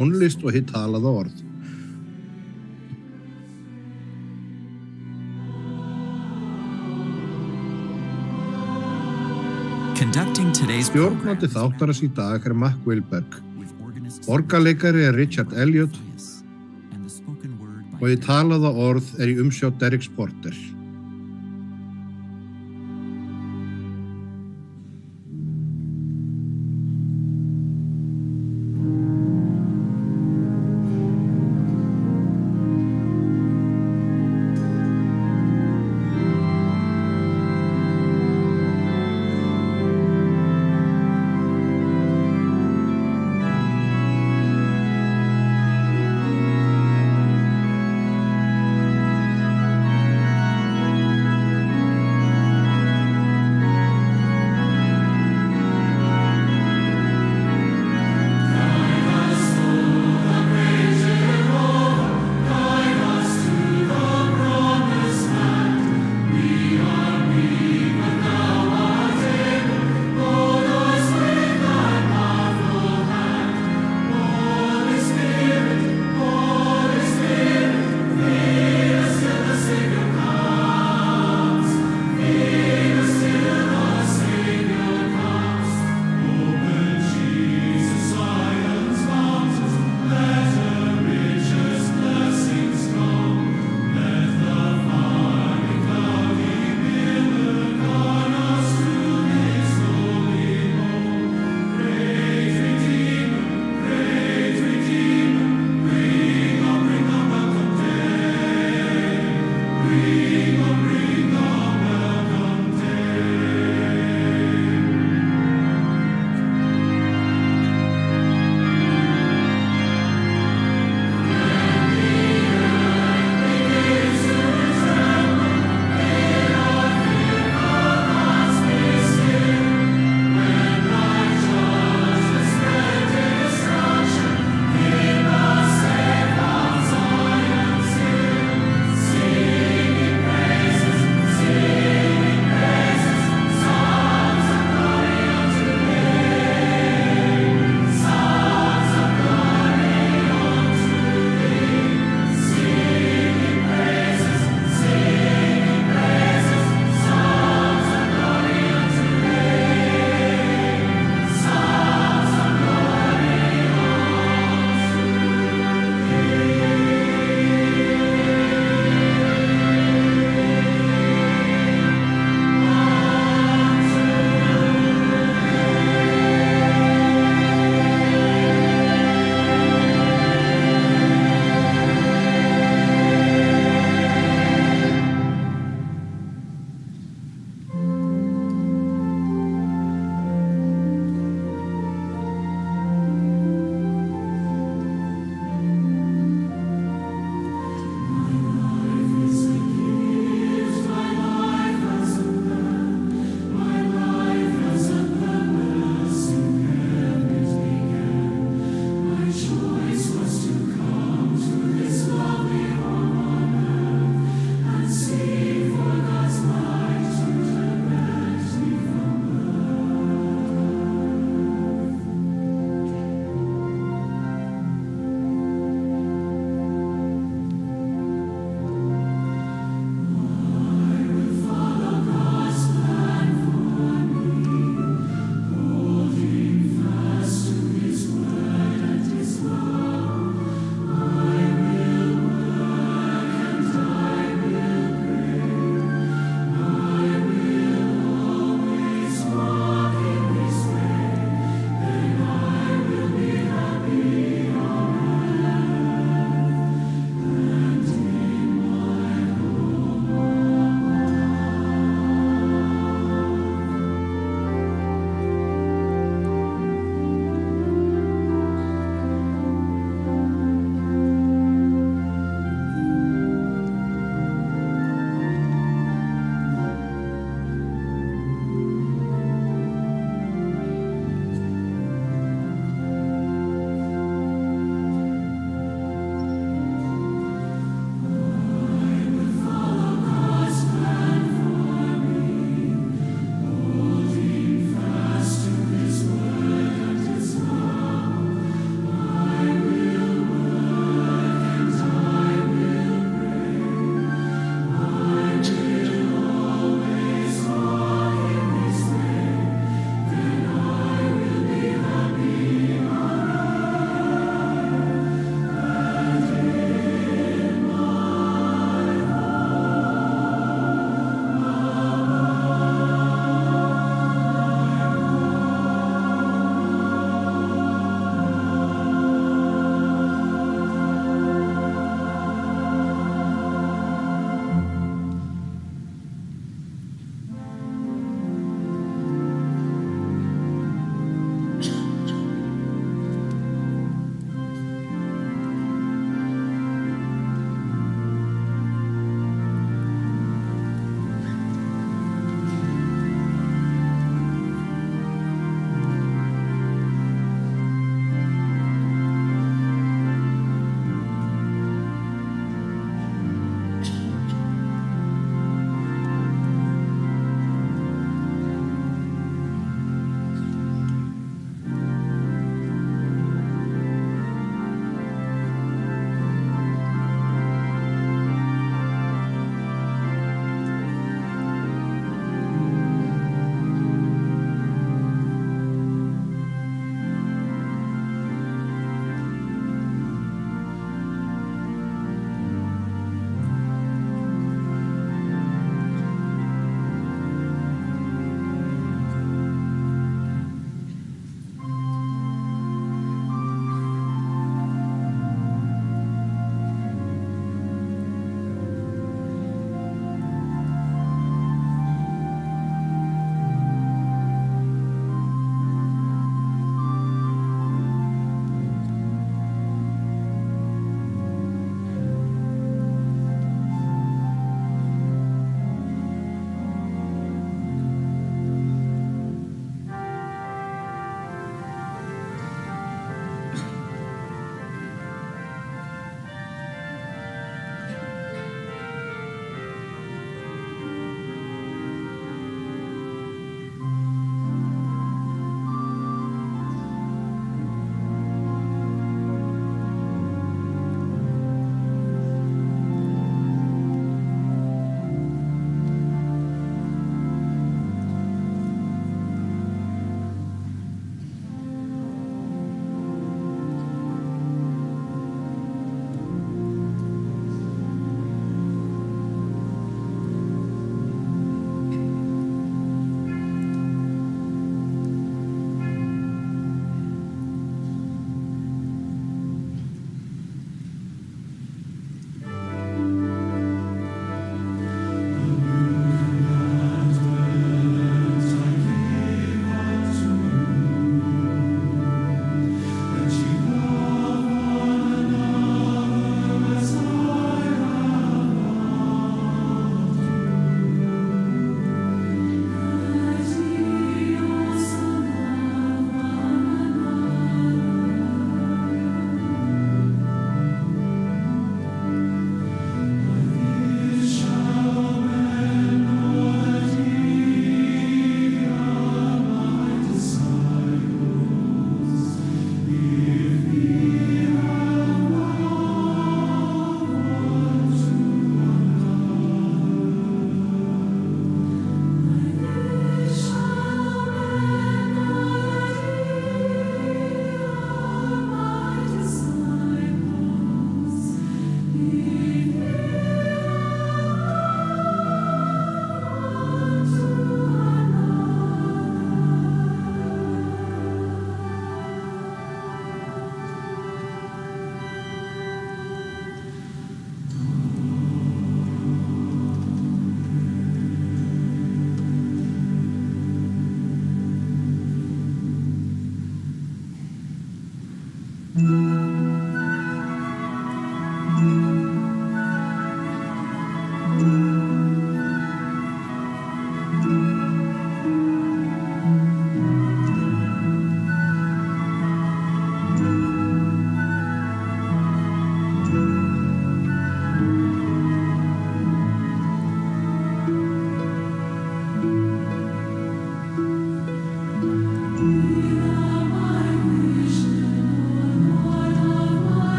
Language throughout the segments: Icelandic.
tónlist og hið talaða orð. Stjórnandi þáttarins í dag Mac Wilberg. Orgaleikari Richard Elliot og hið talaða orð í umsjá Derek Porter.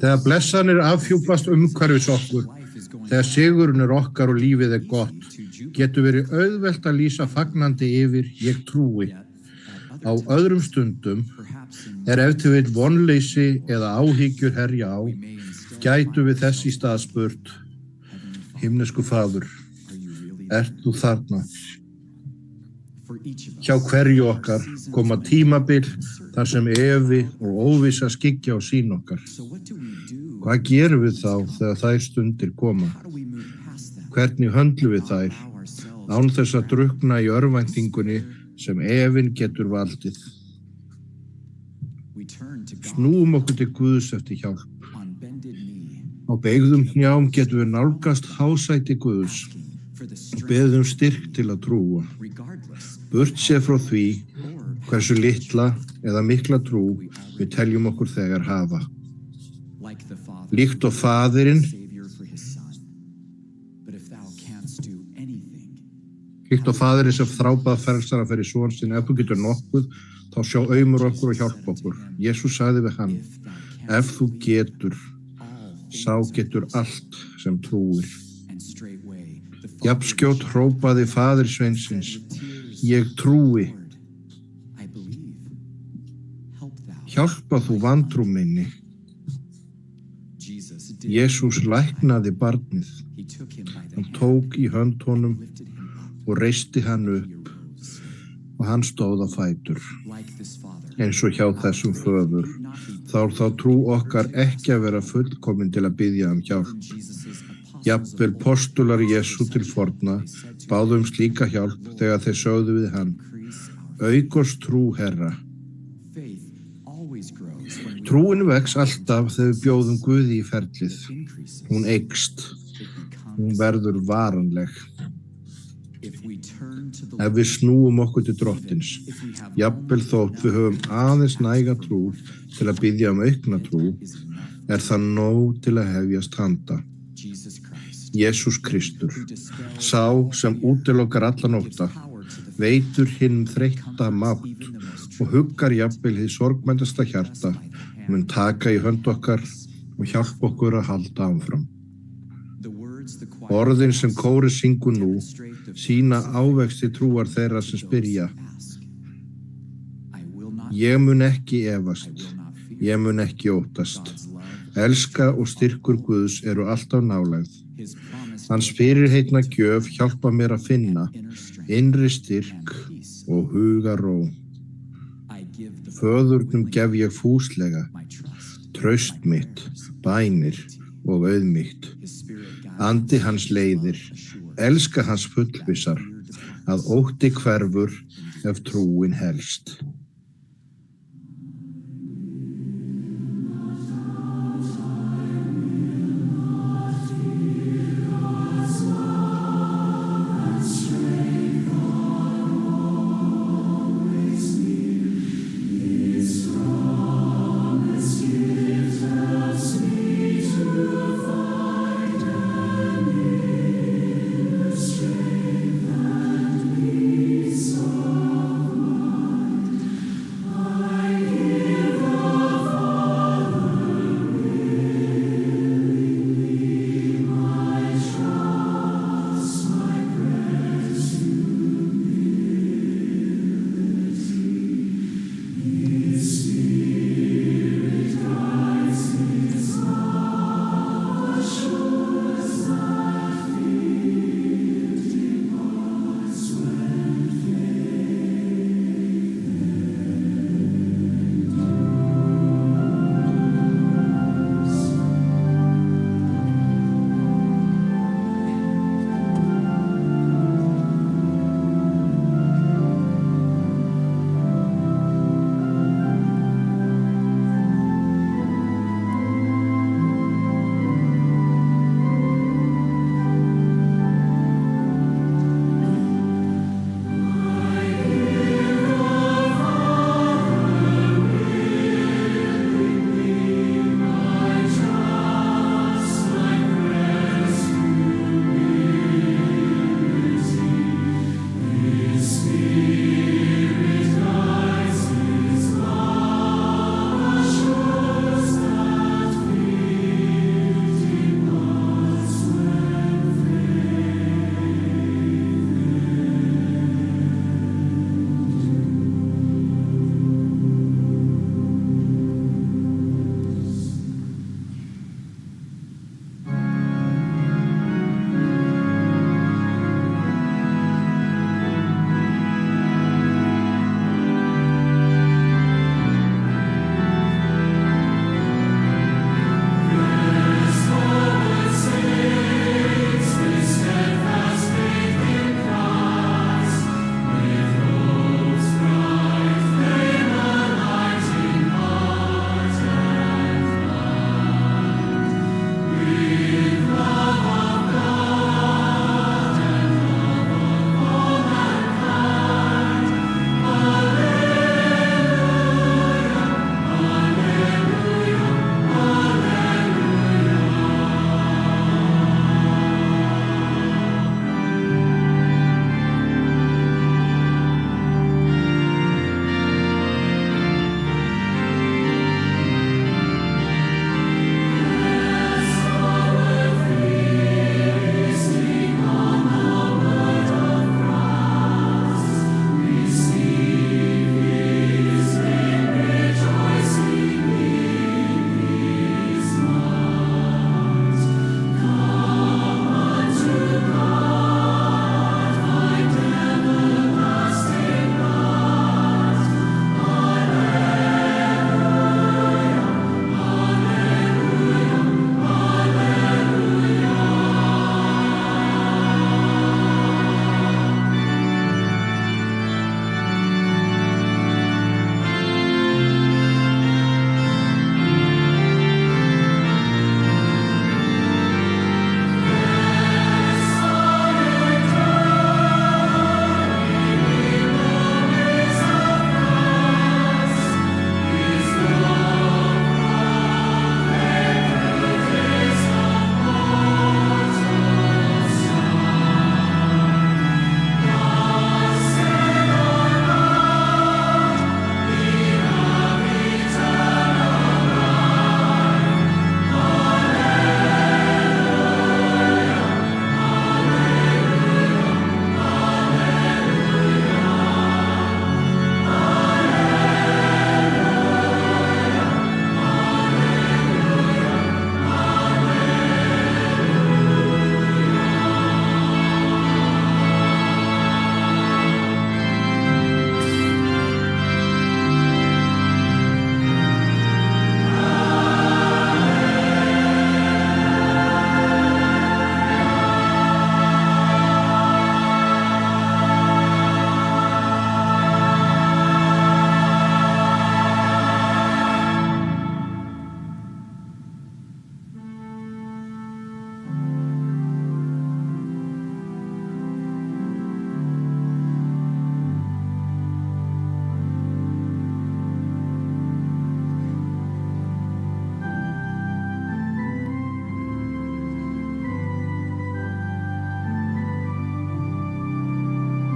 Þegar blessanir afhjúpast umhverfis okkur, þegar sigurinn okkar og lífið gott, getur verið auðvelt að lýsa fagnandi yfir ég trúi. Á öðrum stundum ef til vill vonleysi eða áhyggjur herja á, gætu við þess í stað spurt: Himnesku Faðir, ert þú þarna? Hjá hverju okkar koma tímabil þar sem efi og óvissa skyggja á sýn okkar. Hvað gerum við þá þegar þær stundir koma? Hvernig höndlum við þær án þess að drukkna í örvæntingunni sem efinn getur valdið? Snúum okkur til Guðs eftir hjálp. Á beygðum hnjám getum við nálgast hásæti Guðs og beðum styrk til að trúa. Burtséð frá því hversu litla eða mikla trú við teljum okkur þegar hafa. Líkt og Faðirinn sem þrábað frelsara fyrir son sinn, ef þú getur nokkuð, þá sjá aumur okkur og hjálp okkur. Jesús sagði við hann: ef þú getur, sá getur allt sem trúir. Jafnskjótt hrópaði faðir sveinsins: ég trúi. Hjálpa þú vantrú minni. Jesús læknaði barnið. Hann tók í hönd honum og reisti hann upp og hann stóð á fætur. Eins og hjá þessum föður, þá trú okkar ekki að vera fullkomin til að biðja hjálp. Jafnvel postular Jesú til forna báðu slíka hjálp þegar þeir sögðu við hann: aukast trú Herra. Trúin vex alltaf þegar við bjóðum Guði í ferlið. Hún eykst. Hún verður varanleg. Ef við snúum okkur til Drottins, jafnvel þótt við höfum aðeins næga trú til að biðja aukna trú, það nóg til að hefjast handa. Jesús Kristur, sá sem útilokar allan ótta, veitur hinn þreytta mátt og huggar jafnvel hið sorgmændasta hjarta, mun taka í hönd okkar og hjálpa okkur að halda áfram. Orðin sem kórið syngur nú sýna ávexti trúar þeirra sem spyrja. Ég mun ekki efast, ég mun ekki óttast. Elska og styrkur Guðs eru alltaf nálægð. Hans fyrirheitna gjöf hjálpa mér að finna innri styrk og hugarró. Föðurnum gef ég fúslega, traust mitt, bænir og auðmýkt. Andi hans leiðir, elska hans fullvissar, að ótti hverfur ef trúin helst.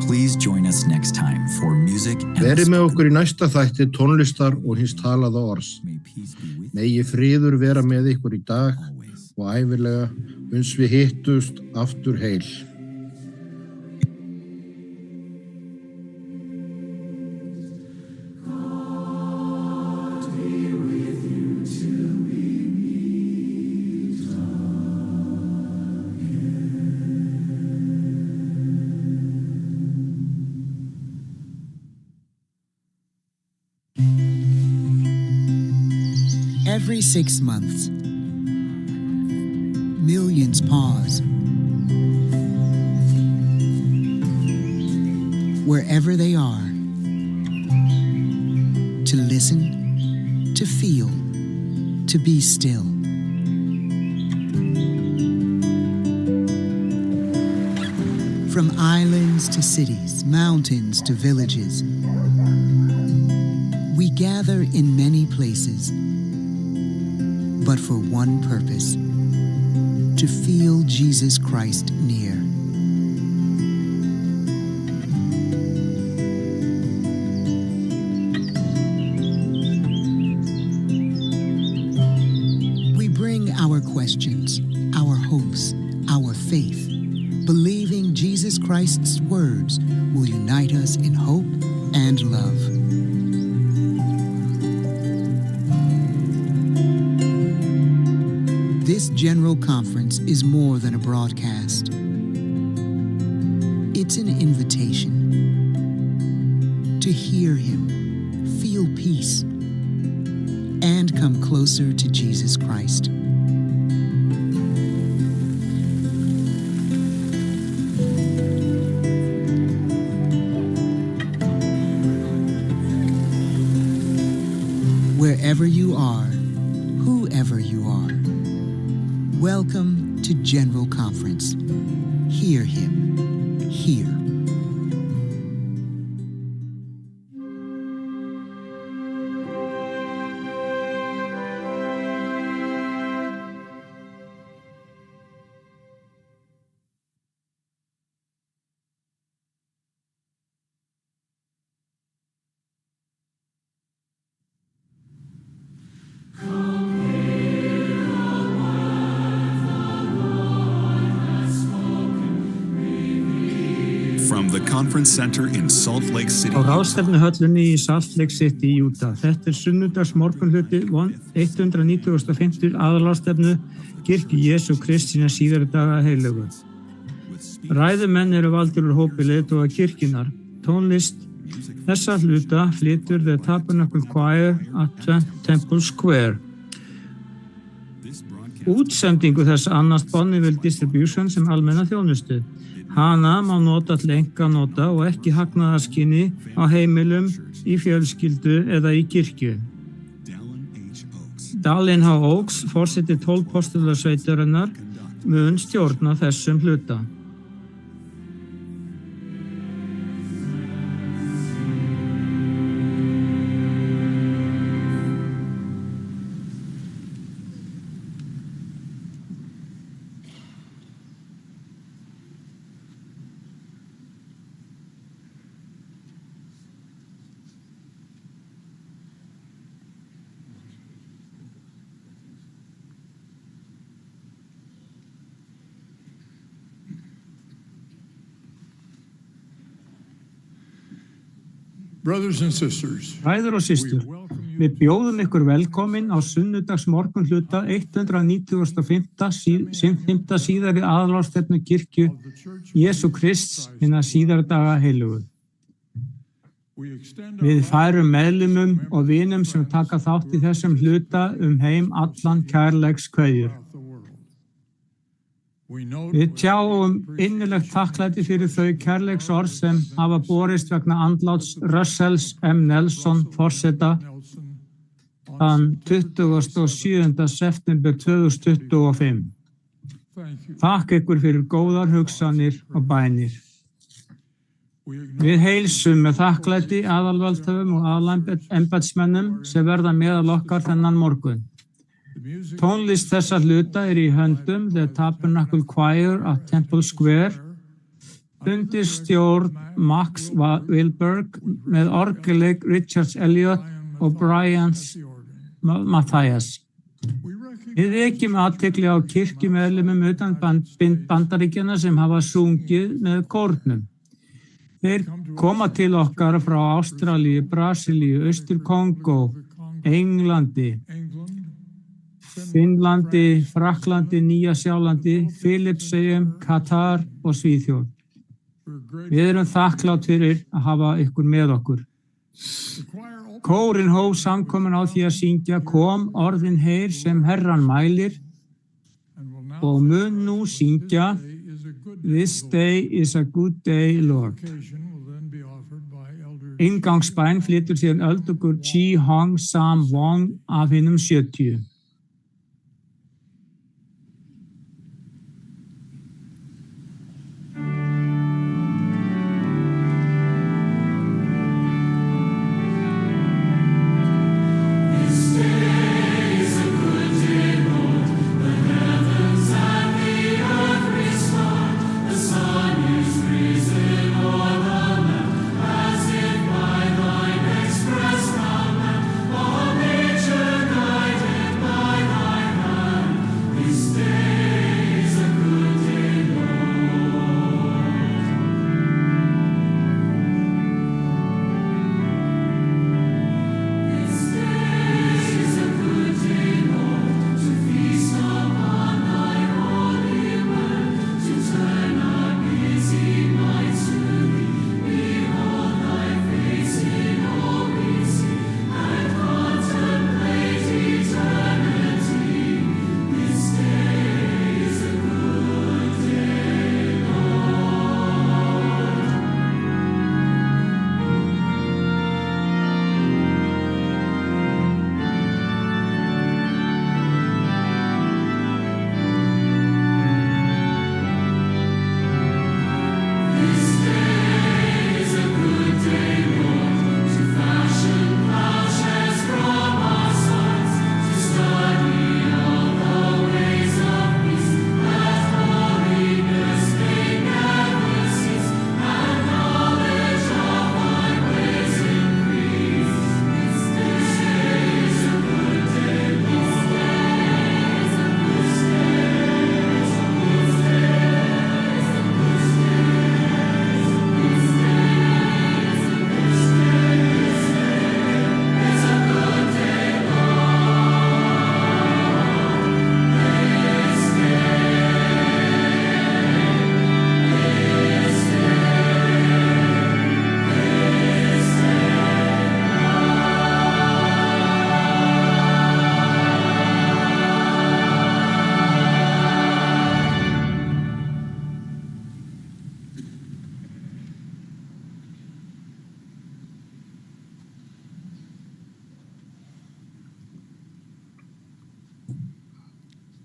Please join us next time for music and Verið með okkur í næsta þætti tónlistar og hins talaða orðs. Megi friður vera með ykkur í dag og ævinlega uns við hittust aftur heil. Every 6 months, millions pause. Wherever they are, to listen, to feel, to be still. From islands to cities, mountains to villages, we gather in many places, but for one purpose, to feel Jesus Christ near. We bring our questions, our hopes, our faith, believing Jesus Christ's words will unite us in hope and love. This General Conference is more than a broadcast. It's an invitation to hear Him, feel peace, and come closer to Jesus Christ. Wherever you are, whoever you are, welcome to General Conference. Hear Him here. from the Conference Center in Salt Lake City. Á ráðstefnuhöllinni í Salt Lake City, Utah. Þetta sunnudags morgunhluti 195. aðalráðstefnu Kirkju Jesú Krists hinna síðari daga heilögu. Ræðumenn eru valdir úr hópi leiðtoga kirkjunnar. Tónlist þessa hluta flytur The Tabernacle Choir at Temple Square. Útsendingu þess annast Bonneville Distribution sem almenna þjónustu. Hana má nota til einkanota og ekki hagnaðarskyni á heimilum, í fjölskyldu eða í kirkju. Dallin H. Oaks, forseti 12 postulasveitarinnar, mun stjórna þessum hluta. Brothers and sisters, Bræður og systur, við bjóðum ykkur velkomin á sunnudags morgunhluta 195. síðari aðalráðstefnu kirkju Jesú Krists hinna síðari daga heilögu. Við færum meðlimum og vinum sem taka þátt í þessum hluta heim allan kærleikskveðjur. Við tjáum innilegt þakklæti fyrir þau kærleiksorð sem hafa borist vegna andláts Russells M. Nelson forseta þann 27. september 2025. Takk ykkur fyrir góðar hugsanir og bænir. Við heilsum með þakklæti aðalvaldhöfum og aðalembættismönnum sem verða meðal okkar þennan morgun. Tónlist þessa hluta í höndum The Tabernacle Choir at Temple Square undir stjórn Max Wilberg með orgelleik Richard Elliot og Brian Matthias. Við vekjum athygli á kirkjumeðlimum utan Bandaríkjanna sem hafa sungið með kórnum. Þeir koma til okkar frá Ástralíu, Brasilíu, Austur-Kongó, Englandi, Finnlandi, Frakklandi, Nýja-Sjálandi, Filippseyjum, Katar og Svíþjóð. Við erum þakklátt fyrir að hafa ykkur með okkur. Kórinn hóf samkomin á því að syngja Kom orðin heyr sem Herran mælir og mun nú syngja This day is a good day, Lord. Inngangsbæn flytur síðan öldungur Chi Hong Sam Wong af hinum 70.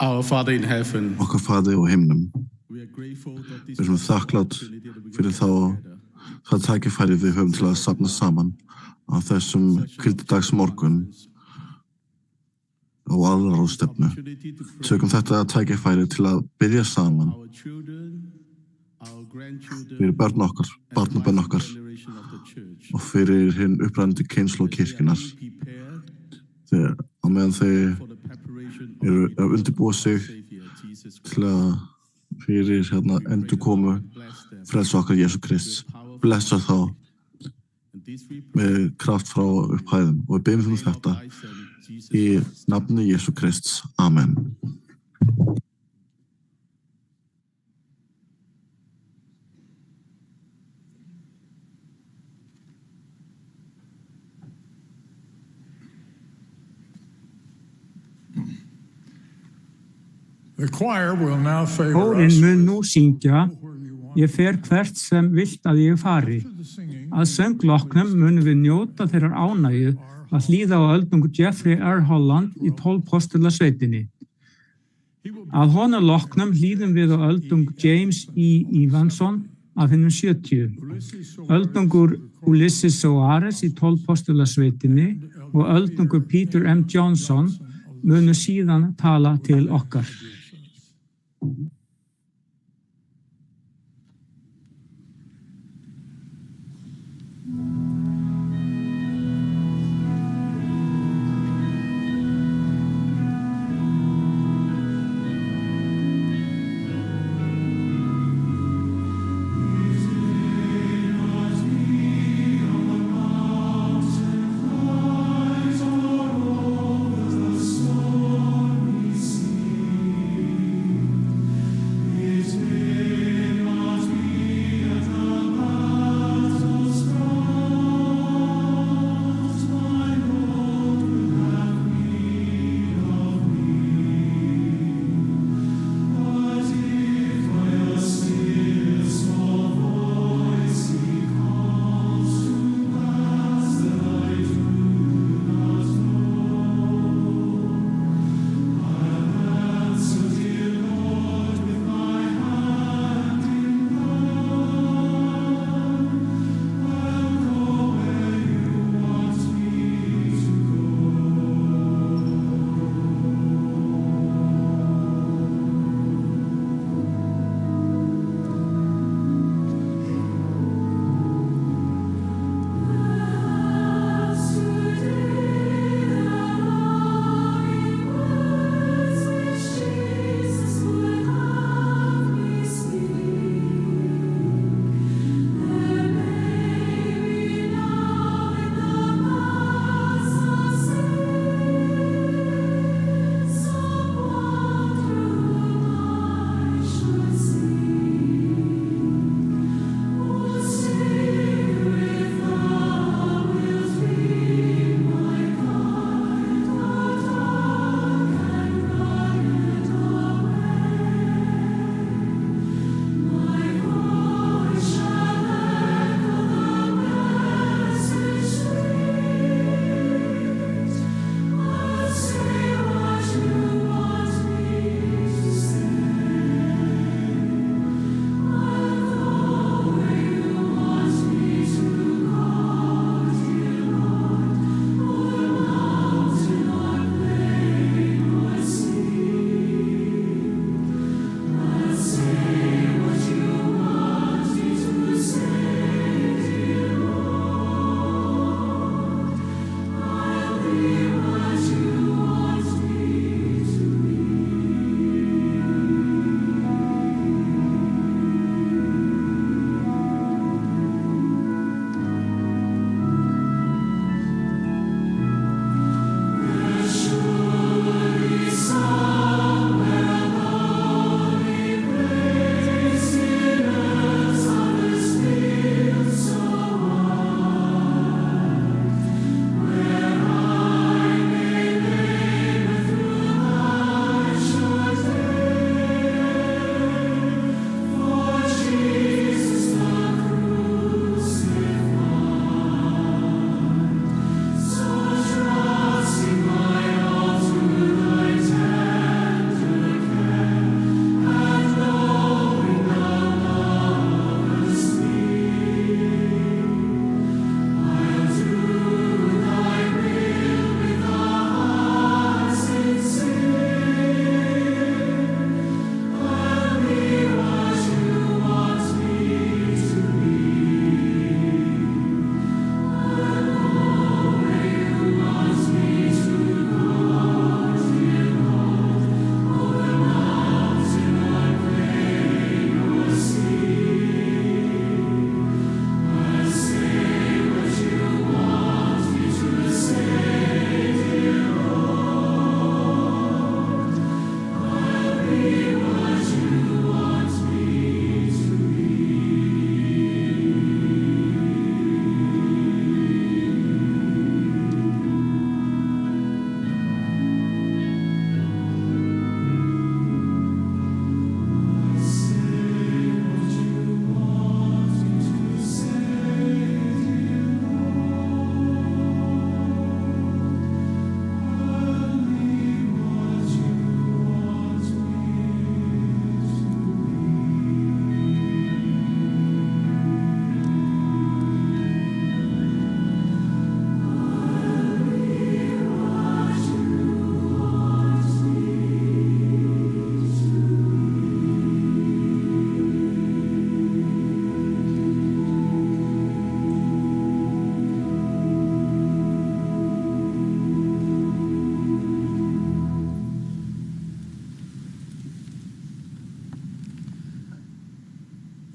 Our Father in heaven, Okkar Faðir á himnum, we are grateful that this við erum þakklátt fyrir það tækifæri við höfum til að safna saman á þessum hvíldardagsmorgun á aðalráðstefnu. Tökum þetta tækifæri til að byrja saman fyrir börn okkar, barnabörn okkar og fyrir hinn upprænandi kynslóð kirkjunnar. Á meðan þau eru að undirbúa sig til að fyrir endurkomu frelsa okkar Jesú Krists. Blessa þá með kraft frá upphæðum og við biðjum þetta í nafni Jesú Krists. Amen. The choir will now favor Kórinn us. mun nú syngja Ég fer hvert sem vilt að ég fari. Að söngloknum munum við njóta þeirrar ánægju að hlýða á öldungur Jeffrey R. Holland í 12 postulasveitinni. Að honum loknum hlýðum við á öldung James E. Evanson af hinum 70. Öldungur Ulysses Soares í 12 postulasveitinni og öldungur Peter M. Johnson munu síðan tala til okkar.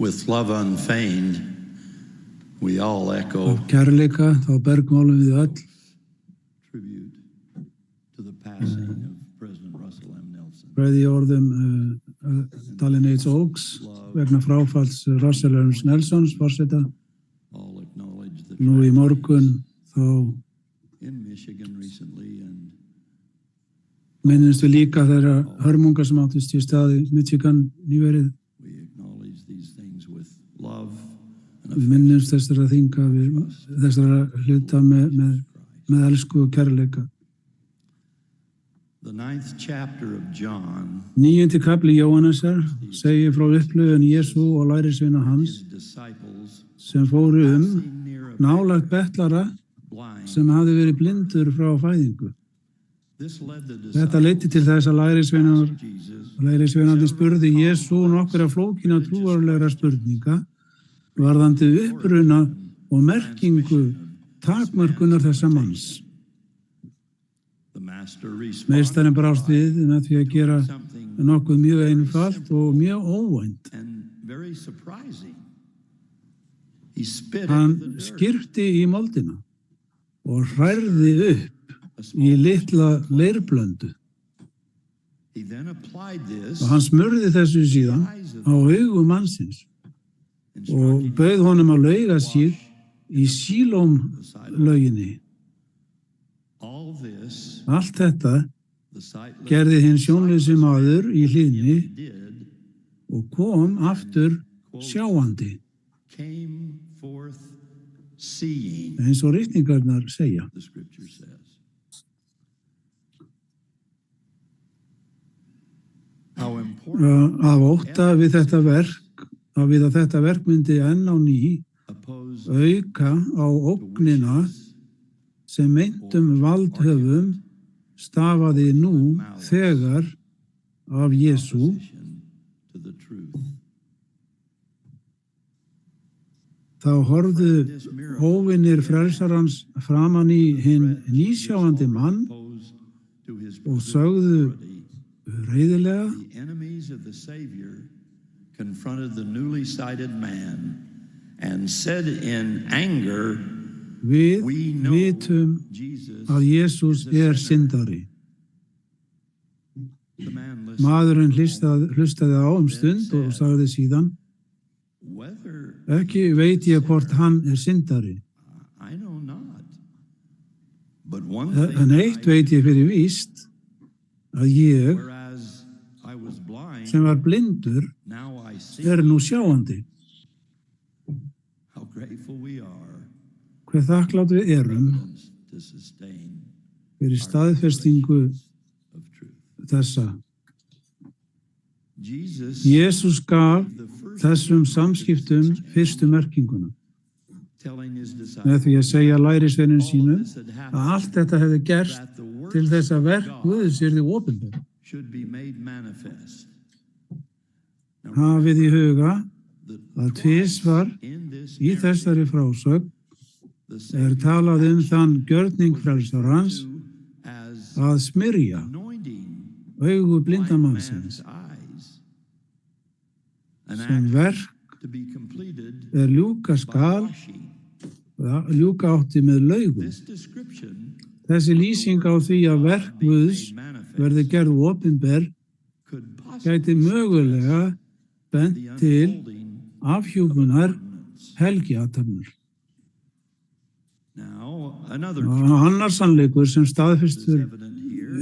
With love unfeigned, we all echo Af kærleika þá bergmálum við öll tribute to the passing of President Russell M. Nelson. bæði í orðum Dallin H. Oaks vegna fráfalls Russell M. Nelsons forseta. All acknowledge the Nú í morgun þá in Michigan recently and minnumst við líka þeirra hörmungar sem áttust í stað í Michigan nýverið. we acknowledge these things with love and Við minnumst þessara þinga, þessara hluta með elsku og kærleika. The 9th chapter of John, 9. kapli Jóhannesar segir frá upplifun Jesú og lærisveina hans his disciples sem fóru passing near a nálægt betlara blind. sem hafði verið blindur frá fæðingu. This led the Þetta leiddi til þess að Jesus lærisveinandi spurði Jesú nokkra flókina trúarlegra spurninga varðandi uppruna og merkingu takmörkunar þessa manns. the master responded Meistarinn brást við með því að gera something nokkuð mjög einfalt og mjög óvænt. and very surprising. He spit Hann into the dirt. skyrpti í moldina og hrærði upp A í small- litla leirblöndu He then applied this, og hann smurði þessu síðan á augum mannsins og bauð honum að lauga sér í Sílóm-lauginni. all this, Allt þetta the sightless gerði hinn sjónlausi maður í hlýðni did, og kom aftur sjáandi, came forth seeing, eins og ritningarnar segja. the scripture says. How important Af ótta við að þetta verk myndi enn á ný oppose auka á ógnina sem meintum valdhöfum stafaði nú þegar af Jesú opposition to the truth. þá horfðu óvinir frelsarans framan í hinn nýsjáandi mann Opposed to his og sögðu reiðilega: the enemies of the Savior confronted the newly sighted man and said in anger, Við we know vitum Jesus. að Jesús syndari. The man listened. Maðurinn hlustaði á stund og sagði síðan: Whether Ekki veit ég hvort hann syndari. I know not, but one En thing eitt veit ég fyrir víst, að ég, whereas I was blind, sem var blindur, now I see. nú sjáandi. How grateful we are Hve þakklátt við erum to sustain fyrir staðfestingu of truth. þessa. Jesus Jesús gaf the first þessum samskiptum fyrstu merkinguna telling his með disciples því að segja lærisveinum sínum this had að happened allt þetta hefði gerst that the works til þess að of verk God Guðs yrði opinber. should be made manifest. Now, Hafið í huga the að tvisvar in this í þessari frásögn the talað þann gjörning frelsarans as að smyrja anointing augu blind blindamannsins. man's eyes. An Sem act verk to be completed ljúka by skal, washing. ljúka átti með laugum. This description Þessi lýsing á því að verk Guðs verði gerð opinber could possibly gæti mögulega bent the til unfolding afhjúpunar ordinance. helgiathafnar. Now, another Annar sannleikur sem staðfestur evident here.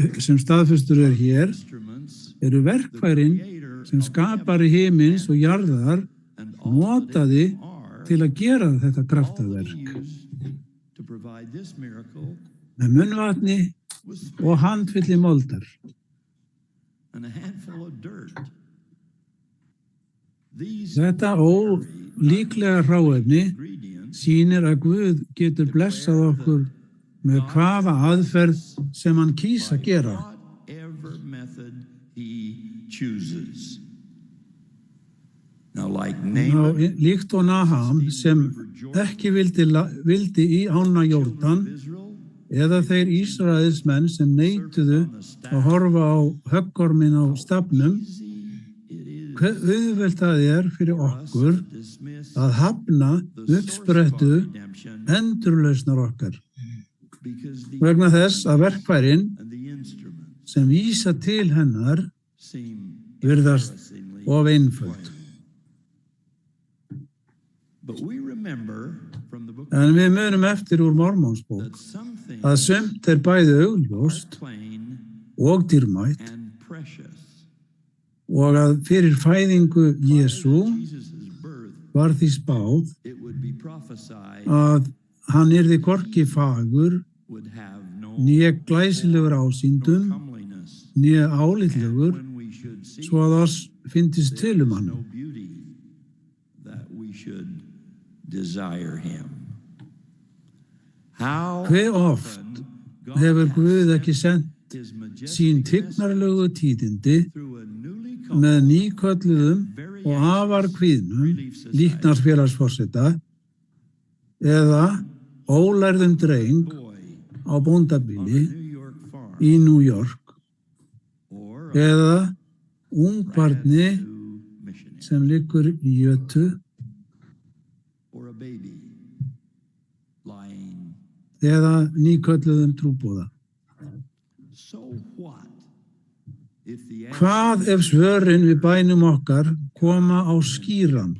hér Instruments eru verkfærin creator sem skapari himins og jarðar and notaði are til að gera þetta all kraftaverk used to provide this miracle með munnvatni with og handfylli moldar. and a handful of dirt. These Þetta ólíklega hráefni ingredients sýnir að Guð getur blessað okkur með hvaða aðferð sem hann kýs að gera. whatever method he chooses. Now, like Naaman, Líkt og Naham sem ekki vildi í ána Jórdan Israel, eða þeir Ísraelsmenn sem neituðu að horfa á höggormin á stafnum, easy it is hve auðvelt það fyrir okkur að hafna uppsprettu endurlausnar okkar vegna þess að verkfærin sem vísa til hennar virðast of einföld. En við munum eftir úr Mormónsbók að sumt bæði augljóst og dýrmætt og að fyrir fæðingu Jesú var því spáð að hann yrði hvorki fagur, né glæsilegur ásýndum, né álitlegur, svo að oss fyndist til hann. Hve oft hefur Guð ekki sent sín tignarlegu tíðindi með nýkölluðum og afar kvíðnum líknarsfélagsforseta eða ólærðum dreng á bóndabýli í New York eða ungbarni sem liggur í jötu eða nýkölluðum trúboða. Hvað ef svörin við bænum okkar koma á skýran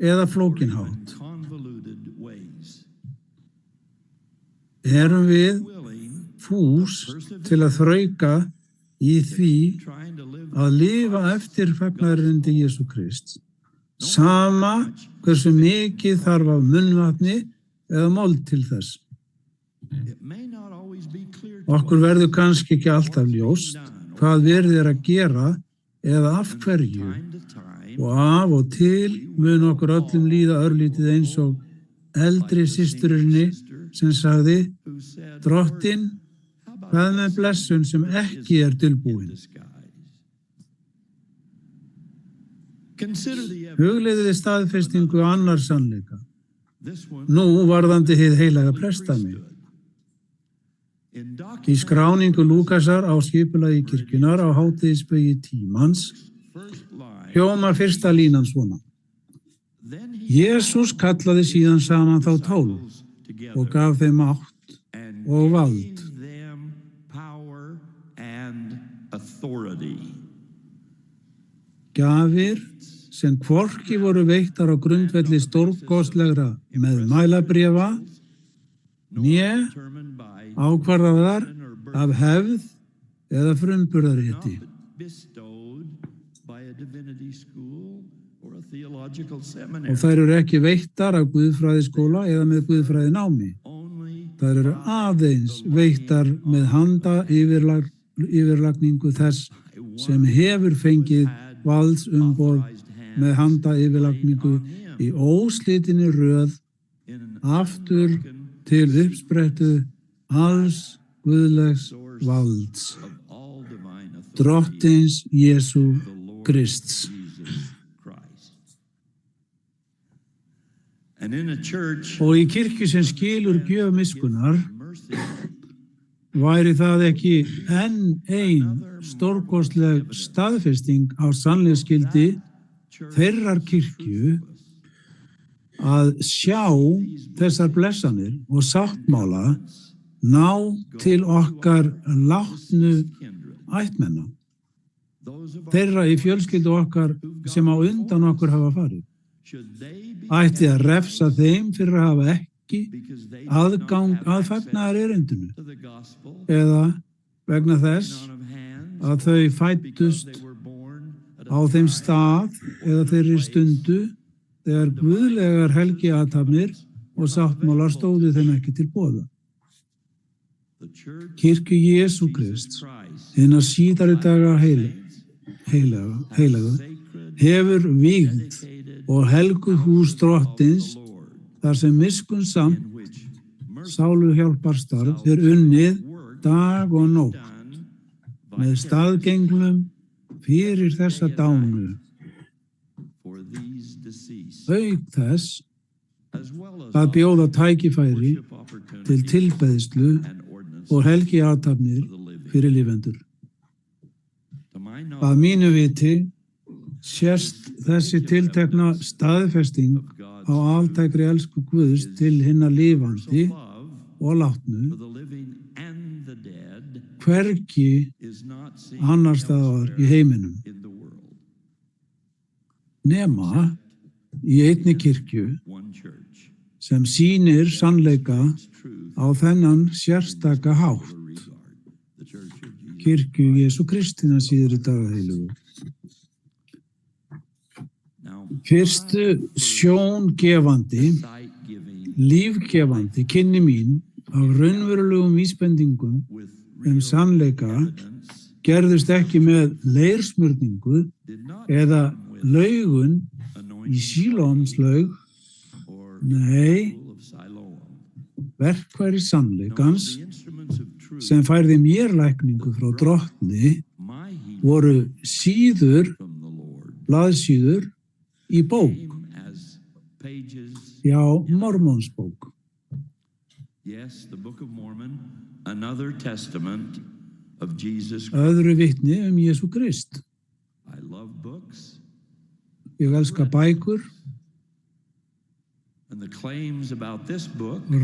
eða flókin hátt? Erum við fús til að þrauka í því að lifa eftir fagnaðarerindi Jesú Krists, sama hversu mikið þarf af munnvatni eða mold til þess? Okkur verður kannski ekki alltaf ljóst hvað verið að gera eða af hverju og af og til mun okkur öllum líða örlítið eins og eldri systurinni sem sagði: Drottinn, hvað með blessun sem ekki tilbúin? Hugleiðið staðfestingu annar sannleika. Nú varðandi hið heilaga prestdæmi. Í skráningu Lúkasar á skipulagi kirkjunnar á hátíðisbaugi tímans hljómar fyrsta línan svona: Jesús kallaði síðan saman þá 12 og gaf þeim mátt og vald. Gjafir sem hvorki voru veittar á grundvelli stórkostlegra meðmælabréfa né ákvarðaðar af hefð eða frumburðarrétti. Og þær eru ekki veittar af guðfræðiskóla eða með guðfræðinámi. Þær eru aðeins veittar með handa yfirlagningu þess sem hefur fengið valdsumboð með handa yfirlagningu í óslitinni röð aftur til uppsprettu alls guðlegs valds, Drottins Jesú Krists. Og í kirkju sem skilur gjöf miskunnar væri það ekki enn ein stórkostleg staðfesting á sannleiksgildi þeirrar kirkju að sjá þessar blessanir og sáttmála ná til okkar látnu ættmenna, þeirra í fjölskyldu okkar sem á undan okkur hafa farið. Ætti að refsa þeim fyrir að hafa ekki aðgang að fagnaðarerindinu eða vegna þess að þau fæddust á þeim stað eða þeirri stundu þegar guðlegar helgiathafnir og sáttmálar stóðu þeim ekki til boða. Kirkju Jesú Krists, hinna síðari daga heilaga, hefur vígð og helguð hús Drottins þar sem miskunnsamt sáluhjálparstarf unnið dag og nótt með staðgenglum fyrir þessa dánu. Auk þess að bjóða tækifæri til tilbeðslu og helgiathafnir fyrir lifendur. Að mínu viti sést þessi tiltekna staðfesting á altækri elsku Guðs til hinna lifandi og látnu hvergi annars staðar í heiminum nema í einni kirkju sem sýnir sannleika á þennan sérstaka hátt, kirkju Jesú Kristínar síðari daga heilugu. Fyrstu sjóngefandi, lífgefandi kynni mín af raunverulegum vísbendingum sannleika gerðust ekki með leirsmurningu eða laugun í Sílómslaug, nei, verkfæri sannleikans sem færði mér lækningu frá drottni voru síður, blaðsíður í bók, já, Mormonsbók. Öðru vitni Jesú Krist. Ég elska bækur.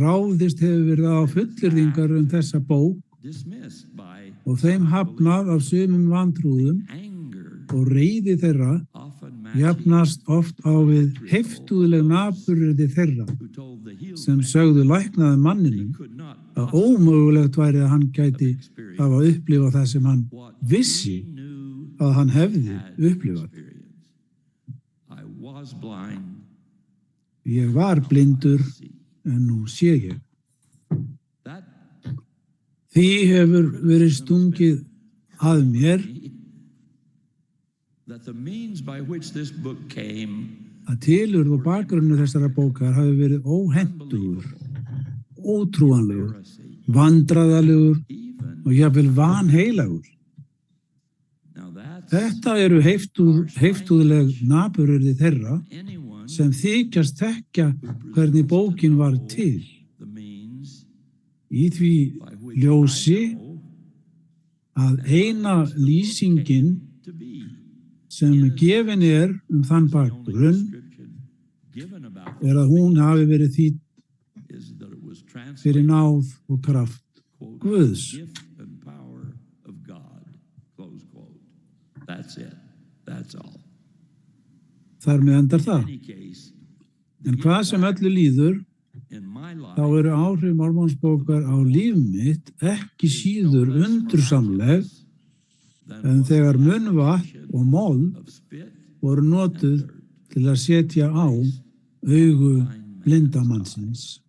Ráðist hefur verið á fullyrðingar þessa bók og þeim hafnað af sumum vantrúðum og reiði þeirra jafnast oft á við heiftúðleg napuryrði þeirra sem sögðu læknaði manninum að ómögulegt væri að hann gæti hafa upplifað það sem hann vissi að hann hefði upplifað. Ég var blindur en nú sé ég. Því hefur verið stungið að mér að tilurð og bakgrunnu þessara bókar hafi verið óhentugur, ótrúanlegur, vandræðalegur og jafnvel vanheilagur. Þetta eru heiftúðleg napuryrði þeirra sem þykjast þekkja hvernig bókin var til. Í því ljósi að eina lýsingin sem gefin þann bakgrunn að hún hafi verið þýdd fyrir náð og kraft Guðs. Þar með endar það. En hvað sem öllu líður, þá eru áhrif Mormonsbókar á líf mitt ekki síður undursamleg en þegar munnvatn og mold voru notuð til að setja á augu blindamannsins.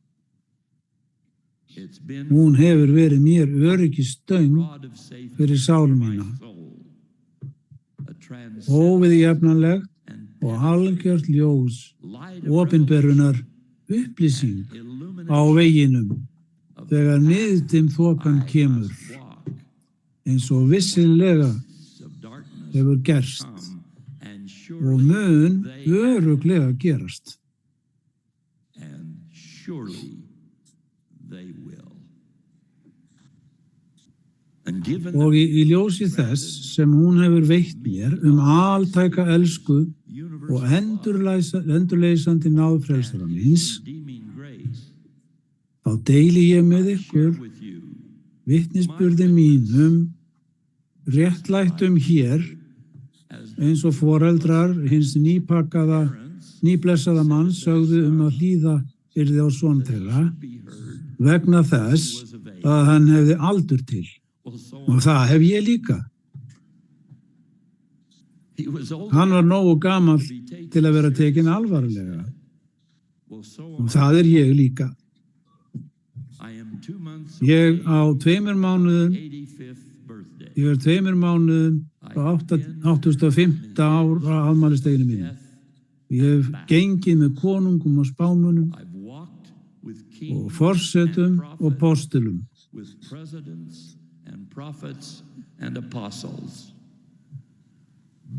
Hún hefur verið mér öryggisstöng fyrir sál mína. Óviðjafnanlegt og algjört ljós opinberunar upplýsing á veginum þegar niðdimþokan kemur, eins og vissilega hefur gerst og mun örugglega gerast. Og í ljósi þess sem hún hefur veitt mér altæka elsku og endurleysandi náð frelsara míns, þá deili ég með ykkur vitnisburði mínum réttlættum hér eins og foreldrar hins nýblessaða manns sögðu að hlýða yrði á son þeirra vegna þess að hann hefði aldur til. Og það hef ég líka. Hann var nógu gamall til að vera tekinn alvarlega. Og það ég líka. Ég á 2 mánuðum á 85. ára afmælisdeginum mínum. Ég hef gengið með konungum og spámunum og forsetum og postulum.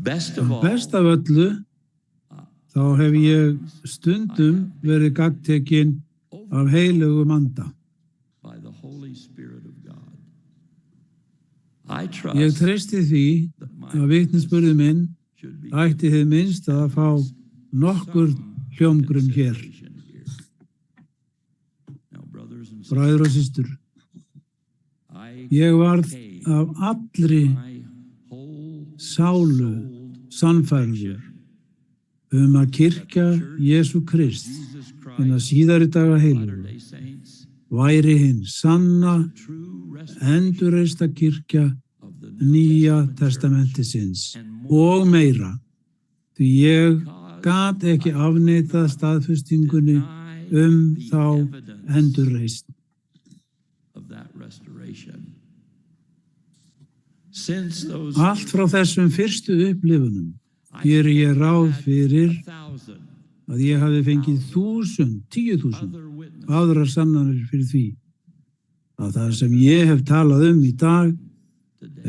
Best af öllu, þá hef ég stundum verið gagntekinn af heilögum anda. Ég treysti því að vitnisburður minn ætti þið minnst að fá nokkur hljómgrunn hér. Bræður og systur, ég varð af allri sálu sannfærður að kirkja Jesú Krist hinna síðari daga heilugu væri hinn sanna endurreista kirkja Nýja testamentisins og meira, því ég gat ekki afneitað staðfestingunni þá endurreist. Allt frá þessum fyrstu upplifunum geri ég ráð fyrir að ég hafi fengið 10.000 aðrar sannanir fyrir því að það sem ég hef talað í dag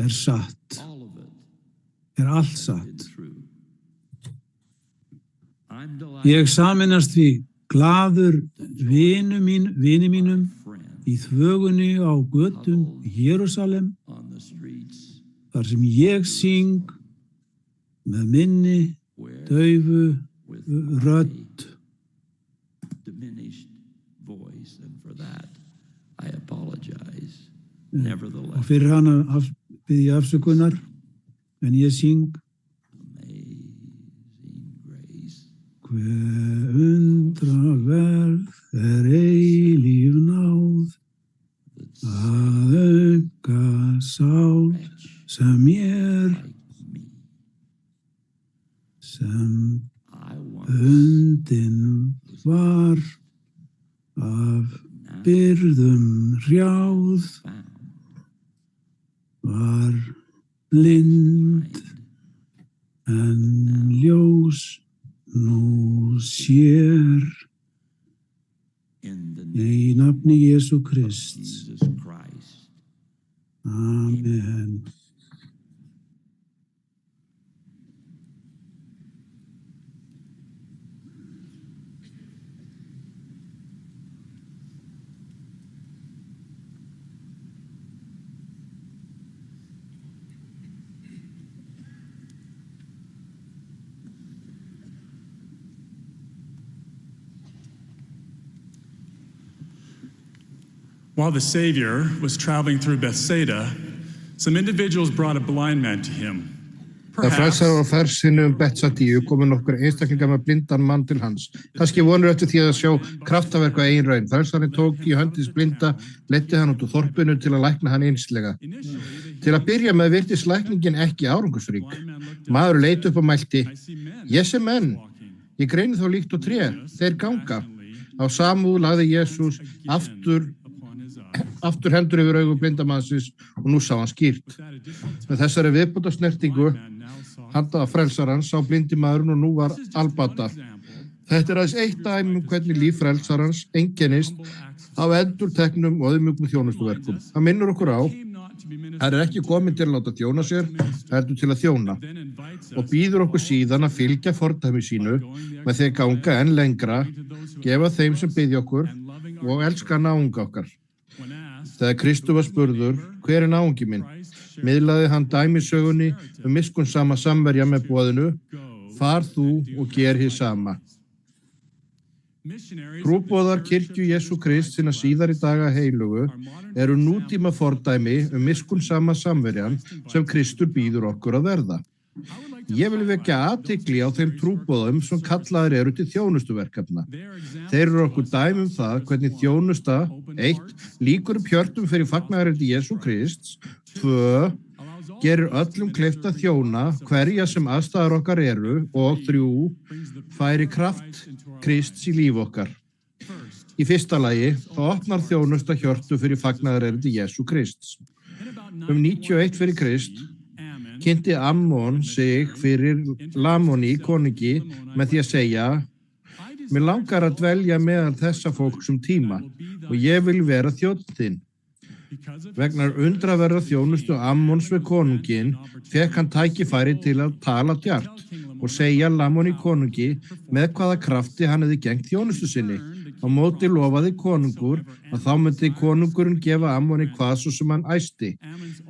satt, allt satt. Ég sameinast því glaður vini mínum í þvögunni á götum Jerúsalem, þar sem ég syng með minni daufu rödd. Og fyrir hana bið ég afsökunar, en ég syng: Hve undraverð eilíf náð, að auka sál sem bundin var af byrðum hrjáð, var blind en ljós nú sér, í nafni Jesú Krists. Amen. While the Savior was traveling through Bethsaida, some individuals brought a blind man to him. Það frelsar á ferð sinni Betsadíu komu nokkur einstaklingar með blindan mann til hans. Kannski vonur eftir því að sjá kraftaverk á eigin raun. Frelsarinn tók í höndis blinda, leiddi hann út úr þorpinu til að lækna hann einslega. Til að byrja með virtist lækningin ekki árangursrík. Maður leit upp og mælti: Ég sé menn, ég greini þá líkt og tré, þeir ganga. Á samúð lagði Jesús aftur hendur yfir augu blindamannsins og nú sá hann skýrt. Með þessari viðbótarsnertingu handaða frelsarans sá blindi maðurinn og nú var albata. Þetta aðeins eitt dæmi hvernig líf frelsarans einkennist af endurteknum og auðmjúkum þjónustuverkum. Það minnir okkur á: hann ekki kominn til að láta þjóna sér, heldur til að þjóna, og býður okkur síðan að fylgja fordæmi sínu með því að ganga enn lengra, gefa þeim sem biðja okkur og elska náunga okkar. Þegar Kristur var spurður: hver náungi minn? Miðlaði hann dæmisögunni miskunnsama samverja með boðinu: far þú og ger hið sama. Trúboðar kirkju Jesú Krist sinna síðari daga heilugu eru nútíma fordæmi miskunnsama samverjan sem Kristur býður okkur að verða. Ég vil vekja athygli á þeim trúboðum sem kallaðir eru til þjónustuverkefna. Þeir eru okkur dæmi það hvernig þjónusta 1. Lýkur upp hjörtum fyrir fagnaðarerindi Jesú Krists, 2. Gerir öllum kleift að þjóna hverja sem aðstæður okkar eru, og 3. Færi kraft Krists í líf okkar. Í fyrsta lagi þá opnar þjónusta hjörtu fyrir fagnaðarerindi Jesú Krists. 91 fyrir Krist kynnti Ammon sig fyrir Lamoni konungi með því að segja: mér langar að dvelja meðal þessa fólks tíma og ég vil vera þjónn þinn. Vegna undraverða þjónustu Ammons við konunginn fekk hann tækifæri til að tala djarft og segja Lamoni konungi með hvaða krafti hann hefði gegnt þjónustu sinni. Á móti lofaði konungur að þá myndi konungurinn gefa Ammoni hvað svo sem hann æsti.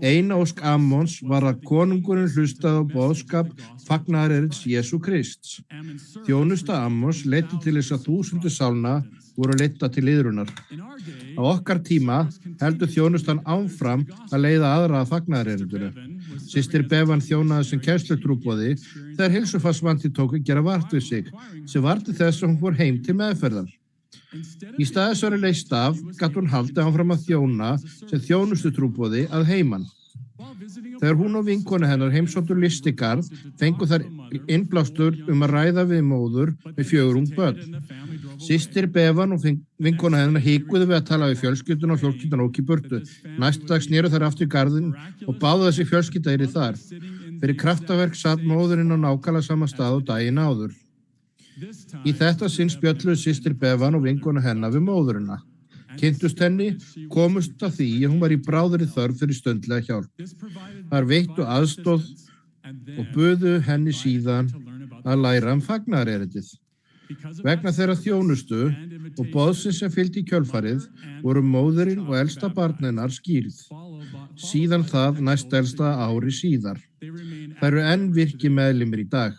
Eina ósk Ammons var að konungurinn hlustaði á boðskap fagnaðarerindis Jesú Krists. Þjónusta Ammons leiddi til þess að 1000 sálna voru leidda til iðrunar. Á okkar tíma heldur þjónustan áfram að leiða aðra að fagnaðarerindinu. Systir Bevan þjónaði sem kennslutrúboði þegar heilsufarsvandi tók að gera vart við sig, sem var til þess að hún fór heim til meðferðar. Í stað þess að vera leyst af, gat hún haldið áfram að þjóna sem þjónustutrúboði að heiman. Þegar hún og vinkonu hennar heimsóttu Listigarð, fengu þær innblástur að ræða við móður með 4 ung börn. Systir Bevan og vinkonu hennar hikuðu við að tala við fjölskylduna og fjölskyldan ók í burtu. Næsta dag snéru þær aftur í garðinn og báðu þessi fjölskylda yrði þar. Fyrir kraftaverk satt móðurinn á nákvæmlega sama stað og daginn áður. Í þetta sinn spjölluðu systir Bevan og vinkonu hennar við móðurina. Kynntust henni, komust að því að hún var í bráðri þörf fyrir stundlega hjálp. Þar veittu aðstoð og buðu henni síðan að læra fagnaðarerindið. Vegna þeirra þjónustu og boðsins sem fylgdi í kjölfarið voru móðurinn og elsta barn hennar skírð. Síðan það næst elsta ári síðar. Þær eru enn virki meðlimir í dag.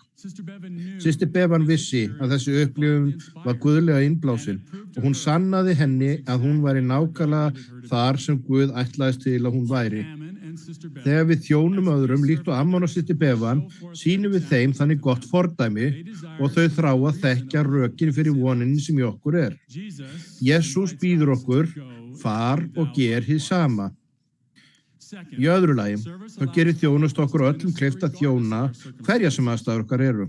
Systir Bevan vissi að þessi upplifun var guðlega innblásin og hún sannaði henni að hún væri nákvæmlega þar sem Guð ætlaðist til að hún væri. Þegar við þjónum öðrum líkt og Ammon og systir Bevan sýnum við þeim þannig gott fordæmi og þau þrá að þekkja rökin fyrir voninni sem í okkur er. Jesús býður okkur, far og ger hið sama. Í öðru lagi, þá gerir þjónust okkur öllum kleift að þjóna hverja sem aðstæður okkar eru.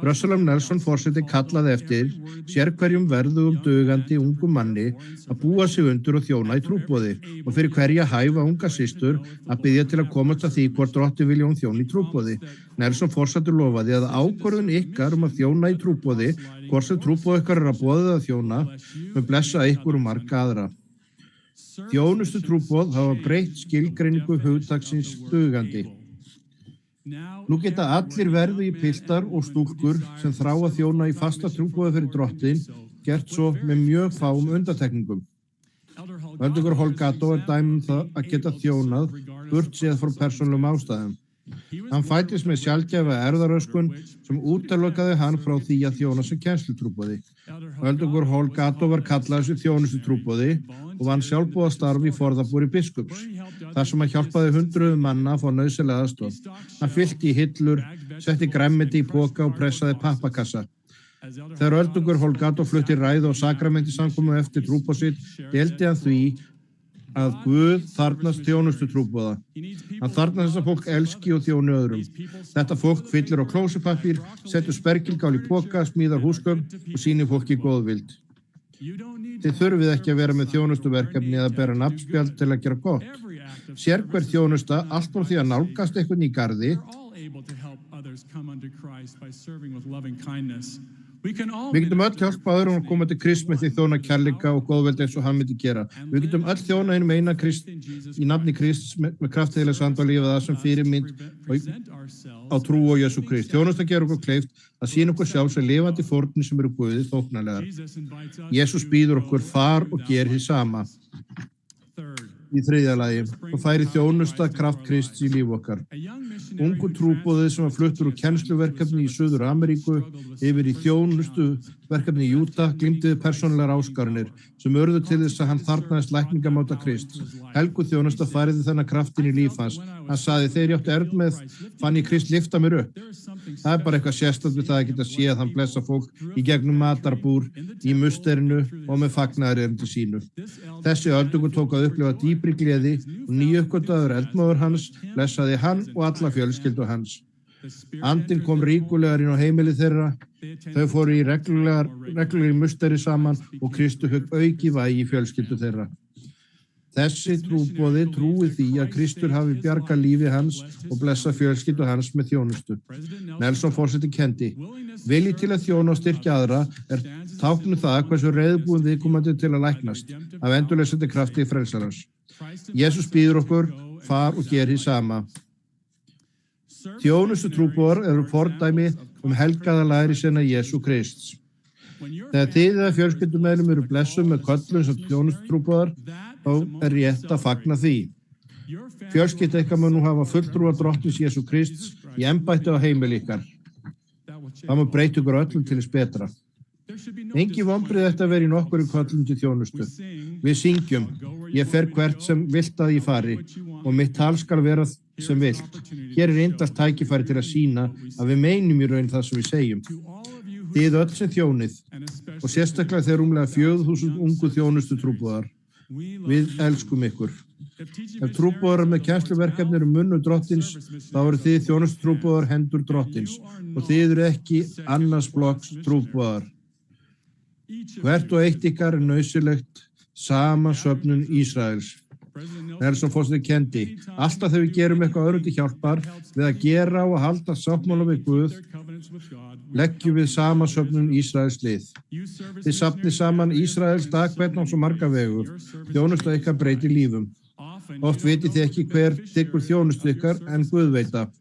Russell M. Nelson forseti kallaði eftir sérhverjum verðugum dugandi ungum manni að búa sig undir og þjóna í trúboði og fyrir hverja hæfa unga systur að biðja til að komast að því hvort Drottinn vilji hún þjóna í trúboði. Nelson forseti lofaði að ákvörðun ykkar að þjóna í trúboði, hvort sem trúboði ykkar að boðið að þjóna, með blessa ykkur og marga aðra. Þjónustu trúboð hafa breytt skilgreiningu hugtaksins dugandi. Nú geta allir verði í piltar og stúlkur sem þrá að þjóna í fasta trúboði fyrir Drottinn gert svo með mjög fáum undantekningum. Öldungur Holgato dæmi það að geta þjónað burt séð frá persónulegum ástæðum. Hann fæddist með sjaldgæfa erfðaröskun sem útilokaði hann frá því að þjóna sem kennslutrúboði. Öldungur Holgato var kallaður sem þjónustutrúboði og vann sjálfboðastarf í forðabúri biskups, þar sem hann hjálpaði hundruðum manna að fá nauðsynlega aðstoð. Hann fyllti í hillur, setti grænmeti í poka og pressaði pappakassa. Þegar öldungur Holgato flutti ræðu og sakramenti samkomu eftir trúboð sitt, deildi hann því að Guð þarfnast þjónustutrúboða. Hann þarfnast þess að fólk elski og þjóni öðrum. Þetta fólk fyllir á klósupapír, setur spergilkál í poka, smíðar húsgögn og sýnir fólki góðvild. Þið þurfið ekki að vera með þjónustuverkefni eða bera nafnspjald til að gera gott. Sérhver þjónusta, allt frá því að nálgast eitthvað í garði, við getum öll hjálpa öðrum að koma til Krist með því þjóna kærleika og góðveldi eins og hann myndi gera. Við getum öll þjóna einum eina Krist í nafni Krist með krafti til að sanda og lífa það sem fyrirmynd á trú og Jesú Krist. Þjónusta gerur okkur kleift að sýna okkur sjálf sem lifandi fórnir sem eru Guði þóknarlegar. Jesús býður okkur far og ger hið sama. Í þriðja lagi, og færi þjónusta kraft Krists í líf okkar. Ungu trúboðið sem var fluttur úr kennsluverkefni í Suður Ameríku yfir í þjónustuverkefni í Utah glímdi persónulegar áskoranir sem urðu til þess að hann þarfnaðist lækningamáta Krists. Helgu þjónusta færiði þennan kraftin í líf hans. Hann sagði, þegar ég átti erfitt með, fann ég Krist lyfta mér upp. Það er bara eitthvað sérstakt við það að geta séð að hann blessa fólk í gegnum matarbúr, í musterinu og með fagnaðarerindi sínu. Þessi öldungur tók að upplifa dýpri gleði og nýuppgötvaður eldmóður hans blessaði hann og alla fjölskyldu hans. Andinn kom ríkulegar inn á heimili þeirra, þau fóru í reglulegri musteri saman og Kristur högg auki vægi í fjölskyldu þeirra. Þessi trúboði trúi því að Kristur hafi bjargað lífi hans og blessa fjölskyldu hans með þjónustu. Nelson forseti kenndi, vilji til að þjóna og styrkja aðra er tákn það hversu reiðubúin viðkomandi til að læknast af endurleysandi krafti frelsarans. Jesús býður okkur, far og ger hið sama. Þjónustu trúboðar eru fordæmi helgaða lærisveina Jesú Krists. Þegar þið eða fjölskyldumeðlum eru blessuð með köllun sem þjónustutrúboðar, þá er rétt að fagna því. Fjölskylda ykkar mun nú hafa fulltrúa drottins Jesú Krists í embætti á heimili ykkar. Það mun breyta ykkur öllum til þess betra. Engin vonbrigði ætti að vera í nokkurri köllun til þjónustu. Við syngjum, ég fer hvert sem vilt að ég fari og mitt tal skal vera sem vilt. Hér er indalt tækifæri til að sýna að við meinum í raun það sem við segjum. Þið öll sem þjónið og sérstaklega þeir rúmlega 4.000 ungu þjónustu trúboðar. Við elskum ykkur. Ef trúboðar með kennsluverkefni eru munnu drottins, þá eru þið þjónustu trúboðar hendur drottins og þið eru ekki annars flokks trúboðar. Hvert og eitt ykkar er nauðsynlegt sama söfnun Ísraels. Nelson forseti kenndi, alltaf þegar við gerum eitthvað öðru til hjálpar við að gera og halda sáttmála við Guð, leggjum við sama söfnun Ísraels lið. Þið safnið saman Ísraels dag hvern á svo marga vegur, þjónustu ykkar breytir lífum. Oft vitið þið ekki hver þykkur þjónustu ykkar en Guð veit það.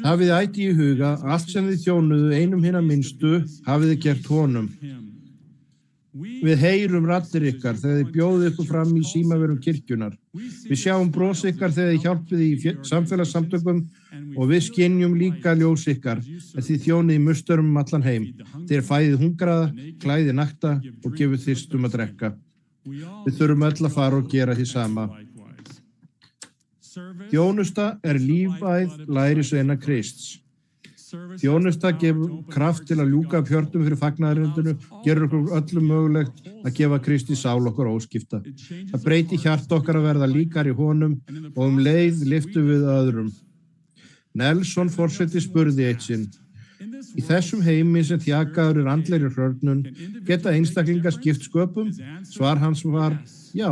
Hafið ætti í huga, allt sem þið þjónuðu einum hinna minnstu, hafið þið gert honum. Við heyrum raddir ykkar þegar þið bjóðið ykkur fram í símaverum kirkjunar. Við sjáum bros ykkar þegar þið hjálpið í samfélagssamtökum og við skynjum líka ljós ykkar en þið þjónið í musterum allan heim. Þið fæðið hungraða, klæðið nakta og gefið þyrstum að drekka. Við þurfum öll að fara og gera því sama. Þjónusta er lífæð lærisveina Krists. Þjónusta gefur kraft til að ljúka upp hjörtum fyrir fagnaðarerindinu, gerur okkur öllum mögulegt að gefa Kristi sál okkur óskipta. Það breyti hjart okkar að verða líkar í honum og leið lyftum við öðrum. Nelson forseti spurði eitt sinn, í þessum heimi sem þjakaður er andlegri hrörnun, geta einstaklingar skipt sköpum? Svar hans var, já.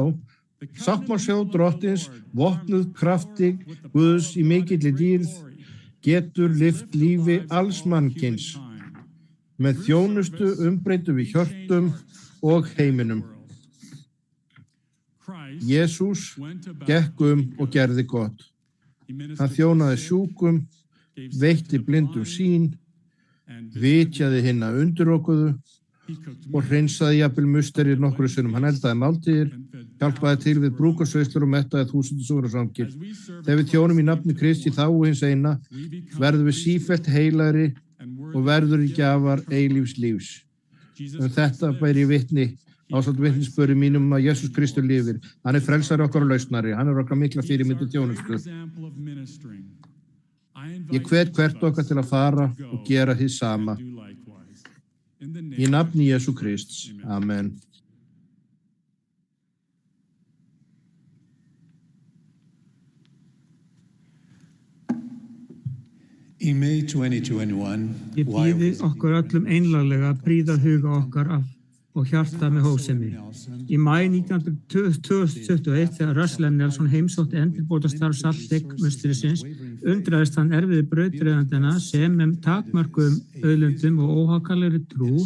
Sáttmálsjóð drottins, vopnuð krafti Guðs í mikilli dýrð, getur lyft lífi alls mannkyns. Með þjónustu umbreytum við hjörtum og heiminum. Jesús gekk og gerði gott. Hann þjónaði sjúkum, veitti blindum sýn, vitjaði hinna undirokuðu og hreinsaði jafnvel musterir nokkru sinnum. Hann eldaði máltíðir, hjálpaði til við brúkarsveislur og mettaði 1000 súrasangir. Þegar við þjónum í nafni Kristi þágu hins eina, verðum við sífellt heilagri og verður í gjafar eilífs lífs. Þetta bæri vitni, ásamt vitnisspöri mínum að Jesús Kristur lifir. Hann er frelsari okkar og lausnari, hann er okkar mikla fyrirmyndu þjónustu. Ég hvet hvert okkar til að fara og gera hið sama. Í nafni Jesú Krists. Amen. In May 2021, Ég býði okkur öllum einlaglega að prýða huga okkar og hjarta með hósemi. Í maí 2021 þegar Russell Nelson heimsótti endurbótastarf Salt Lake musterisins undraðist hann erfiði brautryðjandana sem með takmörkuðum auðlundum og óhagganlegri trú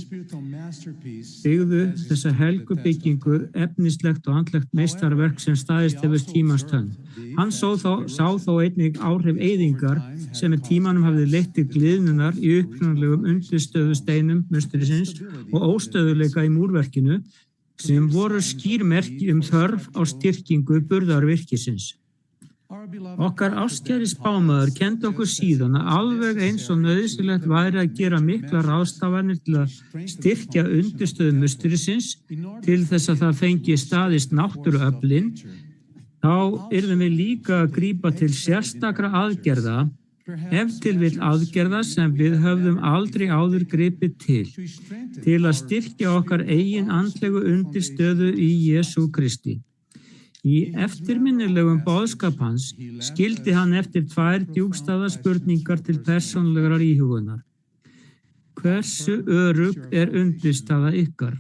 byggðu þessa helgu byggingu efnislegt og andlegt meistarverk sem staðist hefur tímans tönn. Hann sá þó einnig áhrif eyðingar sem með tímanum hafði leitt til gliðnunar í upprunalegum undirstöðusteinum musterisins og óstöðuleika í múrverkinu sem voru skýrmerki þörf á styrkingu burðarvirkisins. Okkar ástkæri spámaður kenndi okkur síðan að alveg eins og nauðsynlegt væri að gera mikla ráðstafanir til að styrkja undirstöðu musterisins til þess að það fengi staðist náttúruöflin, þá yrðum við líka að grípa til sérstakra aðgerða, ef til vill aðgerða sem við höfðum aldrei áður gripið til að styrkja okkar eigin andlegu undirstöðu í Jesú Kristi. Í eftirminnilegum boðskap hans skildi hann eftir 2 djúpstæðar spurningar til persónulegrar íhugunar. Hversu örugg er undirstaða ykkar?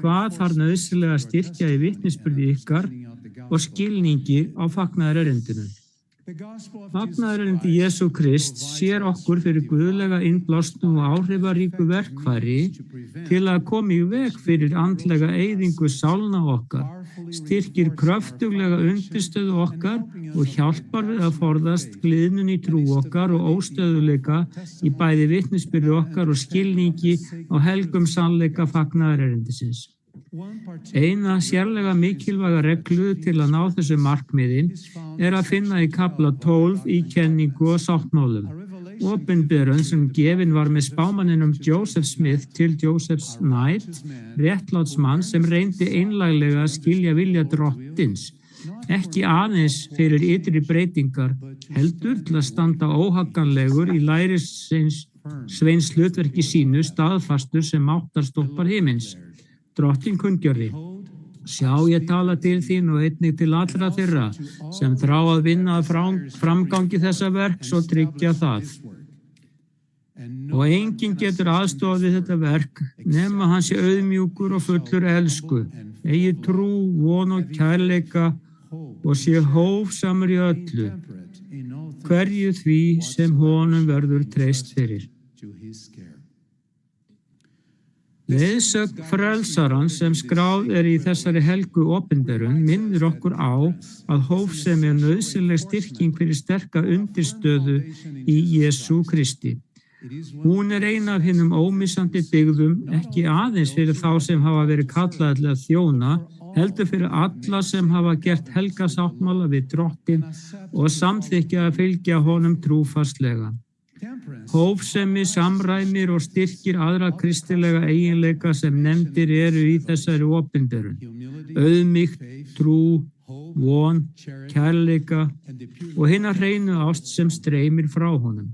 Hvað þarf nauðsynlega að styrkja í vitnisburði ykkar og skilningi á fagnaðarerindinu? Fagnaðarerindi Jesú Krist sér okkur fyrir guðlega innblásnu og áhrifaríku verkfæri til að koma í veg fyrir andlega eyðingu sálna okkar, styrkir kröftuglega undirstöðu okkar og hjálpar við að forðast gliðnun í trú okkar og óstöðuleika í bæði vitnisbyrði okkar og skilningi á helgum sannleika fagnaðarerindisins. Eina sérlega mikilvæga reglu til að ná þessu markmiði að finna í kafla 12 í kenningu og sáttmálum. Opinberun sem gefin var með spámanninum Joseph Smith til Joseph Knight, réttlátsmann sem reyndi einlæglega að skilja vilja drottins, ekki aðeins fyrir ytri breytingar, heldur til að standa óhagganlegur í lærisveins hlutverki sínu staðfastur sem máttarstoppar himins. Drottin kunngjörði: Sjá, ég tala til þín og einnig til allra þeirra sem þrá að vinna að framgangi þessa verks og tryggja það. Og enginn getur aðstofað við þetta verk nema hann sé auðmjúkur og fullur elsku, eigi trú, von og kærleika og sé hófsamur í öllu, hverju því sem honum verður treyst fyrir. Leiðsögn frelsarans sem skráð í þessari helgu opinberun minnir okkur á að hófsemi nauðsynleg styrking fyrir sterka undirstöðu í Jesú Kristi. Hún ein af hinum ómissandi dygðum, ekki aðeins fyrir þá sem hafa verið kallaðir til að þjóna, heldur fyrir alla sem hafa gert helgasáttmála við drottin og samþykkja að fylgja honum trúfastlega. Hófsemi samræmir og styrkir aðra kristilega eiginleika sem nefndir eru í þessari opinberun. Auðmýkt, trú, von, kærleika og hina hreinu ást sem streymir frá honum.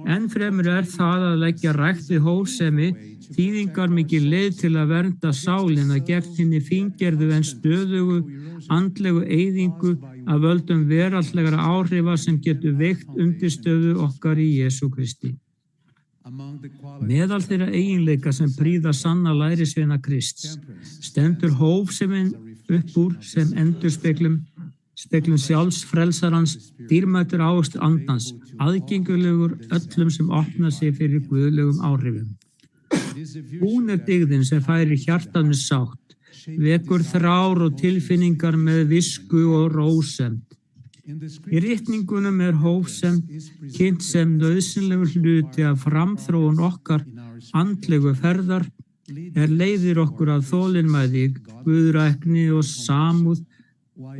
Enn fremur það að leggja rækt við hófsemi þýðingar mikið leið til að vernda sálina gegn hinni fíngerðu en stöðugu andlegu eyðingu af völdum veraldlegra áhrifa sem getur veikt undirstöðu okkar í Jesú Kristi. Meðal þeirra eiginleika sem prýða sanna lærisveina Krists stendur hófsemin upp úr sem endurspeglun sjálfs frelsarans, dýrmætur ávöxt andans, aðgengulegur öllum sem opna sig fyrir guðlegum áhrifum. Hún dygðin sem færir hjartað með sátt, vekur þrár og tilfinningar með visku og rósemd. Í ritningunum hófsemd kynnt sem nauðsynlegur hluti af framþróun okkar andlegu ferðar, leiðir okkur að þolinmæði, guðrækni og samúð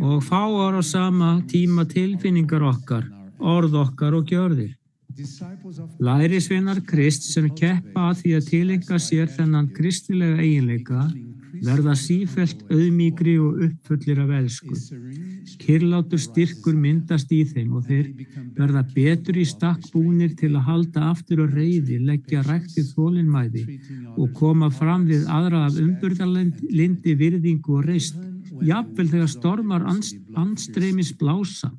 og fáar á sama tíma tilfinningar okkar, orð okkar og gjörðir. Lærisveinar Krists sem keppa að því að tileinka sér þennan kristilega eiginleika verða sífellt auðmýkri og uppfullir af elsku. Kyrlátur styrkur myndast í þeim og þeir verða betur í stakk búnir til að halda aftur og reiði, leggja rækt við þolinmæði og koma fram við aðra af umburðarlyndi, virðingu og reisn, jafnvel þegar stormar andstreymis blása.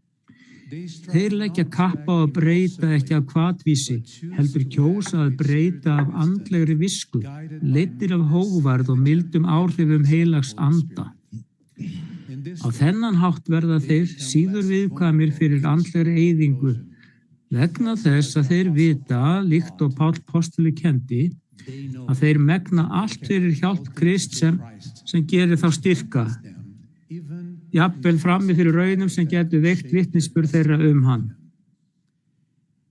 Þeir leggja kappa á að breyta ekki af hvatvísi, heldur kjósa að breyta af andlegri visku, leiddir af hógværð og mildum áhrifum heilags anda. Á þennan hátt verða þeir síður viðkvæmir fyrir andlegri eyðingu, vegna þess að þeir vita, líkt og Páll postuli kenndi, að þeir megna allt fyrir hjálp Krist sem gerir þá styrka, jafnvel frammi fyrir raunum sem getur veikt vitnisburð þeirra hann.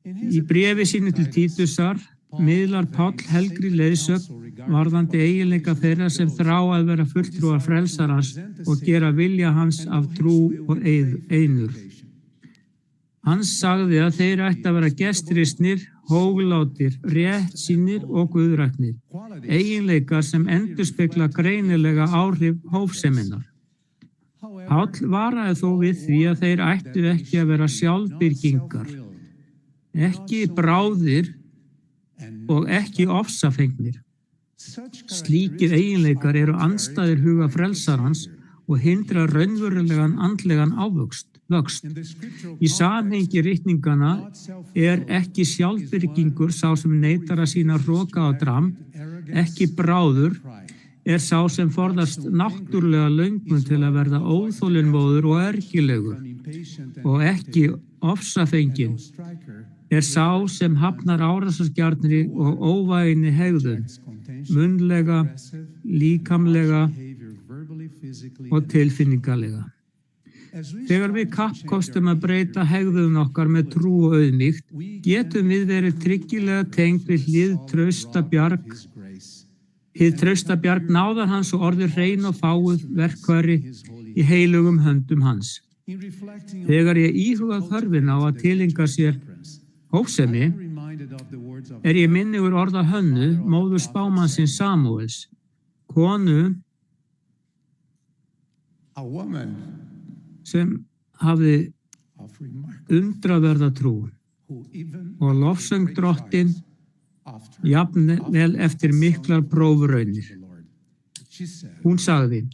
Í bréfi sínu til Títusar miðlar Páll helgri leiðsögn varðandi eiginleika þeirra sem þrá að vera fulltrúar frelsarans og gera vilja hans af trú og einur. Hann sagði að þeir ættu að vera gestristnir, hóglátir, réttsýnir og guðræknir, eiginleikar sem endurspegla greinilega áhrif hófseminnar. Páll varaði þó við því að þeir ættu ekki að vera sjálfbyrgingar, ekki bráðir og ekki ofsafengnir. Slíkir eiginleikar eru andstæðir huga frelsarans og hindra raunverulegan andlegan ávöxt. Í samhengi ritningana ekki sjálfbyrgingur sá sem neitar að sýna hroka og dramb, ekki bráður sá sem forðast náttúrlega löngun til að verða óþolinmóður og ergilegur og ekki Ofsafenginn sá sem hafnar árásargjarnri og óvæginni hegðun, munnlega, líkamlega og tilfinningalega. Þegar við kappkostum að breyta hegðun okkar með trú og auðmýkt, getum við verið tryggilega tengd við hið trausta bjarg náðar hans og orðið hrein og fáuð verkfæri í heilugum höndum hans. Þegar ég íhuga þörfina á að tileinkar sér hófsemi, ég minnigur orða Hönnu, móður spámannsins Samúels, konu sem hafði undraverða trú og lofsöng Drottin jafnvel eftir miklar prófraunir. Hún sagði: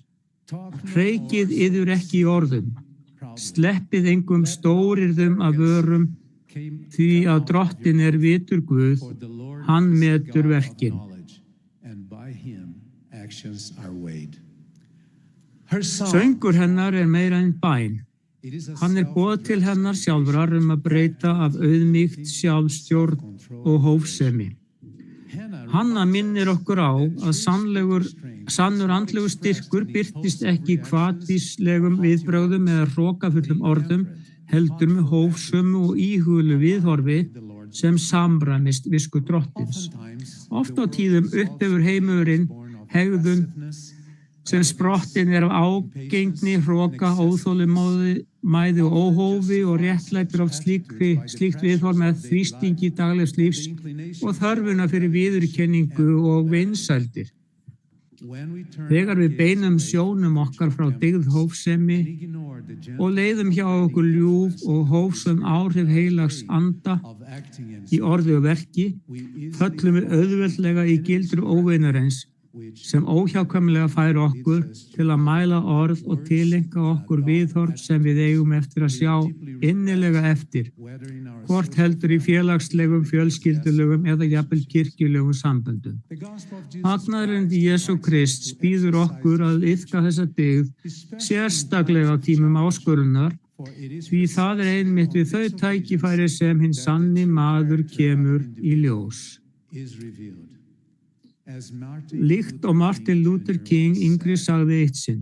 hreykið yður ekki í orðum, sleppið engum stórirðum af vörum, því að Drottin vitur Guð, hann metur verkin. Söngur hennar meira en bæn. Hann boð til hennar sjálfrar að breyta af auðmýkt, sjálfstjórn og hófsemi. Hanna minnir okkur á að sannur andlegur styrkur birtist ekki hvatvíslegum viðbrögðum eða hrokafullum orðum, heldur með hófsömu og íhugulu viðhorfi sem samræmist visku Drottins. Oft á tíðum upphefur heimurinn hegðun sem sprottin af ágengni, hroka, óþolinmæði og óhófi og réttlætur oft slíkt viðhorf með þrýstingi daglegs lífs og þörfuna fyrir viðurkenningu og vinsældir. Þegar við beinum sjónum okkar frá dygð hófsemi og leiðum hjá okkur ljúf og hófsöm áhrif heilags anda í orði og verki, föllum við auðveldlega í gildru óvinarins sem óhjákvæmilega fær okkur til að mæla orð og tileinka okkur viðhorf sem við eigum eftir að sjá innilega eftir, hvort heldur í félagslegum, fjölskyldulegum eða jafnvel kirkjulegum samböndum. Magnaðurinn Jesú Krist býður okkur að iðka þessa dygð sérstaklega á tímum áskorunar, því það einmitt við þau tækifæri sem hinn sanni maður kemur í ljós. Líkt og Martin Luther King yngri sagði eitt sinn: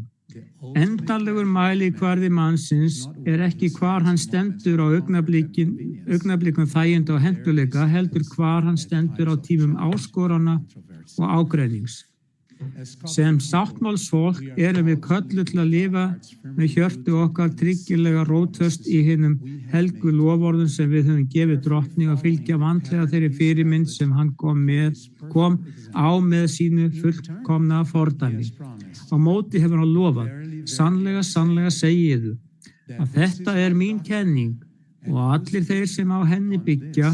endanlegur mælikvarði mannsins ekki hvar hann stendur á augnablikum þæginda og hentugleika, heldur hvar hann stendur á tímum áskorana og ágreinings. Sem sáttmálsfólk við kölluð til að lifa með hjörtu okkar tryggilega rótföst í hinum helgu loforðum sem við höfum gefið Drottni og fylgja vandlega þeirri fyrirmynd sem hann kom á með sínu fullkomna fordæmi. Á móti hefur hann lofað: sannlega, sannlega segi ég yður að þetta mín kenning og allir þeir sem á henni byggja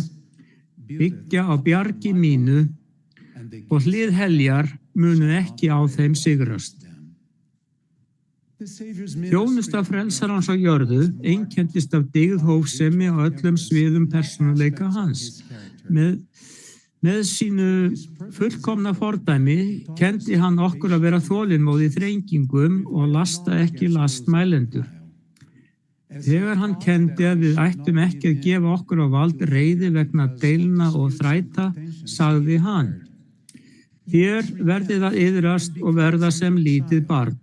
á bjargi mínu og hlið heljar munu ekki á þeim sigrast. Þjónusta frelsarans á jörðu einkenndist af dygð hófsemi á öllum sviðum persónuleika hans. Með sínu fullkomna fordæmi kenndi hann okkur að vera þolinmóð í þrengingum og lasta ekki lastmælendur. Þegar hann kenndi að við ættum ekki að gefa okkur á vald reiði vegna deilna og þræta, sagði hann: þér verðið að iðrast og verða sem lítið barn.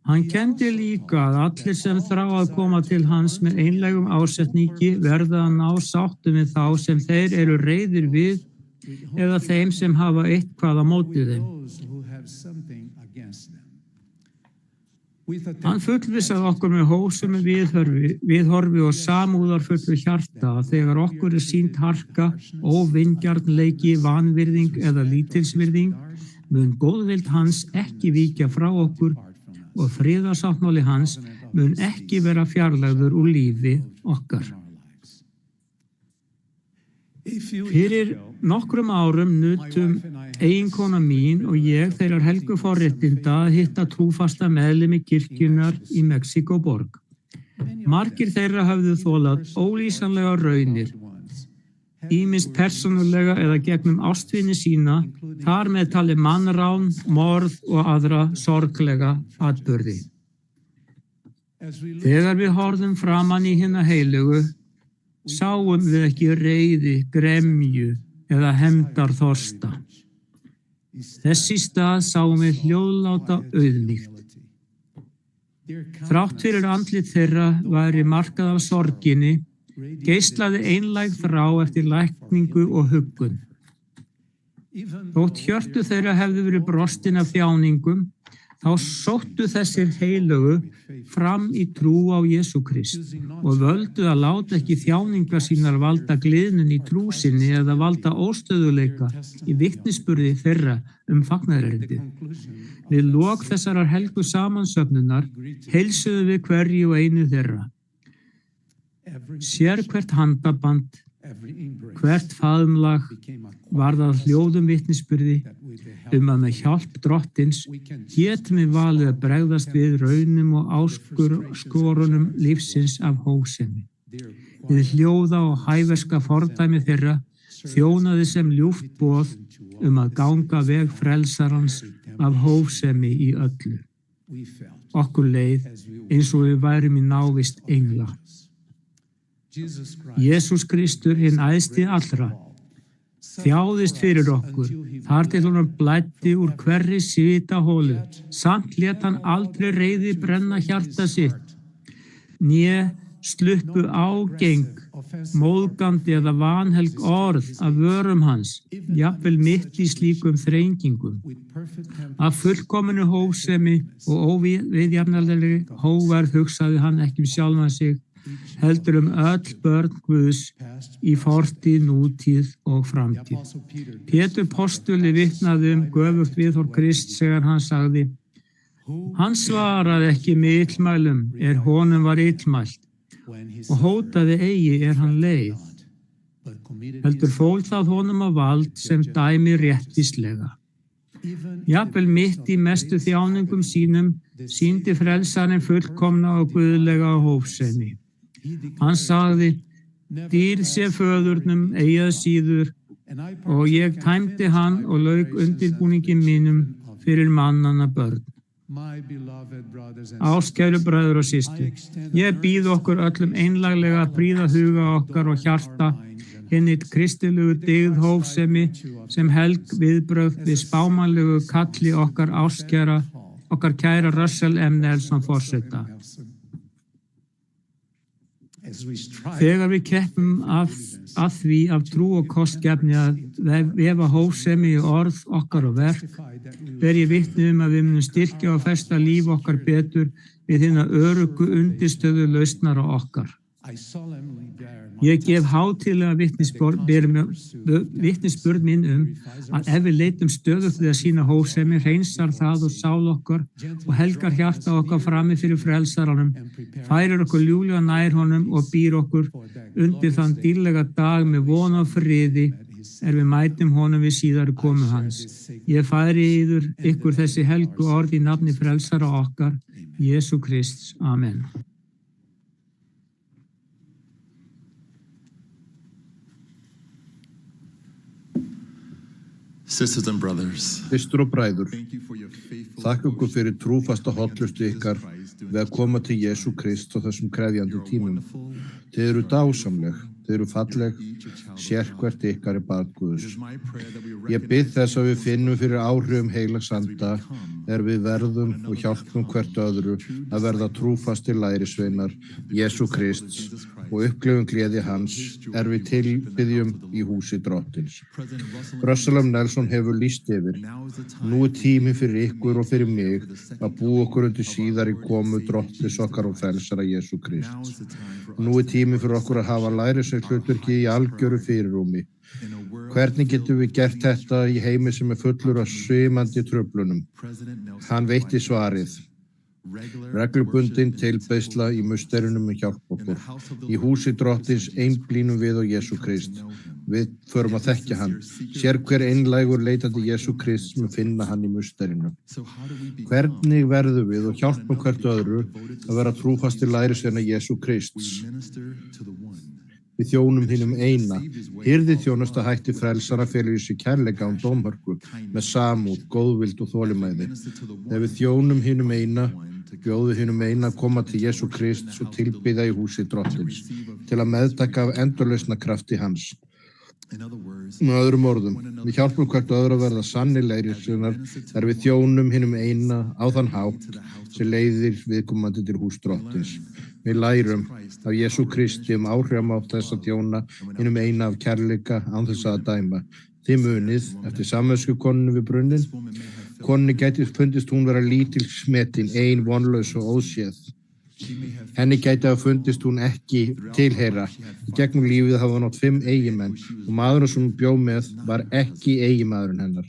Hann kenndi líka að allir sem þrá að koma til hans með einlægum ásetningi verða að ná sáttum við þá sem þeir eru reiðir við eða þeim sem hafa eitthvað á móti þeim. Hann fullvissaði okkur með hófsömu viðhorfi og samúðarfullu hjarta að þegar okkur sýnd harka, óvingjarnleiki, vanvirðing eða lítilsvirðing, mun góðvild hans ekki víkja frá okkur og friðarsáttmáli hans mun ekki vera fjarlægður úr lífi okkar. Fyrir nokkrum árum nutum eiginkona mín og ég þeirrar helgu forréttinda að hitta trúfasta meðlimi kirkjunnar í Mexíkóborg. Margir þeirra höfðu þolað ólýsanlega raunir, ýmist persónulega eða gegnum ástvini sína, þar með talið mannrán, morð og aðra sorglega atburði. Þegar við horfðum framan í hina heilugu, sáum við ekki reiði, gremju eða hefndarþorsta. Þess í stað sáum við hljóðláta auðmýkt. Þrátt fyrir andlit þeirra væri markað af sorginni, geislaði einlæg þrá eftir lækningu og huggun. Þótt hjörtu þeirra hefðu verið brostin af þjáningum, þá sóttu þessir heilögu fram í trú á Jesú Krist og völdu að láta ekki þjáningar sínar valda gliðnun í trú sinni eða valda óstöðuleika í vitnisburði þeirra fagnaðarerindið. Við lok þessarar helgu samansöfnunar heilsuðu við hverju og einu þeirra. Sérhvert handaband, hvert faðumlag varð að hljóðum vitnisburði að með hjálp Drottins getum við valið að bregðast við raunum og áskorunum lífsins af hófsemi. Við hljóða og hæverska fordæmi þeirra þjónaði sem ljúft boð að ganga veg frelsarans af hófsemi í öllu. Okkur leið eins og við værum í návist engla. Jesús Kristur, hinn æðsti allra, þjáðist fyrir okkur, þar til honum blæddi úr hverri svitaholu. Samt lét hann aldrei reiði brenna hjarta sitt, né sluppu ágeng, móðgandi eða vanhelg orð af vörum hans, jafnvel mitt í slíkum þrengingum. Af fullkominu hófsemi og óviðjafnanlegri hógværð hugsaði hann ekki sjálfan sig, heldur öll börn Guðs í fortíð, nútíð og framtíð. Pétur postuli vitnaði göfugt viðhorf Krists þegar hann sagði: Hann svaraði ekki með illmælum honum var illmælt og hótaði eigi hann leið, heldur fól það honum á vald sem dæmi réttislega. Jafnvel mitt í mestu þjáningum sínum sýndi frelsarinn fullkomna og guðlega hófsemi. Hann sagði: Dýrð sé föðurnum eigi að síður, og ég tæmdi hann og lauk undirbúningi mínum fyrir mannanna börn. Ástkæru bræður og systur, ég býð okkur öllum einlaglega að prýða huga okkar og hjarta hinni kristilegu dyggð hófsemi sem helg viðbrögð við spámanlegu kalli okkar ástkæra, okkar kæra Russell M. Nelson forseta. Þegar við keppum að því af trú og kostgæfni að vefa hófsemi í orð okkar og verk, ber ég vitni að við munum styrkja og festa líf okkar betur við hina öruggu undirstöðu lausnara okkar. Ég gef hátíðlega vitnisburð minn að ef við leitum stöðugt við að sýna hófsemi, hreinsar það og sál okkar og helgar hjarta okkar frammi fyrir frelsaranum, færir okkur ljúflega nær honum og býr okkur undir þann dýrlega dag með von og friði við mætum honum við síðari komu hans. Ég færi ykkur þessi helgu orð í nafni frelsara okkar, Jesú Krists. Amen. Sisters and brothers, Systur og bræður, þakka ykkur fyrir trúfasta hollustu ykkar við að koma til Jesú Krist á þessum krefjandi tímum. Þið eru dásamleg, þið eru falleg, sérhvert ykkar barn Guðs. Ég bið þess að við finnum fyrir áhrifum heilags anda við verðum og hjálpum hvert öðru að verða trúfastir lærisveinar Jesú Krists og upplifum gleði hans við tilbiðjum í húsi Drottins. Russell M. Nelson hefur lýst yfir: Nú tími fyrir ykkur og fyrir mig að búa okkur undir síðari komu Drottins okkar og frelsara Jesú Krists. Nú tími fyrir okkur að hafa lærisveinshlutverki í algjöru fyrirrúmi. Hvernig getum við gert þetta í heimi sem fullur af svimandi truflunum? Hann veitti svarið: Reglubundin tilbeiðsla í musterinum hjálp okkur. Í húsi Drottins einblínum við á Jesú Krist. Við förum að þekkja hann. Sérhver einlægur leitandi Jesú Krist mun finna hann í musterinu. Hvernig verðum við og hjálpum hvert öðru að vera trúfastir lærisveina Jesú Krists? Við þjónum hinum eina. Hirði þjónusta hætti frelsara felur í sig kærleika án dómhörku, með samúð, góðvild og þolinmæði. Ef við þjónum hinum eina, Bjóðu hinum eina að koma til Jesú Krists og tilbiðja í húsi drottins, til að meðtaka af endurlausna krafti hans. Með öðrum orðum, við hjálpum hvert öðru að verða sannir lærisveinar þar við þjónum hinum eina á þann hátt sem leiðir viðkomandi til hús drottins. Við lærum af Jesú Kristi áhrifamátt þess að þjóna hinum eina af kærleika án þess að dæma. Þið munið, eftir samviskukonunni við brunninn, konunni gæti fundist hún vera lítil smetin, ein, vonlaus og óséð. Henni gæti að fundist hún ekki tilheyra. Í gegnum lífið hafa hún átt 5 eiginmenn og maðurinn sem hún bjó með var ekki eiginmaðurinn hennar.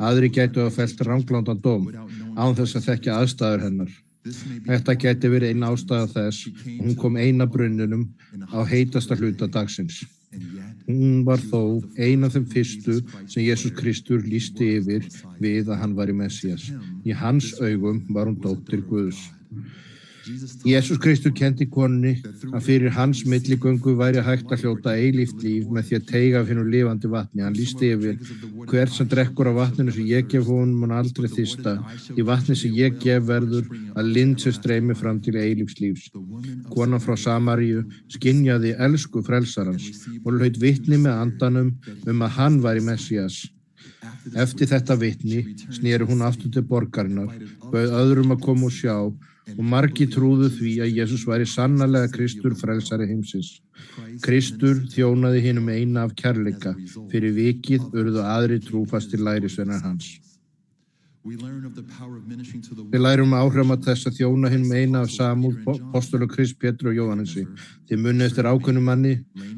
Aðrir gætu að fellt ranglándan dóm án þess að þekkja aðstæður hennar. Þetta gæti verið ein ástæða þess og hún kom ein að brunninum á heitasta hluta dagsins. Hún var þó ein af þeim fyrstu sem Jesús Kristur lýsti yfir við að hann væri Messías. Í hans augum var hún dóttir Guðs. Jesús Kristur kenndi konunni að fyrir hans milligöngu væri hægt að hljóta eilíft líf með því að teyga af hinum lifandi vatni. Hann lýsti yfir: hver sem drekkur af vatninu sem ég gef honum mun aldrei þyrsta. Í vatni sem ég gef verður að lind sem streymi fram til eilífs lífs. Konan frá Samaríu skynjaði elsku frelsarans og hlaut vitni með andanum að hann væri Messías. Eftir þetta vitni sneri hún aftur til borgarinnar, bauð öðrum að koma og sjá, og margir trúðu því að Jesús væri sannarlega Kristur, frelsari heimsins. Kristur þjónaði hinum eina af kærleika. Fyrir vikið urðu aðrir trúfastir lærisveinar hans. Við lærum áhrifamátt þess að þjóna hinum eina af Samúð, Póstólum Krists, Pétri og Jóhannesi. Þið munið eftir ákveðnum manni,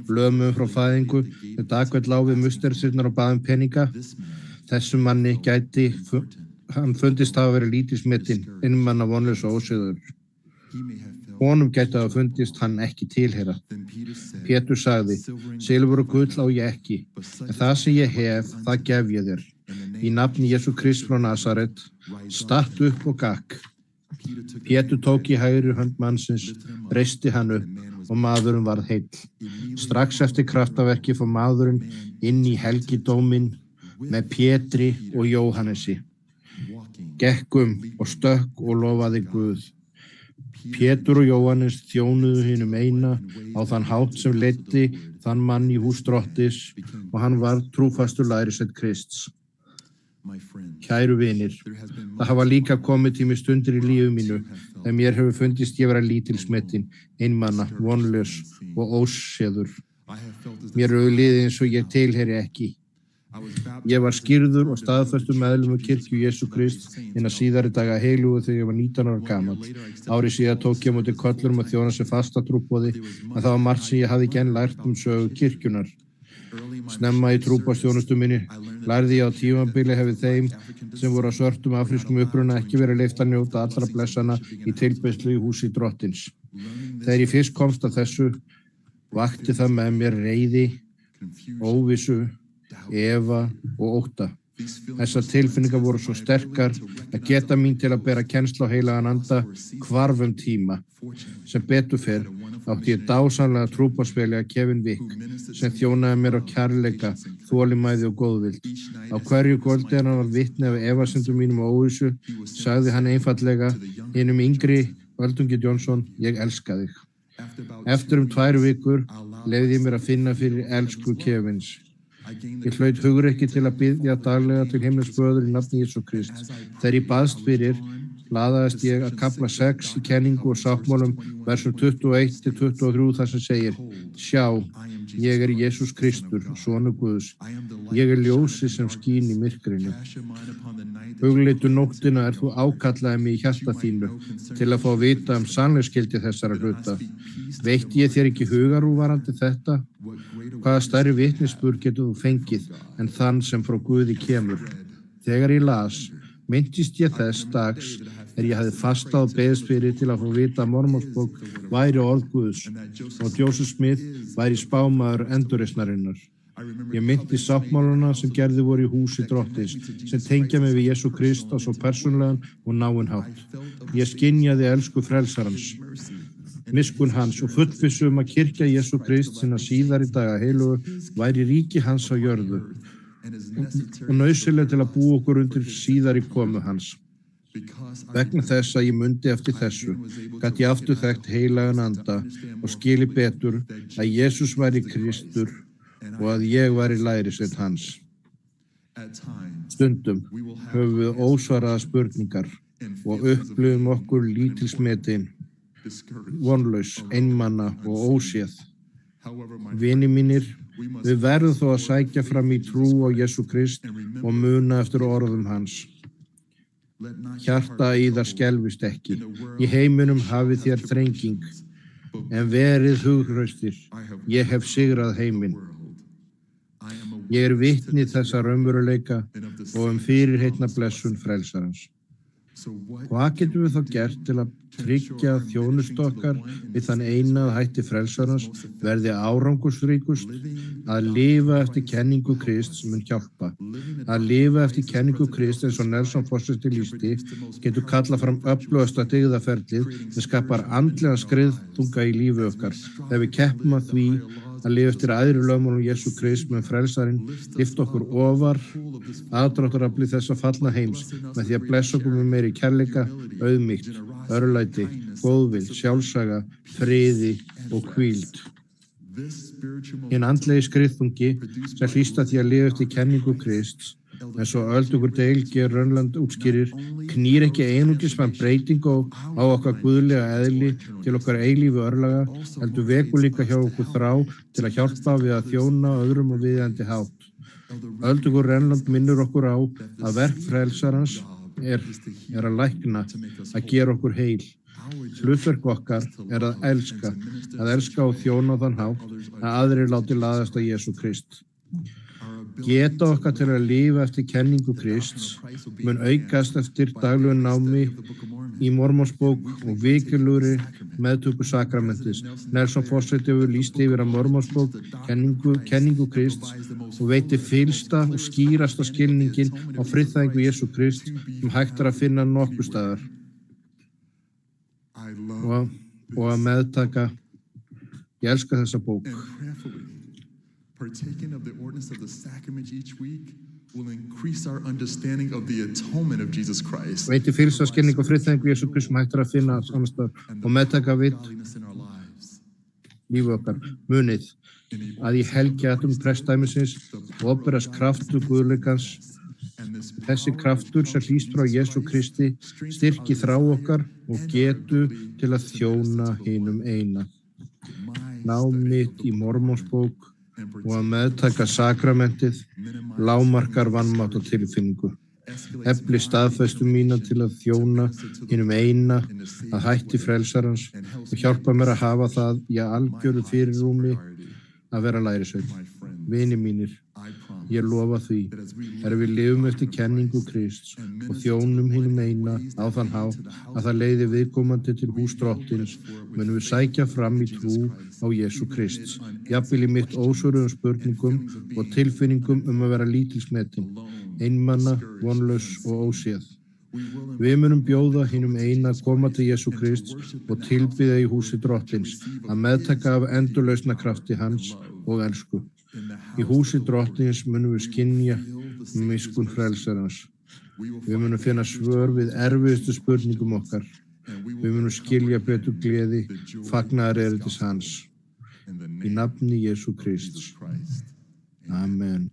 lömuðum frá fæðingu, með dagveld lá við mustersirnar og bað peninga. Þessum manni gæti hann fundist hafa verið lítið smitinn, einmanna vonlaus og ósiður. Honum gæti hafa fundist hann ekki tilheyra. Pétur sagði: silfur og gull á ég ekki, en það sem ég hef, það gef ég þér. Í nafni Jesú Krist frá Nasaret, stattu upp og gakk. Pétur tók í hægri hönd mannsins, reisti hann upp og maðurinn varð heill. Strax eftir kraftaverki fór maðurinn inn í helgidóminn með Pétri og Jóhannesi. Gekk og stökk og lofaði Guð. Pétur og Jóhannes þjónuðu hinum eina á þann hátt sem leiddi þann mann í hús drottins og hann var trúfastur lærisveinn Krists. Kæru vinir, það hafa líka komið til mig stundir í lífi mínu þegar mér hefur fundist ég vera lítilsmetinn, einmana, vonlaus og óséður. Mér hefur liðið eins og ég tilheyri ekki. Ég var skírður og staðfestur meðlimur kirkju Jesú Krist innan síðari daga heilugu þegar ég var 19 ára gamall. Ári síðar tók ég á móti kollurum að þjóna sem fasta trúboði, en það var margt sem ég hafði ekki enn lært sögu kirkjunar. Snemma í trúboðsþjónustu minni lærði ég á tímabili hefði þeim sem voru á svörtum afrískum uppruna ekki verið leyft að njóta allra blessana í tilbeiðslu í húsi drottins. Þegar ég fyrst komst að þessu vakti það með mér reiði, óvissu, efa og ótta. Þessar tilfinningar voru svo sterkar að geta mín til að bera kennslu á heilagan anda hvarf tíma. Sem betur fer átti ég dásamlega trúboðsfélaga Kevin Vick sem þjónaði mér á kærleika, þolinmæði og góðvild. Á hverju kvöldi hann var vitni af efasemdum mínum og óvissu sagði hann einfaldlega: hinum yngri Öldungi Jónsson, ég elska þig. Eftir 2 vikur leyfði ég mér að finna fyrir elsku Kevins. Ég hlaut hugrekki til að biðja daglega til himins föður í nafni Jesú Krist. Þegar ég baðst fyrir, laðaðist ég að kafla 6 í kenningu og sáttmálum versum 21-23 þar sem segir: sjá, ég er Jesús Kristur, sonur Guðs. Ég er ljósið sem skín í myrkrinu. Hugleitu nóttina þú ákallaði mig í hjarta þínu til að fá að vita sannleiksgildi þessara hluta. Veitti ég þér ekki hugarúr varðandi þetta? Hvaða stærri vitnisburð getur þú fengið en þann sem frá Guði kemur? Þegar ég las, minntist ég þess dags þegar ég hafði fastað og beðist fyrir til að fá vita að Mormónsbók væri orð Guðs og Joseph Smith væri spámaður endurreisnarinnar. Ég minntist sáttmálana sem gerði voru í húsi drottins, sem tengja mig við Jesú Krist á svo persónulegan og náinn hátt. Ég skynjaði elsku frelsarans, miskun hans og fullvissu að kirkja Jesú Krist sinna síðari daga heilugu væri ríki hans á jörðu og nauðsynleg til að búa okkur undir síðari komu hans. Vegna þess að ég mundi eftir þessu, gat ég aftur þekkt heilagan anda og skili betur að Jesús væri Kristur og að ég væri lærisveinn hans. Stundum höfum við ósvaraða spurningar og upplifum okkur lítilsmetin, vonlaus, einmana og óséð. Vinir mínir, við verðum þó að sækja fram í trú á Jesú Krist og muna eftir orðum hans. Hjarta yðar skelfist ekki. Í heiminum hafið þér þrenging, en verið hughraustir. Ég hef sigrað heiminn. Ég vitni þessa raunveruleika og fyrirheitna blessun frelsarans. Hvað getum við þá gert til að tryggja að þjónustu okkar við þann eina að hætti frelsarans verði árangursríkust? Að lifa eftir kenningu Krists mun hjálpa. Að lifa eftir kenningu Krists eins og Nelson forseti lýsti getur kallað fram öflugasta dyggðaferlið sem skapar andlega skriðþunga í lífi okkar. Þegar við keppum að því að lifa eftir æðri lögmálum Jesú Krist með frelsarinn lyfta okkur ofar aðdráttarafli þessa fallna heims með því að blessa okkur með meiri kærleika, auðmýkt, örlæti, góðvild, sjálfsaga, friði og hvíld. Hinn andlegi skriðþungi sem hlýst að því að lifa eftir kenningu Krists, eins og Öldugur Dale G. Rönnland útskýrir, knýr ekki einungis fram breytingu á okkar guðlega eðli til okkar eilífu örlaga, heldur vekur líka hjá okkur þrá til að hjálpa við að þjóna öðrum og viðeigandi hátt. Öldugur Rönnland minnir okkur á að verk frelsarans er að lækna, að gera okkur heil. Hlutverk okkar er að elska og þjóna á þann hátt að aðrir láti laðast að Jesú Krist. Geta okkar til að lifa eftir kenningu Krists mun aukast eftir daglegu námi í Mormónsbók og vikilugri meðtöku sakramentis. Nelson forseti hefur lýst yfir að Mormónsbók kenningu Krists og veiti fyllsta og skýrasta skilningin á friðþægingu Jesú Krist sem hægt að finna nokkuð staðar. Og að meðtaka, ég elska þessa bók. Partaking of the ordinance of the sacrament each week will increase our understanding of the atonement of Jesus Christ. Veiti fyllsta skilning á friðþægingu Jesú Krist sem hægt að finna annars staðar og meðtaka vitt lífi okkar. Munið að í helgjatum prestdæmisins opinberast kraftur guðleikans. Þessi kraftur sem hlýst frá Jesú Kristi styrki þrá okkar og getu til að þjóna hinum eina. Nám mitt í Mormónsbók og að meðtaka sakramentið lágmarkar vanmátt og tilfinningu. Efli staðfestu mína til að þjóna hinum eina að hætti frelsarans og hjálpa mér að hafa það í algjöru fyrirrúmi að vera lærisveinn. Vinir mínir, ég lofa því, við lifum eftir kenningu Krists og þjónum hinum eina á þann hátt að það leiði viðkomandi til hús Drottins, munum við sækja fram í trú á Jesú Krists, jafnvel í mitt ósvöruðum spurningum og tilfinningum að vera lítilsmetin, einmana, vonlaus og óséð. Við munum bjóða hinum eina að koma til Jesú Krists og tilbiðja í húsi Drottins, að meðtaka af endurlausna krafti hans og elsku. Í húsi Drottins munum við skynja miskunn frelsarans. Við munum finna svör við erfiðustu spurningum okkar. Við munum skilja betur gleði, fagnaðarerindis hans. Í nafni Jesú Krists. Amen.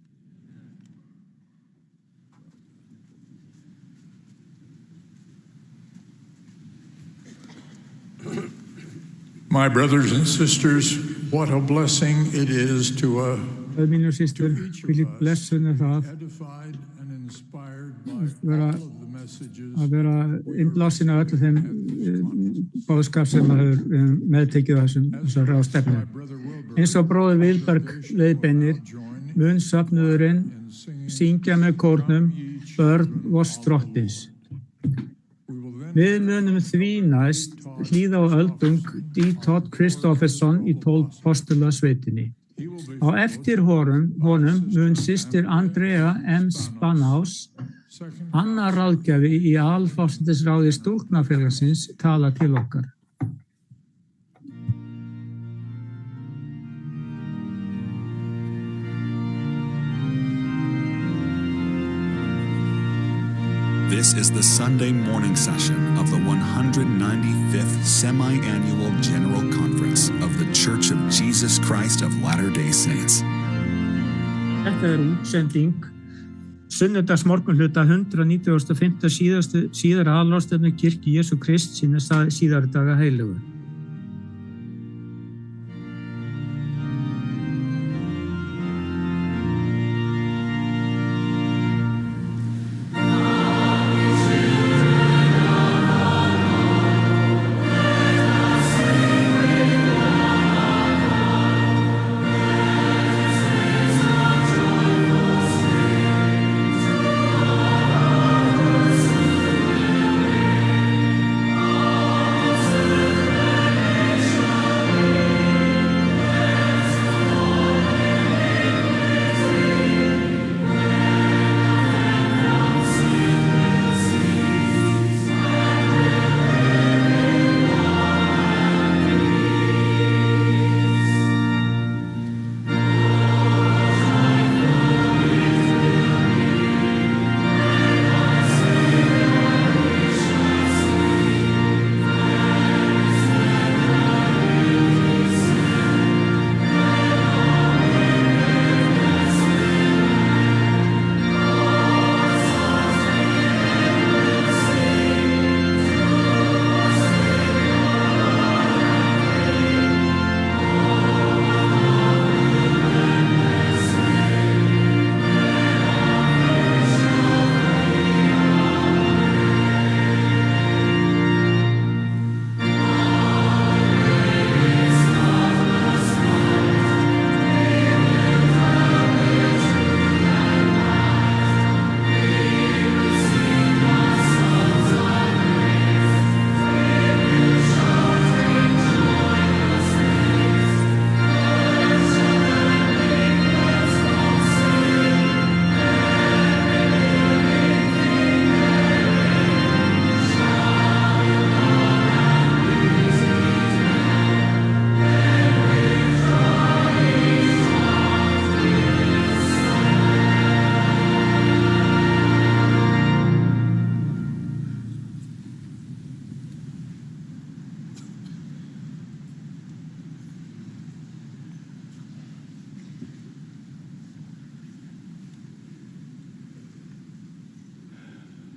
My brothers and sisters, what a blessing it is to Mínir og systur, hvílík blessun það að vera innblásin af öllu þeim boðskap sem hefur meðtekið þessar ráðstefnu. Eins og bróðir Vilberg leiðbeinir, mun safnuðurinn syngja með kórnum Börn vors Drottins. Við munum því næst hlýða á öldung D. Todd Kristofferson í 12 postula sveitinni. Á eftir honum mun systir Andrea M. Spanhaus, annar ráðgjafi í aðalforsætisráði stúlknafélagsins, tala til okkar. This is the Sunday morning session of the 195th Semi-Annual General Conference of the Church of Jesus Christ of Latter-day Saints. Þetta útsending sunnudagsmorgunhluta 195. síðara aðalráðstefnu kirkju Jesú Krist sinna síðari daga heilögu.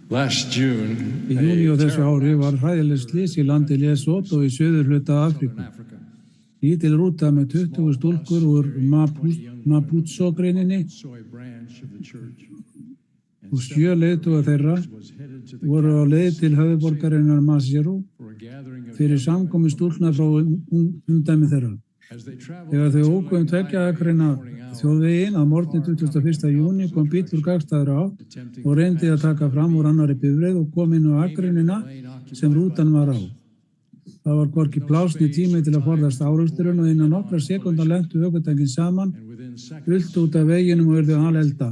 Last June, Í júní á þessu ári var hræðilegt slys í landi Lesotho í suðurhluta Afríku. Lítil rúta með 20 stúlkur úr Maputo-greininni og 7 leiðtogar þeirra voru á leið til höfuðborgarinnar Maseru fyrir samkomu stúlkna frá umdæmi þeirra. Þegar þau óku 2 akreina þjóðveginn að morgni 21. júní kom bíll úr gagnstæðri átt og reyndi að taka fram úr annarri bifreið og kom inn á akreinina sem rútan var á. Það var hvorki pláss né tími til að forðast áreksturinn og innan nokkra sekúnda lentu ökutækin saman, ultu út af veginum og urðu alelda.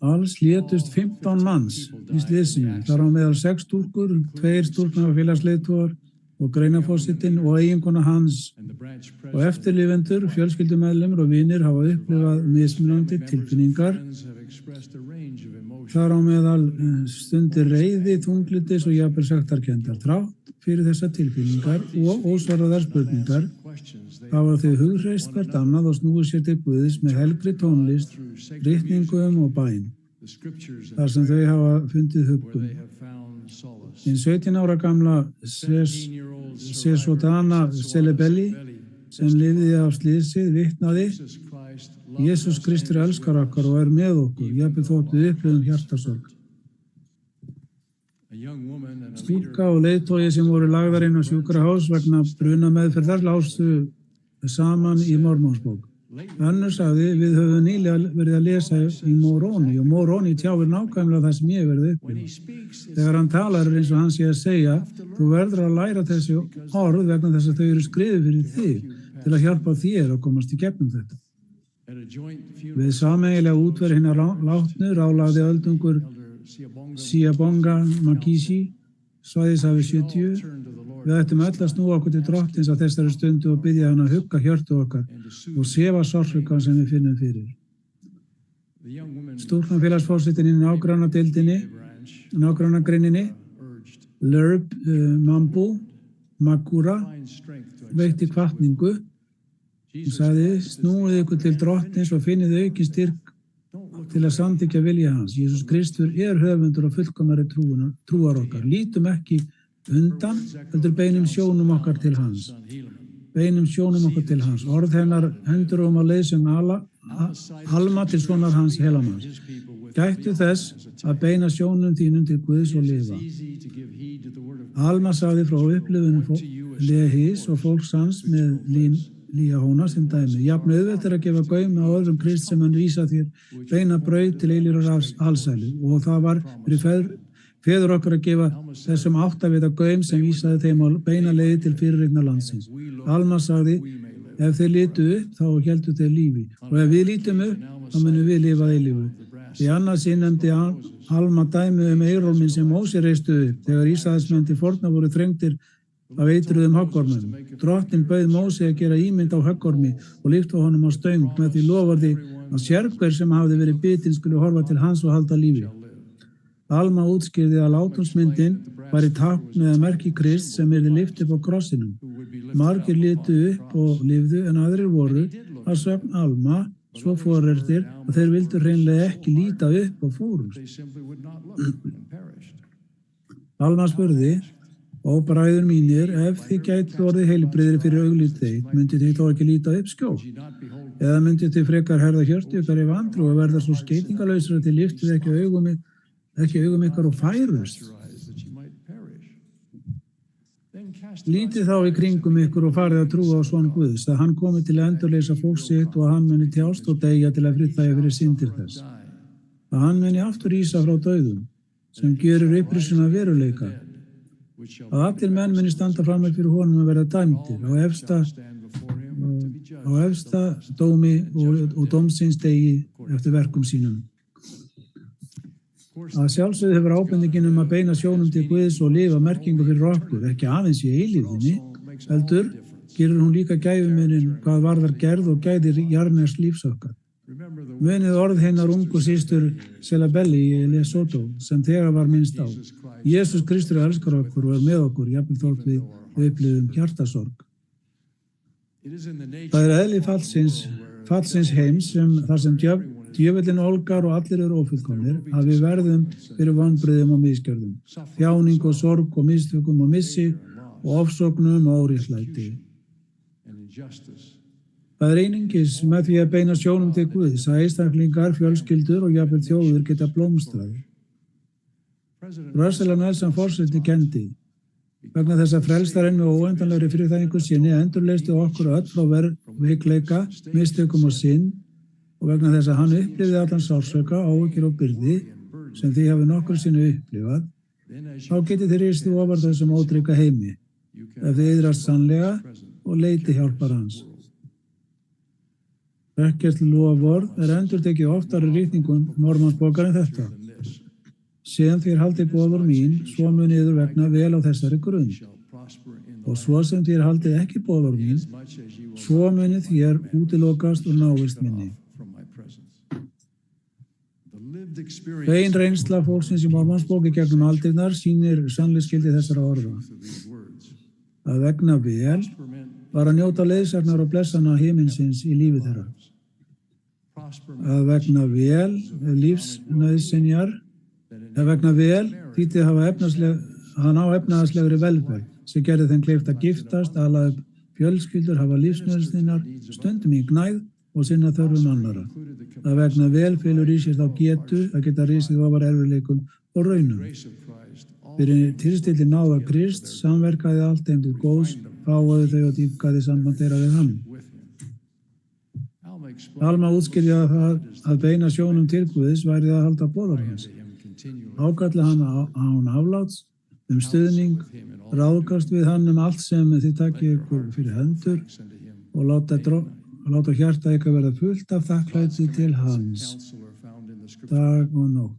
Alls létust 15 manns í slysinu, þar á meðal 6 stúlkur, 2 stúlknar félagsleiðtogar og greinaforsetinn og eiginkona hans og eftirlifendur, fjölskyldumeðlimir og vinir hafa upplifað mismunandi tilfinningar. Þar á meðal stundir reiði, þunglyndis og jafnvel sektarkenndar. Þrátt fyrir þessar tilfinningar og ósvaraðar spurningar hafa þau hughreyst hvert annað og snúið sér til Guðs með helgri tónlist, ritningum og bæn, þar sem þau hafa fundið huggun. Hinn 17 ára gamla Sesotana Celebelli sem lifði af slysið vitnaði: Jesús Kristur elskar okkar og er með okkur, jafnvel þótt við upplifum hjartasorg. Stúlka og leiðtogi sem voru lagðar inn á sjúkrahús vegna brunameðferðar lásu saman í Mormónsbók. Önnur sagði: við höfum nýlega verið að lesa í Moroni og Moroni tjáir nákvæmlega það sem ég verið upplifað. Þegar hann talar eins og hann sé að segja: þú verður að læra þessi orð vegna þess að þau eru skrifuð fyrir þig til að hjálpa þér að komast í gegnum þetta. Við sameiginlega útveru hinnar látnu ráðlagði öldungur Siyabonga Makisi svæðishafi 70: við ættum öll að snúa okkur til Drottins á þessari stundu og biðja hann að hugga hjörtu okkar og sefa sársaukann sem við finnum fyrir. Stúlkan félagsforsetin í nágrannagreininni, Lerb Mambu Makura, veitti hvatningu. Hún sagði, snúið ykkur til drottins og finnið aukinn styrk til að samþykkja vilja hans. Jesús Kristur höfundur og fullkomnari trúar okkar. Lítum ekki undan, heldur beinum sjónum okkar til hans. Orð hennar hendur á leið sem Alma til sonar hans Helamanns. Gættu þess að beina sjónum þínum til Guðs og lifa. Alma sagði frá upplifunum Lehis og fólks hans með Líahóna sem dæmi. Jafn auðvelt að gefa gaum á öðrum Krist sem hann vísa þér beina braut til eilífrar alsælu, og það var fyrir feður okkar að gefa þessum áttavita gaum sem vísaði þeim á beina leiði til fyrirreikna landsins. Alma sagði, ef þeir litu upp þá héldu þeir lífi, og ef við lítum upp þá munum við lifa eilífu. Í annað sinn nefndi Alma dæmi Eirólminn sem Móse reistu upp þegar Ísraelsmenn til forna voru þrengdir af eitruðum höggormum. Drottinn bauð Móse að gera ímynd á höggormi og lyfta honum á stöng með því loforði að sérhver sem hafði verið bitinn skulle horfa til hans og halda lífi. Alma útskýrði að látúnsmyndin var í tákn eða merki Krist sem yrði lyft upp á krossinum. Margir litu upp og lifðu en aðrir voru, að sögn Alma, svo forertir að þeir vildu hreinlega ekki líta upp og fórust. Alma spurði, ó bræður mínir, ef þið gætu orðið heilbrigðir fyrir augliti þeitt, myndið þið þó ekki líta upp skjótt? Eða myndið þið frekar herða hjörtu ykkar í vantrú og verða svo skeytingalausir að þið lyftið ekki augum ykkar og færust? Lítið þá í kringum ykkur og farið að trúa á son Guðs, að hann komi til að endurleysa fólk sitt og að hann muni þjást og deyja til að friðþægja fyrir syndir þess. Að hann muni aftur rísa frá dauðum, sem gerir upprisuna veruleika. Að allir menn muni standa fram með fyrir honum að verða dæmdir á efsta dómi og dómsins degi eftir verkum sínum. Að sjálfsögðu hefur ábendingin að beina sjónum til Guðs og lifa merkingu fyrir okkur, ekki aðeins í eilífðinni, heldur gerir hún líka gæfumuninn hvað varðar gerð og gæðir jarðnegs lífs okkar. Munið orð hennar ungu systur Selabelli í Lesotho sem þegar var minnst á. Jesús Kristur elskar okkur og með okkur, jafnvel þótt við upplifum hjartasorg. Það eðli fallsins heims þar sem djöfullinn olgar og allir eru ófullkomnir, að við verðum fyrir vonbrigðum og misgjörðum, þjáning og sorg og mistökum og missi og ofsóknum og óréttlæti. Það einungis með því að beina sjónum til Guðs að einstaklingar, fjölskyldur og jafnvel þjóðir geta blómstrað. Russell Nelson forseti kenndi, vegna þess að frelstarinn með óendanlegri friðþægingu sinni endurleysti okkur öll frá veikleika, mistökum og synd, og vegna þess að hann upplifði allan sársauka, áhyggjur og byrði sem þið hafi nokkur sinni upplifað, þá getið þið ristið ofar þessum ótrygga heimi, ef þið iðrast sannlega og leiti hjálpar hans. Ekkert loforð endurtekið oftar í ritningum Mormonsbókar en þetta. Sem þér haldið boðorð mín, svo munið yður vegna vel á þessari grund. Og svo sem þér haldið ekki boðorð mín, svo munið þér útilokast og návist minni. Bein reynsla fólksins í Mormonsbóki gegnum aldirnar sýnir sannleiksgildi þessara orða. Að vegna vel var að njóta leiðsagnar og blessana himinsins í lífi þeirra. Að vegna vel lífsnauðsynjar, að vegna vel þýtti að ná efnahagslegri velferð sem gerði þeim kleift að giftast, ala upp fjölskyldur, hafa lífsnauðsynjar, stundum í gnægð og sinna þörfum annara. Að vegna vel felur í sér þá getu að geta risið ofar erfiðleikum og raunum. Fyrir tilstilli náða Krist samverkaði allt þeim til góðs, fáaði þau og dýpkaði samband þeirra við hann. Alma útskýrði að beina sjónum til Guðs væri að halda boðorð hans. Ákalla hann án afláts, stuðning, ráðgast við hann allt sem þið takið ykkur fyrir hendur og láta hjarta ykkar verða fullt af þakklæti til hans, dag og nótt.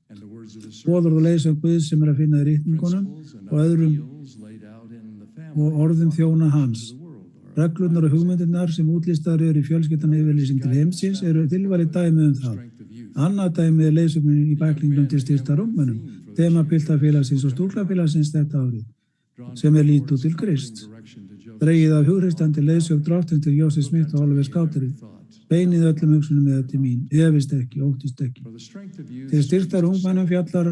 Boðorð og leiðsögn Guðs sem að finna í ritningunum og öðrum og orðum þjóna hans. Reglurnar og hugmyndirnar sem útlistaðar eru í fjölskyldan yfirlýsing til heimsins eru tilvalið dæmi það. Annað dæmi er leiðsögnin í bæklingum til styrktar ungmennum, þema piltafélagsins og stúrklafélagsins þetta árið, sem er lít út til Krist. Dregið af hughristandi leiðsögn Drottins til Joseph Smith og Oliver Cowdery. Beinið öllum hugsunum með til mín, efist ekki, óttist ekki. Til styrktar ungmennum fjallar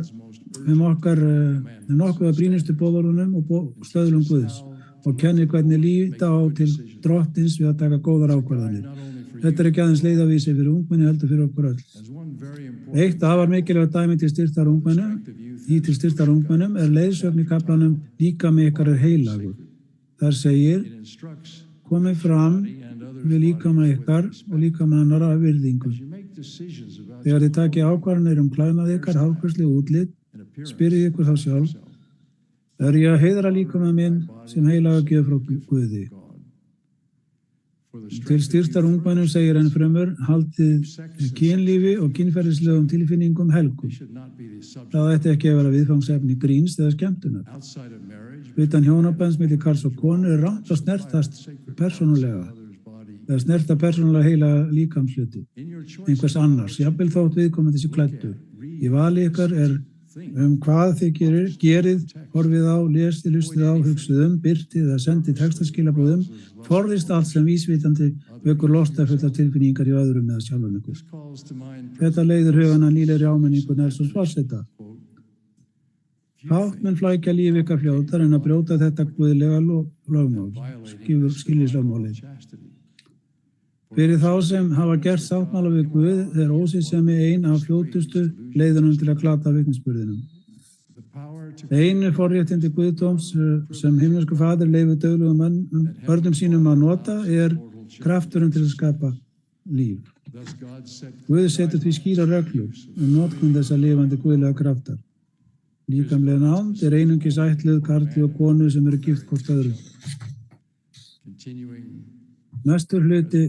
nokkuð af brýnustu boðorðunum og stöðlum Guðs og kennir hvernig líta á til Drottins við að taka góðar ákvarðanir. Þetta er ekki aðeins leiðavísi fyrir ungmenni heldur fyrir okkur öll. Eitt afar mikilvægt dæmi til styrktar ungmennum er leiðsögn í kaflanum líkami ykkar er heilagur. Þar segir, komið fram við líkama ykkar og líkama annarra af virðingu. Þegar þið takið ákvarðanir klæðnað ykkar, hárgreiðslu og útlit, spyrjið ykkur þá sjálf, er ég að heiðra líkama minn sem heilaga gjöf frá Guði? Til styrktar ungmennum segir enn fremur, haldið kynlífi og kynferðislegum tilfinningum helgum. Það ætti ekki að vera viðfangsefni gríns eða skemmtunar. Utan hjónabands milli karls og konu er rangt að snertast persónulega, eða snerta persónulega heila líkamshluti, einhvers annars, jafnvel þótt viðkomandi sé klæddur. Í vali ykkar er hvað þið gerið, horfið á, lesið, hlustið á, hugsið birtið eða sendið textaskilaboðum, forðist allt sem vísvitandi vekur lostafullar tilfinningar í öðrum eða sjálfum ykkur. Þetta leiðir hugana nýlegri áminningu Nelsons forseta. Fátt menn flækja líf ykkar fljótar en að brjóta þetta guðlega lögmál, skiljislögmálið. Fyrir þá sem hafa gert sáttmála við Guð er ósýsemi ein af fljótustu leiðunum til að glata vitnisburðinum. Einu forréttindi Guðdóms sem himnesku faðir leyfir döglegum börnum sínum að nota er krafturinn til að skapa líf. Guð setur því skýra reglur notkun þessa lifandi guðlega kraftar. Líkamlega nánd er einungis ætluð karli og konu sem eru gift hvort öðru. Næstur hluti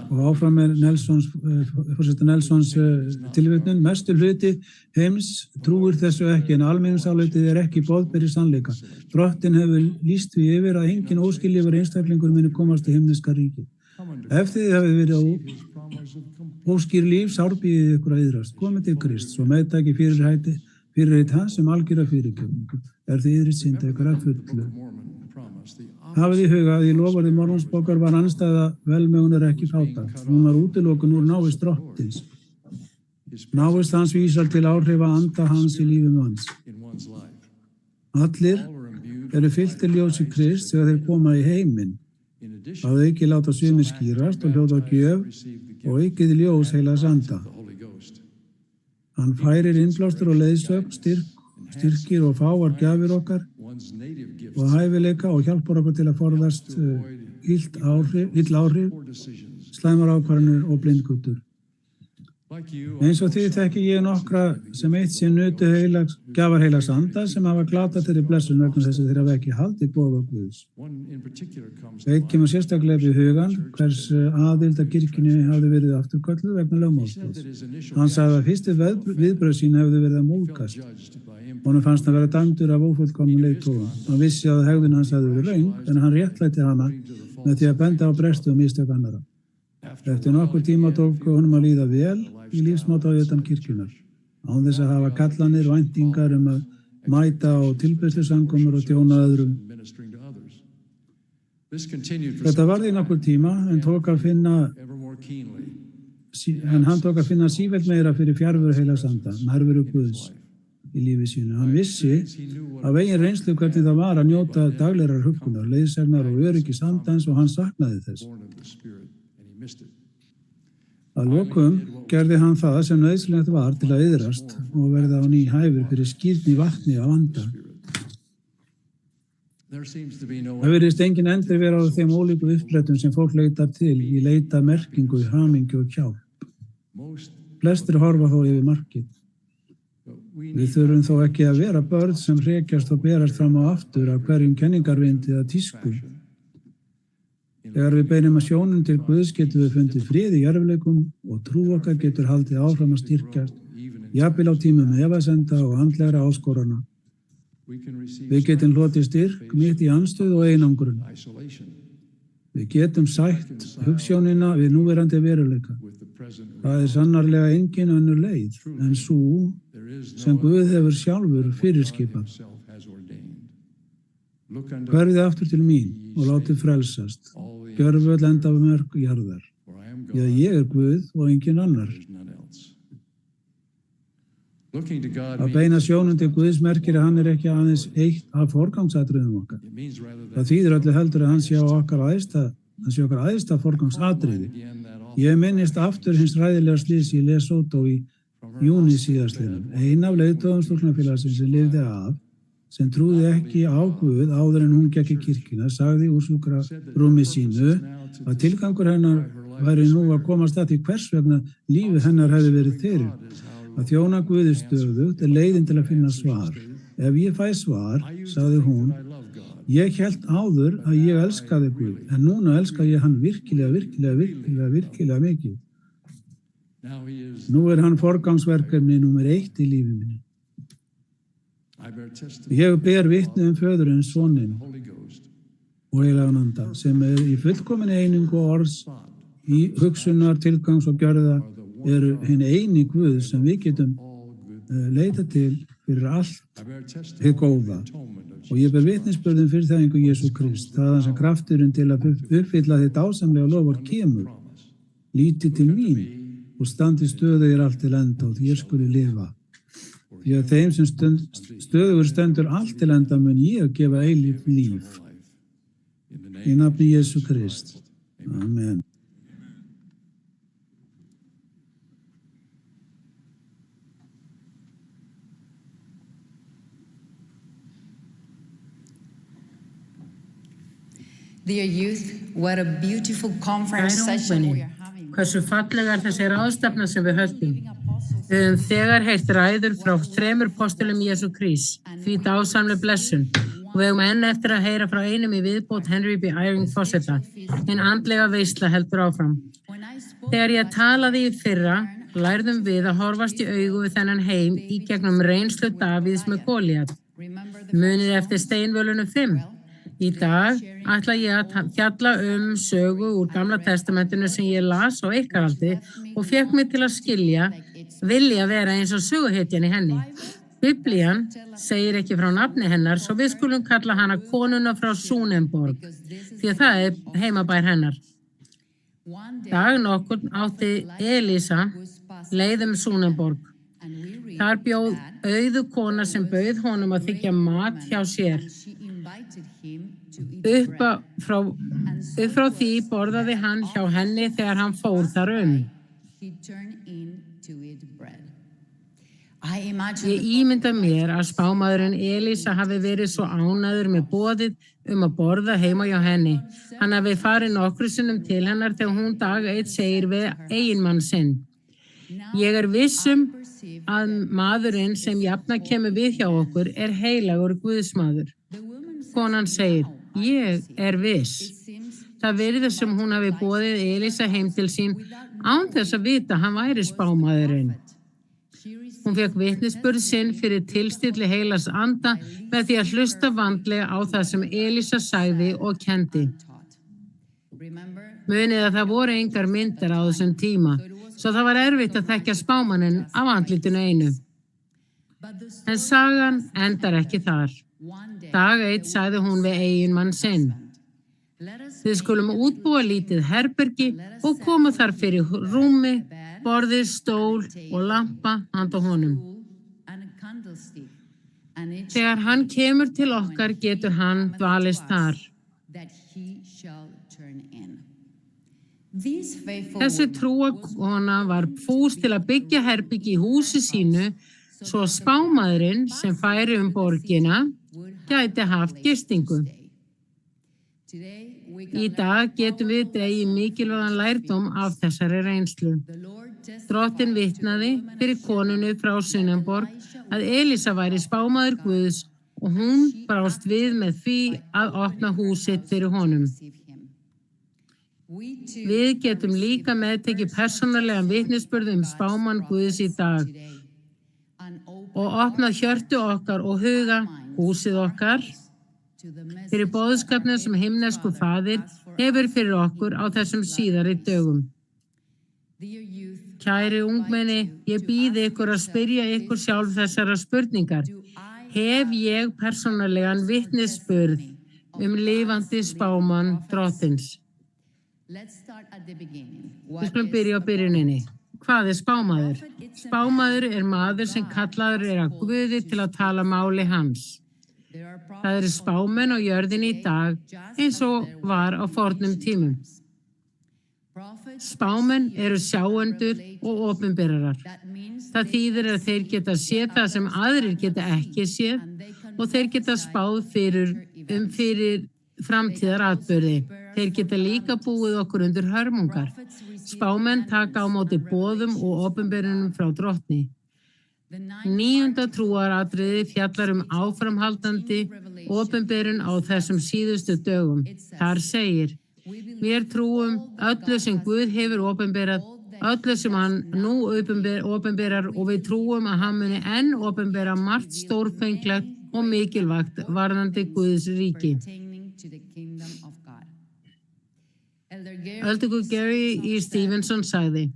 og áfram er forseta Nelsons tilvitnun, mestur hluti heims trúir þessu ekki en almenningsálitið er ekki boðberi sannleika. Drottinn hefur lýst því yfir að engin óskiljaður einstaklingur muni komast til himneska ríkið. Ef þið hafið verið óskýr líf, sárbýðið ykkur að iðrast, komið til Krist, svo meðtaki fyrirheit hans sem algjöra fyrirgefningu, er þið iðrist synda ykkur að fullu. Hafið í huga að í loforði Mormonsbókar var andstæða velmegunar ekki fátækt. Hún var útilokun úr návist Drottins. Návist hans vísar til áhrifa anda hans í lífum hans. Allir eru fylltir ljósi Krist þegar þeir koma í heiminn. Að auki láta sumir skýrast og hljóta gjöf og aukið ljós heilags anda. Hann færir innblástur og leiðsögn, styrkir og fáar gjafir okkar og hæfileika og hjálpar okkur til að forðast ill áhrif, slæmar ákvarðanir og blindgötur. Eins og því þekki ég nokkra sem eitt sinn nutu gjafar heilags anda sem hafa glatað þeirri blessun vegna þess að þeir hafa ekki haldið boð og Guðs. Eitt kemur sérstaklega við hugan hvers aðild að kirkjunni hafði verið afturkölluð vegna lögmálsins. Hann sagði að fyrstu viðbrögð sín hefði verið að múlgast. Honum fannst að vera dæmdur af ófullkomnum leiðtogum. Hann vissi að hegðun hans hefði verið röng en hann réttlætti hana með því að benda á bresti og mistök annarra. Eftir nokkur tíma tók honum að líða vel í lífsmáta utan kirkjunar, án þess að hafa kallanir, væntingar að mæta á tilbeiðslusamkomur og þjóna öðrum. Þetta varði í nokkur tíma en hann tók að finna sífellt meira fyrir fjarveru heilags anda, nærveru Guðs í lífi sínu. Hann vissi af eigin reynslu hvernig það var að njóta daglegrar huggunar, leiðsagnar og öryggis andans og hann saknaði þess. Að lokum gerði hann það sem nauðsynlegt var til að iðrast og verða á ný hæfur fyrir skírn í vatni af anda. Það virðist engin endir vera á þeim ólíku uppsprettum sem fólk leitar til í leita merkingu, hamingju og hjálp. Flestir horfa þó yfir markið. Við þurfum þó ekki að vera börn sem hrekjast og berast fram á aftur af hverjum kenningarvindi eða tísku. Þegar við beinum að sjónum til Guðs getum við fundið frið í erfiðleikum og trú okkar getur haldið áfram að styrkjast, jafnvel á tímum efasemda og andlegra áskorana. Við getum hlotið styrk mitt í andstöðu og einangrun. Við getum sætt hugsjónina við núverandi veruleika. Það sannarlega engin önnur leið en sú sem Guð hefur sjálfur fyrirskipað. Hverfið aftur til mín og látið frelsast. Gjörðu öll endamörk jarðar. Því að ég Guð og engin annar. Að beina sjónum til Guðs merkir að hann ekki aðeins eitt af forgangsatriðum okkar. Það þýðir öllu heldur að hann sé okkar æðsta forgangsatriði. Ég minnist aftur hins hræðilega slysi í Lesotho í júní síðastliðnum. Ein af leiðtogum stúlknafélagsins sem lifði af, sem trúði ekki á Guð áður en hún gekk í kirkjuna, sagði úr sjúkrarúmi sínu að tilgangur hennar væri nú að komast að því hvers vegna lífið hennar hefði verið fyrir. Að þjóna Guði stöðugt leiðin til að finna svar. Ef ég fæ svar, sagði hún, ég hélt áður að ég elskaði Guð, en núna elska ég hann virkilega mikið. Nú hann forgangsverkefni númer 1 í lífi minni. Ég ber vitni föðurinn, soninn og heilagan anda, sem í fullkominni einingu orðs, í hugsunar, tilgangs og gjörða eru hinn eini Guð sem við getum leita til fyrir allt hið góða. Og ég ber vitnisburðum fyrir þægingu Jesú Krist, þaðan sem krafturinn til að uppfylla þitt dásamlega lofvörð kemur. Lítið til mín og standi stöðugir allt til enda og þér skuli lifa. Því að þeim sem stöðugur stendur allt til enda mun ég gefa eilíft líf. Í nafni Jesú Krist. Amen. Dear youth, what a beautiful conference session we are having. Hversu fallega þessi ráðstefna sem við höldum. Við höfum þegar heyrt ræður frá 3 postulum Jesú Krist, því dásamleg blessun. Og við höfum enn eftir að heyra frá einum í viðbót Henry B. Eyring forseta, en andlega veisla heldur áfram. Þegar ég talaði í fyrra, lærðum við að horfast í augu við þennan heim í gegnum reynslu Davíðs með Gólíat. Munið eftir steinvölunum 5. Í dag ætla ég að fjalla sögu úr Gamla testamentinu sem ég las á ykkaraldi og fékk mig til að vilja vera eins og söguhetjan í henni. Biblían segir ekki frá nafni hennar, svo við skulum kalla hana konuna frá Súnemborg, því að það heimabær hennar. Dag nokkurn átti Elísa leið Súnemborg. Þar bjóð auðu kona sem bauð honum að þiggja mat hjá sér. Upp frá því borðaði hann hjá henni þegar hann fór þar Ég ímynda mér að spámaðurinn Elísa hafi verið svo ánægður með boðið að borða heima hjá henni. Hann hafi farið nokkru sinnum til hennar þegar hún dag eitt segir við eiginmann sinn. Ég viss að maðurinn sem jafna kemur við hjá okkur heilagur Guðsmaður. Konan segir, ég viss. Það virðist sem hún hafi boðið Elísa heim til sín án þess að vita hann væri spámaðurinn. Hún fékk vitnisburð sinn fyrir tilstilli heilags anda með því að hlusta vandlega á það sem Elísa sagði og kenndi. Munið að það voru engar myndar á þessum tíma, svo það var erfitt að þekkja spámaninn af andlitinu einu. En sagan endar ekki þar. Dag eitt sagði hún við eiginmann sinn. Við skulum útbúa lítið herbergi og koma þar fyrir rúmi, borði, stól og lampa handa honum. Þegar hann kemur til okkar getur hann dvalist þar. Þessi trúarkona var fús til að byggja herbergi í húsi sínu svo spámaðurinn sem færi borgina gæti haft gistingu. Í dag getum við dregið mikilvægan lærdóm af þessari reynslu. Drottinn vitnaði fyrir konunni frá Súnemborg að Elísa væri spámaður Guðs og hún brást við með því að opna húsið fyrir honum. Við getum líka meðtekið persónulegan vitnisburð spámann Guðs í dag og opnað hjörtu okkar og huga, húsið okkar, fyrir boðskapnum sem himneskur faðir hefur fyrir okkur á þessum síðari dögum. Kæri ungmenni, ég býði ykkur að spyrja ykkur sjálf þessara spurningar. Hef ég persónulegan vitnisburð lifandi spámann Drottins? Við skulum byrja á byrjuninni. Hvað spámaður? Spámaður maður sem kallaður af Guði til að tala máli hans. Það eru spámenn á jörðinni í dag eins og var á fornum tímum. Spámenn eru sjáendur og opinberarar. Það þýðir að þeir geta séð það sem aðrir geta ekki séð og þeir geta spáð fyrir framtíðaratburði. Þeir geta líka búið okkur undir hörmungar. Spámenn taka á móti boðum og opinberunum frá Drottni. 9. trúaratriði fjallar áframhaldandi opinberun á þessum síðustu dögum. Þar segir: Við trúum öllu sem Guð hefur opinberað, öllu sem hann nú opinberar og við trúum að hann muni enn opinbera margt stórfenglegt og mikilvægt varðandi Guðs ríki. Öldungur Gary E. Stevenson sagði: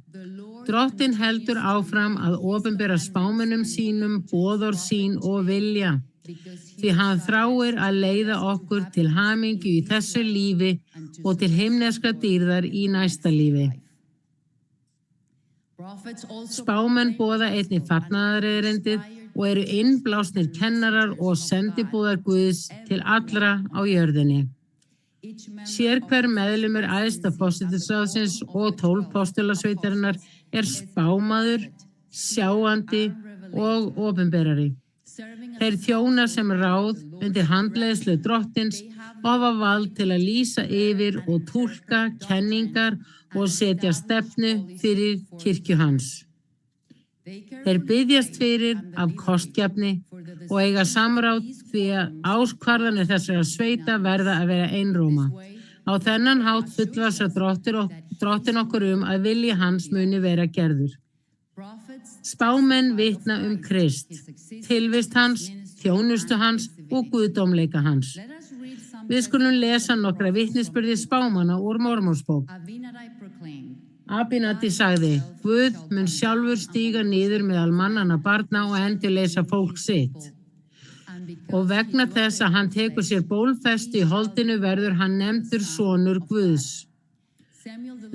Drottinn heldur áfram að opinbera spámennum sínum boðorð sín og vilja, því hann þráir að leiða okkur til hamingju í þessu lífi og til himneskra dýrðar í næsta lífi. Spámenn boða einnig fagnaðarerindið og eru innblásnir kennarar og sendibúðar Guðs til allra á jörðinni. Sérhver meðlimur æðsta forsætisráðsins og 12 postulasveitarinnar spámaður, sjáandi og opinberari. Þeir þjóna sem ráð undir handleiðslu Drottins og hafa vald til að lýsa yfir og túlka kenningar og setja stefnu fyrir kirkju hans. Þeir biðjast fyrir af kostgæfni og eiga samráð því að ákvarðanir þessara sveita verða að vera einróma. Á þennan hátt fullvissar Drottinn okkur að vilji hans muni vera gerður. Spámenn vitna Krist, tilvist hans, þjónustu hans og guðdómleika hans. Við skulum lesa nokkra vitnisburði spámanna úr Mormonsbók. Abinadi sagði: Guð mun sjálfur stíga niður meðal mannanna barna og endurleysa fólk sitt. Og vegna þess að hann tekur sér bólfestu í holdinu verður hann nefndur sonur Guðs.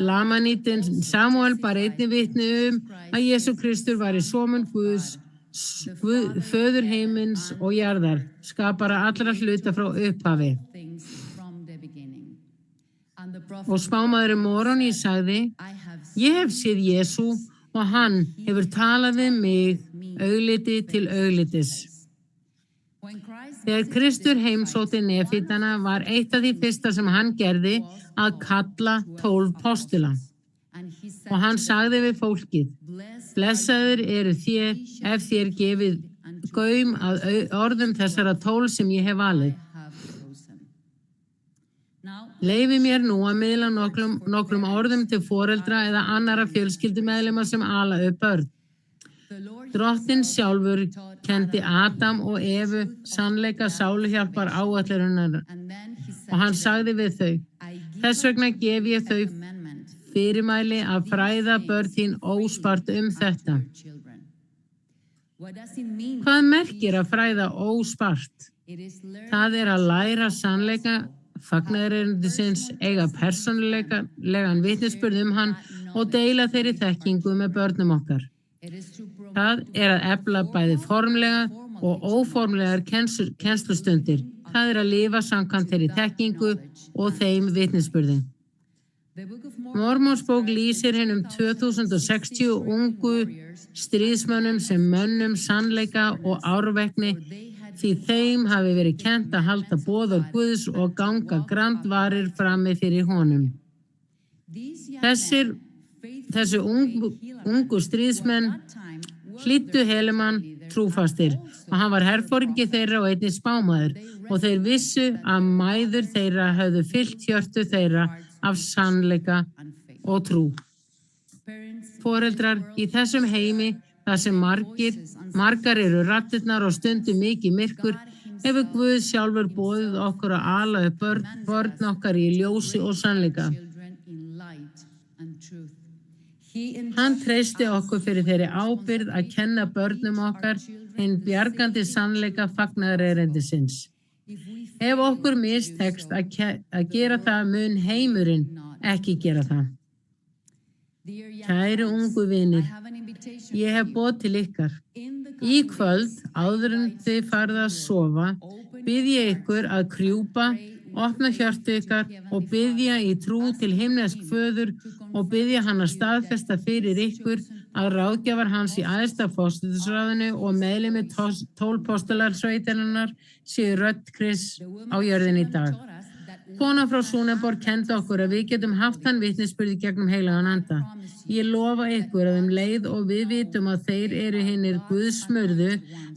Lamanítinn Samuel bar einnig vitni að Jesú Kristur var í sonur Guðs, föður heimins og jarðar, skapara allra hluta frá upphafi. Og spámaðurinn Moroni sagði: Ég hef séð Jesú og hann hefur talað við mig augliti til auglitis. Þegar Kristur heimsótti Nefítana var eitt af því fyrsta sem hann gerði að kalla 12 postula. Og hann sagði við fólkið: Blessaður eru þér ef þér gefið gaum að orðum þessara 12 sem ég hef valið. Leyfi mér nú að miðla nokkrum orðum til foreldra eða annarra fjölskyldumeðlima sem ala upp börn. Drottinn sjálfur kenndi Adam og Evu sannleika sáluhjálpar áætlunarinnar og hann sagði við þau: Þess vegna gef ég þau fyrirmæli að fræða börn þín óspart þetta. Hvað merkir að fræða óspart? Það að læra sannleika fagnaðarerindisins, eiga persónulegan vitnisburð hann og deila þeirri þekkingu með börnum okkar. Það að efla bæði formlega og óformlegar kennslustundir. Það að lifa samkvæmt þeirri þekkingu og þeim vitnisburði. Mormonsbók lýsir hinum 2060 ungu stríðsmönnum sem mönnum sannleika og árvekni, því þeim hafi verið kennt að halda boðorð Guðs og ganga grandvarir frammi fyrir honum. Þessi ungu stríðsmenn hlýddu Helaman trúfastir og hann var herforingi þeirra og einnig spámaður og þeir vissu að mæður þeirra höfðu fyllt hjörtu þeirra af sannleika og trú. Foreldrar, í þessum heimi þar sem margar eru raddirnar og stundum mikið myrkur, hefur Guð sjálfur boðið okkur að ala upp börn okkar í ljósi og sannleika. Hann treysti okkur fyrir þeirri ábyrgð að kenna börnum okkar hinn bjargandi sannleika fagnaðarerindisins. Ef okkur mistekst að gera það, mun heimurinn ekki gera það. Kæru ungu vinir, ég hef boð til ykkar. Í kvöld, áður en þið farið að sofa, bið ég ykkur að krjúpa, opna hjörtu ykkar og biðja í trú til himnesk föður og biðja hann að staðfesta fyrir ykkur að ráðgjafar hans í æðsta forsætisráðinu og meðlimir 12 postularsveitarinnar séu rödd Krists á jörðinni í dag. Kona frá Súneborg kenndi okkur að við getum haft hann vitnisburði gegnum heilagan anda. Ég lofa ykkur að leið og við vitum að þeir eru hinir Guðsmurðu,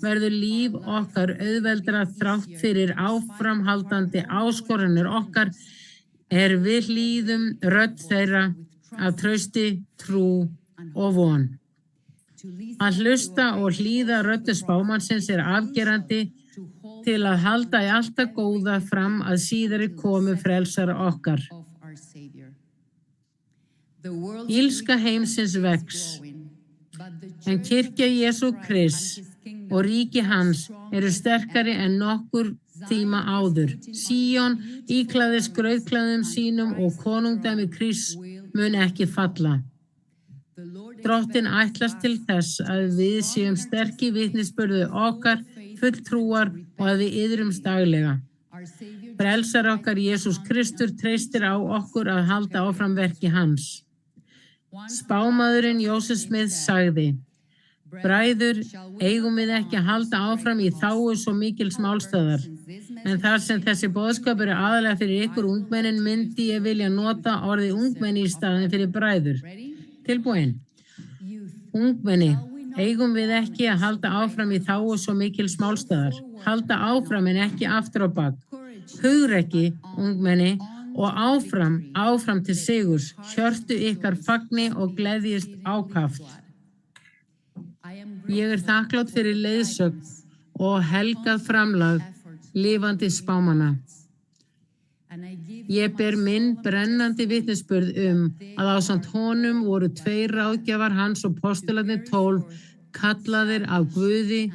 verður líf okkar auðveldara þrátt fyrir áframhaldandi áskoranir okkar við hlýðum rödd þeirra af trausti, trú og von. Að hlusta og hlýða röddu spámannsins afgerandi til að halda í alltaf góða fram að síðari komu frelsara okkar. Illska heimsins vex, en kirkja Jesú Krists og ríki hans eru sterkari en nokkur tíma áður. Síón íklæðist skrautklæðum sínum og konungdæmi Krists mun ekki falla. Drottinn ætlast til þess að við séum sterki vitnisburði okkar, fulltrúar og að við iðrumst daglega. Frelsar okkar Jesús Kristur treystir á okkur að halda áfram verki hans. Spámaðurinn Joseph Smith sagði: Bræður, eigum við ekki að halda áfram í þágu svo mikils málstaðar, en þar sem þessi boðskapur er aðalega fyrir ykkur ungmennin myndi ég vilja nota orðið ungmenni í staðinn fyrir bræður. Tilbúin. Ungmenni, eigum við ekki að halda áfram í þágu svo mikils málstaðar, halda áfram en ekki aftur á bak. Hugrekki, ungmenni, og áfram til sigurs, hjörtu ykkar fagni og gleðjist ákaft. Ég er þakklátt fyrir leiðsögn og helgað framlag lifandi spámanna. Ég ber minn brennandi vitnisburð að ásamt honum voru 2 ráðgjafar hans og postularnir 12 kallaðir af Guði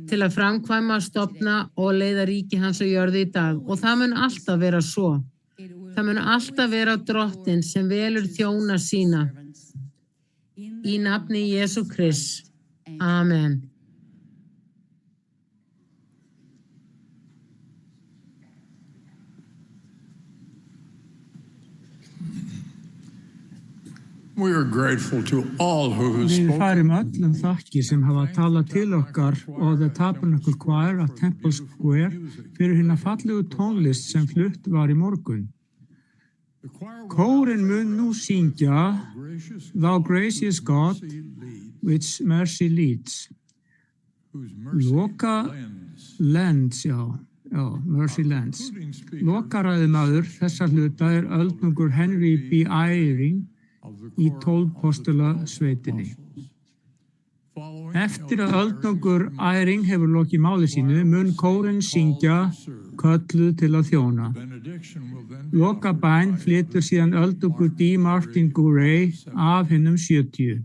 til að framkvæma, stofna og leiða ríki hans á jörðu í dag. Og það mun alltaf vera svo. Það mun alltaf vera Drottinn sem velur þjóna sína. Í nafni Jesú Krists. Amen. We are grateful to all who have Við spoken. færum öllum þakkir sem hafa talað til okkar og The Tabernacle Choir af Temple Square fyrir hina fallegu tónlist sem flutt var í morgun. Kórinn mun nú syngja Thou gracious God, which mercy leads. Loka lends, mercy lends. Lokaræðumaður þessa hluta öldungur Henry B. Eyring í 12 postula sveitinni. Eftir að öldungur Eyring hefur lokið máli sínu, mun kórinn syngja kölluð til að þjóna. Lokabæn flytur síðan öldungur D. Martin Gurray af hinum 70.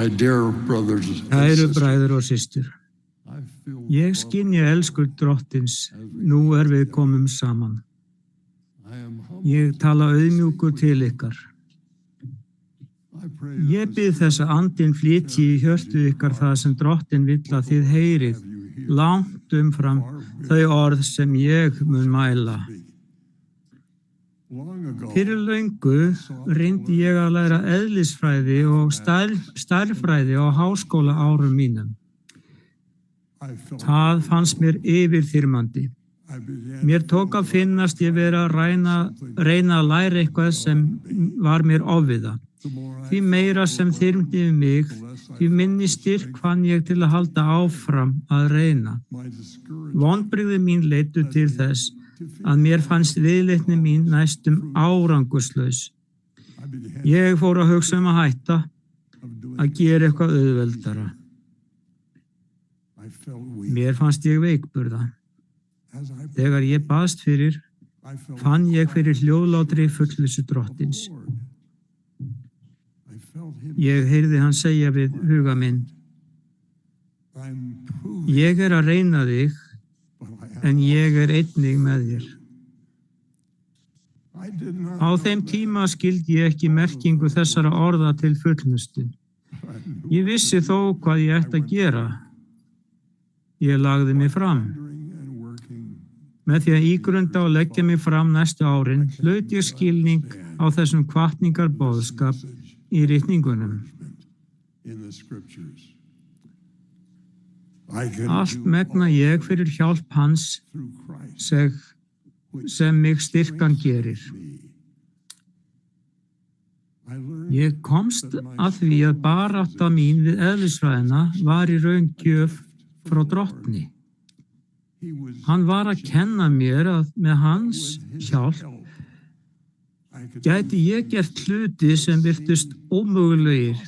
My dear brothers and Kæru sisters, bræður og systur, ég skynja elskur drottins, nú við komum saman. Ég tala auðmjúkur til ykkar. Ég bið þess að andinn flytji í hjörtu ykkar það sem drottin vill að þið heyrið, langt umfram þau orð sem ég mun mæla. Fyrir löngu reyndi ég að læra eðlisfræði og stærðfræði á háskóla árum mínum. Það fannst mér yfirþyrmandi. Mér tók að finnast ég vera að reyna að læra eitthvað sem var mér ofviða. Því meira sem þyrmdi mig, því minni styrk fann ég til að halda áfram að reyna. Vonbrigði mín leiddu til þess að mér fannst viðleitni mín næstum árangurslaus. Ég fór að hugsa að hætta, að gera eitthvað auðveldara. Mér fannst ég veikburða. Þegar ég baðst fyrir, fann ég fyrir hljóðlátri fullvissu drottins. Ég heyrði hann segja við huga minn: Ég að reyna þig, en ég einnig með þér. Á þeim tíma skildi ég ekki merkingu þessara orða til fullnustu. Ég vissi þó hvað ég ætti að gera. Ég lagði mig fram. Með því að ígrunda og leggja mig fram næstu árin, hlaut ég skilning á þessum hvatningarboðskap í ritningunum. Allt megna ég fyrir hjálp hans sem mig styrkan gerir. Ég komst að því að barátta mín við eðlisfræðina var í raun gjöf frá drottni. Hann var að kenna mér að með hans hjálp gæti ég gert hluti sem virtust ómögulegir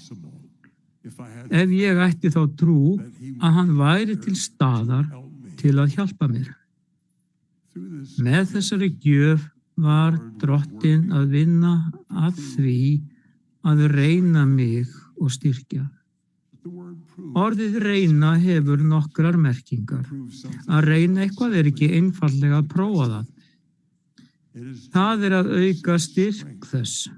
ef ég ætti þá trú að hann væri til staðar til að hjálpa mér. Með þessari gjöf var drottinn að vinna að því að reyna mig og styrkja. Orðið reyna hefur nokkrar merkingar. Að reyna eitthvað ekki einfaldlega að prófa það. Það að auka styrk þess.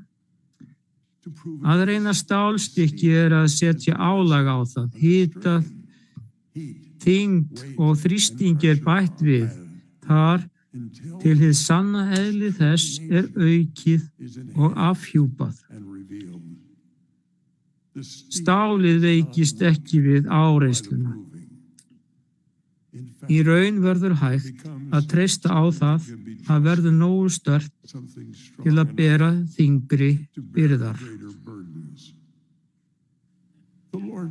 Að reyna stálstykki að setja álag á það, hita, þyngd og þrýsting bætt við. Þar til hið sanna eðli þess aukið og afhjúpað. Stálið veikist ekki við áreysluna. Í raun verður hægt að treysta á það að verður nógu sterkt til að bera þyngri byrðar.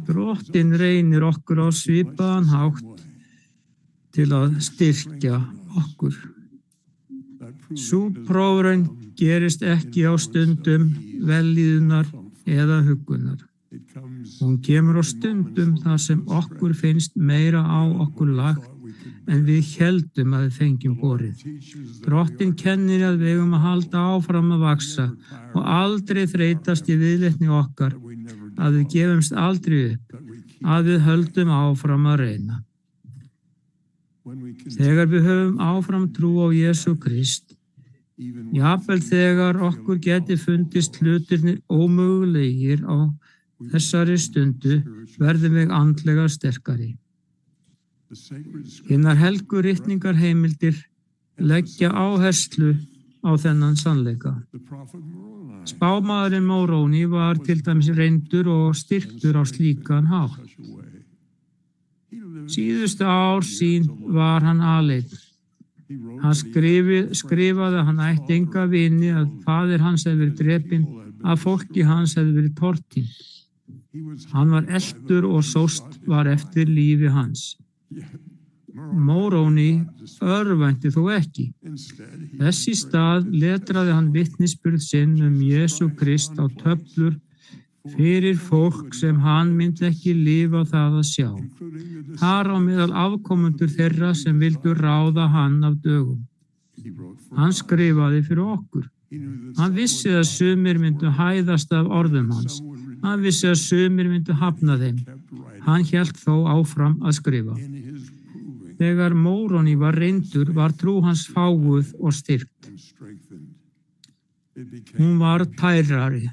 Drottinn reynir okkur á svipaðan hátt til að styrkja okkur. Sú prófraun gerist ekki á stundum vellíðunar eða huggunar. Hún kemur á stundum þar sem okkur finnst meira á okkur lagt en við héldum að við fengjum borið. Drottinn kennir að við eigum að halda áfram að vaxa og aldrei þreytast í viðleitni okkar, að við gefumst aldrei upp, að við höldum áfram að reyna. Þegar við höfum áfram trú á Jesú Krist, jafnvel þegar okkur geti fundist hlutirnir ómögulegir á þessari stundu, verðum við andlega sterkari. Hinar helgu ritningar heimildir leggja áherslu á þennan sannleika. Spámaðurinn Moroni var til dæmis reyndur og styrktur á slíkan hátt. Síðustu ár sín var hann aleinn. Hann skrifaði að hann ætti enga vini, að faðir hans hefði verið drepinn, að fólki hans hefði verið tortímt. Hann var eltur og sóst var eftir lífi hans. Moroni örvænti þó ekki. Þess í stað letraði hann vitnisburð sinn Jesú Krist á töflur fyrir fólk sem hann myndi ekki lifa það að sjá. Þar á meðal afkomendur þeirra sem vildu ráða hann af dögum. Hann skrifaði fyrir okkur. Hann vissi að sumir myndu hæðast af orðum hans, Hann vissi að sumir myndu hafna þeim. Hann hélt þó áfram að skrifa. Þegar Móróni var reyndur var trú hans fáguð og styrkt. Hún var tærari.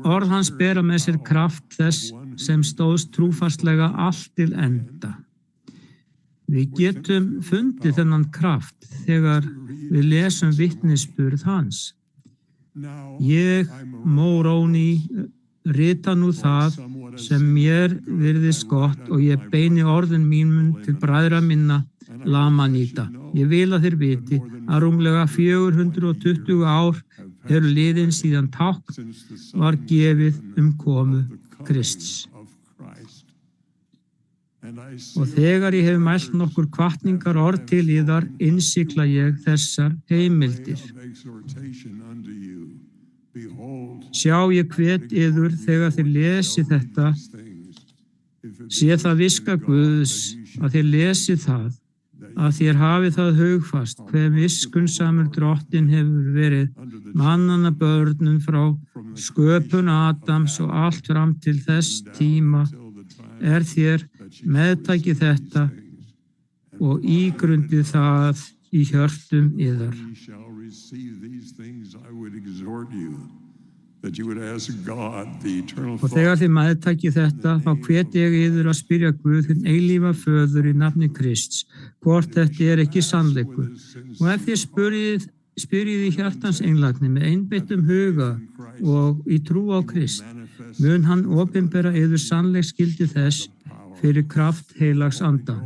Orð hans bera með sér kraft þess sem stóðst trúfastlega allt til enda. Við getum fundið þennan kraft þegar við lesum vitnisburð hans. Ég, Móróni, rita nú það sem mér virðist gott og ég beini orðin mínum til bræðra minna Lamanita. Ég vil að þeir viti að rúmlega 420 ár eru liðin síðan tákn var gefið komu Krists. Og þegar ég hef mælt nokkur hvatningar orð til yðar, innsigla ég þessar heimildir. Sjá, ég hvet yður þegar þið lesi þetta, sé það viska Guðs að þið lesi það, að þér hafi það hugfast hve miskunnsamur Drottinn hefur verið mannanna börnum frá sköpun Adams og allt fram til þess tíma þér meðtæki þetta og ígrundið það í hjörtum yðar. Og þegar þið meðtæki þetta, þá hvet ég yður að spyrja Guð hinn eilífa föður í nafni Krists, hvort þetta ekki sannleikur. Og ef þið spyrjið í hjartans einlægni með einbeittum huga og í trú á Krist, mun hann opinbera yður sannleiksgildi þess fyrir kraft heilags anda.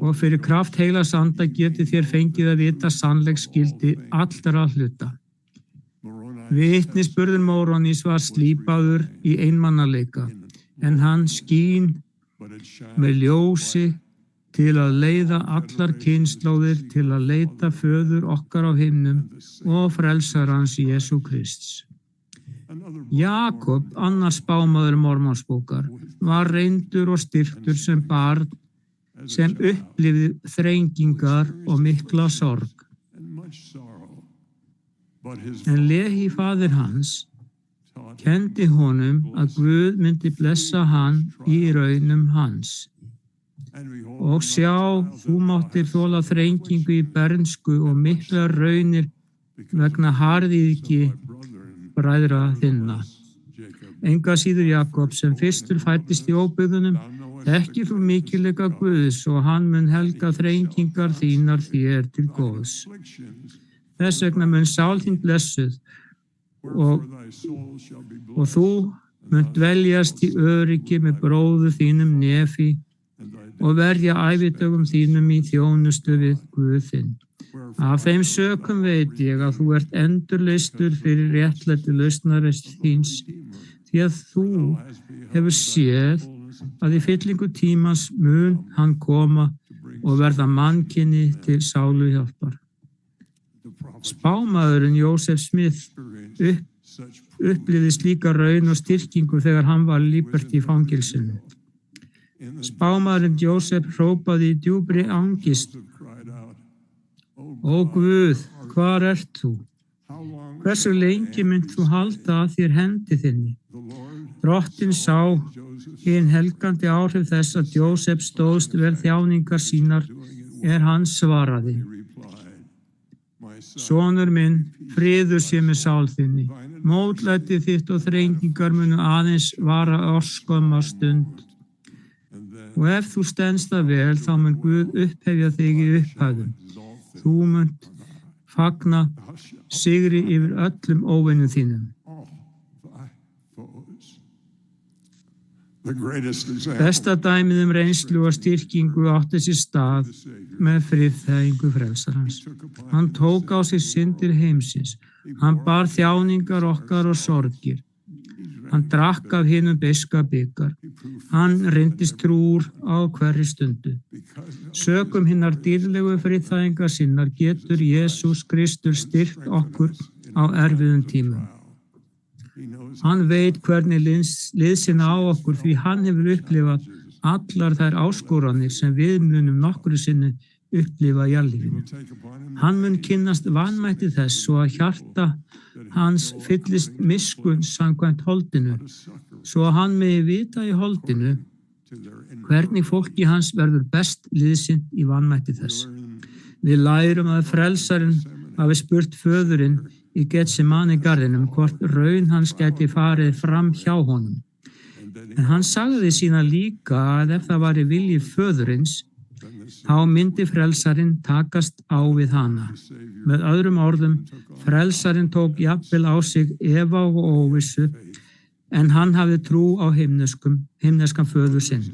Og fyrir kraft heilags anda getið þér fengið að vita sannleiksgildi allra hluta. Vitnisburður Mórónis var slípaður í einmannaleika, en hann skín með ljósi til að leiða allar kynslóðir til að leita föður okkar á himnum og frelsarans Jesú Krists. Jakob, annar spámaður Mormonsbókar, var reyndur og styrktur sem barn sem upplifði þrengingar og mikla sorg. En Lehi, faðir hans, kenndi honum að Guð myndi blessa hann í raunum hans. Og sjá, þú máttir þola þrengingu í bernsku og miklar raunir vegna harðýðgi bræðra þinna. Enga síður Jakob, sem fyrstur fæddist í óbyggðunum, þekkir þú mikilvæga Guðs og hann mun helga þrengingar þínar þér til góðs. Þess vegna mun sál þín blessuð og þú mun dveljast í öryggi með bróður þínum Nefi og verja ævidögum þínum í þjónustu við Guð þinn. Af þeim sökum veit ég að þú ert endurleystur fyrir réttlæti lausnares þíns, því að þú hefur séð að í fyllingu tímans mun hann koma og verða mannkyni til sáluhjálpar. Spámaðurinn Jósef Smith upplifði slíka raun og styrkingu þegar hann var líbert í fangelsinu. Spámaðurinn Jósef hrópaði í djúpri angist: Ó Guð, hvar ert þú? Hversu lengi mynd þú halda að þér hendi þinni? Drottinn sá hin helgandi áhrif þess að Jósef stóðst vel þjáningar sínar hann svaraði: Sonur minn, friður sé með sál þinni. Mótlæti þitt og þrengingar munu aðeins vara örskamma stund. Og ef þú stenst það vel, þá mun Guð upphefja þig í upphæðum. Þú munt fagna sigri yfir öllum óvinum þínum. Besta dæmið reynslu og styrkingu átti sér stað með friðþægingu frelsarans. Hann tók á sig syndir heimsins. Hann bar þjáningar okkar og sorgir. Hann drakk af hinum beiska bikar. Hann reyndist trúr á hverri stundu. Sökum hinnar dýrlegu friðþægingar sinnar getur Jesús Kristur styrkt okkur á erfiðum tímum. Hann veit hvernig liðsina á okkur því hann hefur upplifað allar þær áskoranir sem við munum nokkru sinni upplifa jarðlífinu. Hann mun kynnast vanmætti þess svo að hjarta hans fyllist miskunn samkvæmt holdinu, svo að hann megi vita í holdinu hvernig fólki hans verður best liðsint í vanmætti þess. Við lærum að frelsarinn hafi spurt föðurinn í Getsemane garðinum hvort raun hans gæti farið fram hjá honum. En hann sagði síðan líka að ef það væri vilji föðurins, þá myndi frelsarinn takast á við hana. Með öðrum orðum, frelsarinn tók jafnvel á sig efa og óvissu, en hann hafði trú á himneskan föður sinn.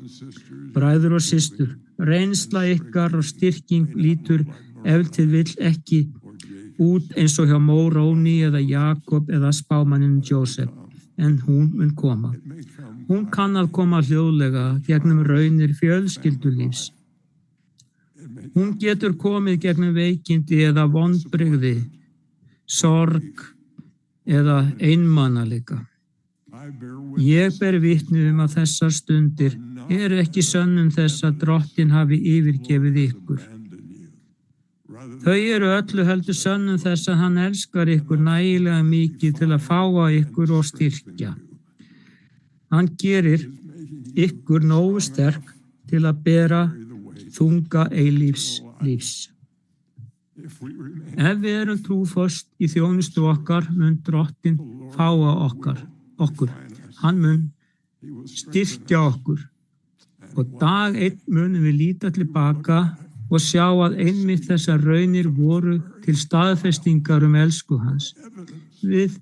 Bræður og systur, reynsla ykkar og styrking lítur ef til vill ekki út eins og hjá Móróni eða Jakob eða spámannin Jósef, en hún mun koma. Hún kann að koma hljóðlega gegnum raunir fjölskyldulífs. Hún getur komið gegnum veikindi eða vonbrigði, sorg eða einmanaleika. Ég ber vitni að þessar stundir ekki sönnun þess að Drottinn hafi yfirgefið ykkur. Þau öllu heldur sönnun þess að hann elskar ykkur nægilega mikið til að fáa ykkur og styrkja. Hann gerir ykkur nógu sterk til að bera þunga eilífs lífs. Ef við erum trúföst í þjónustu okkar, mun Drottinn fáa okkur. Hann mun styrkja okkur. Og dag einn munum við líta tilbaka og sjá að einmitt þessar raunir voru til staðfestingar elsku hans. Við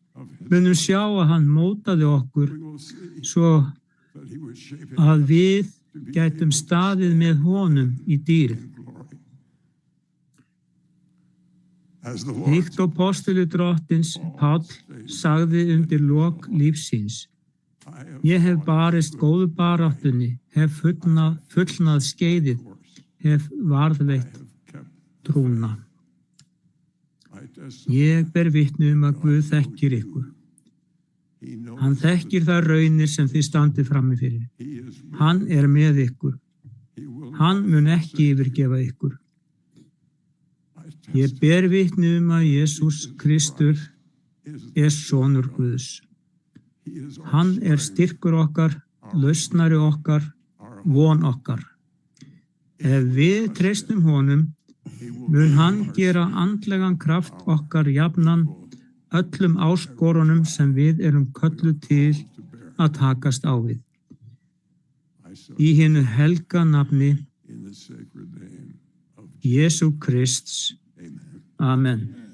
munum sjá að hann mótaði okkur svo að við gætum staðið með honum í dýrið. Líkt og postuli Drottins Páll sagði undir lok lífsins: Ég hef barist góðu baráttunni, hef fullnað skeiðið, hef varðveitt trúna. Ég ber vitni að Guð þekkir ykkur. Hann þekkir þær raunir sem þið standið frammi fyrir. Hann með ykkur. Hann mun ekki yfirgefa ykkur. Ég ber vitni að Jesús Kristur sonur Guðs. Hann styrkur okkar, lausnari okkar, von okkar. Ef við treystum honum, mun hann gera andlegan kraft okkar jafnan öllum áskorunum sem við erum kölluð til að takast á við. Í hinu helga nafni Jesú Krists. Amen.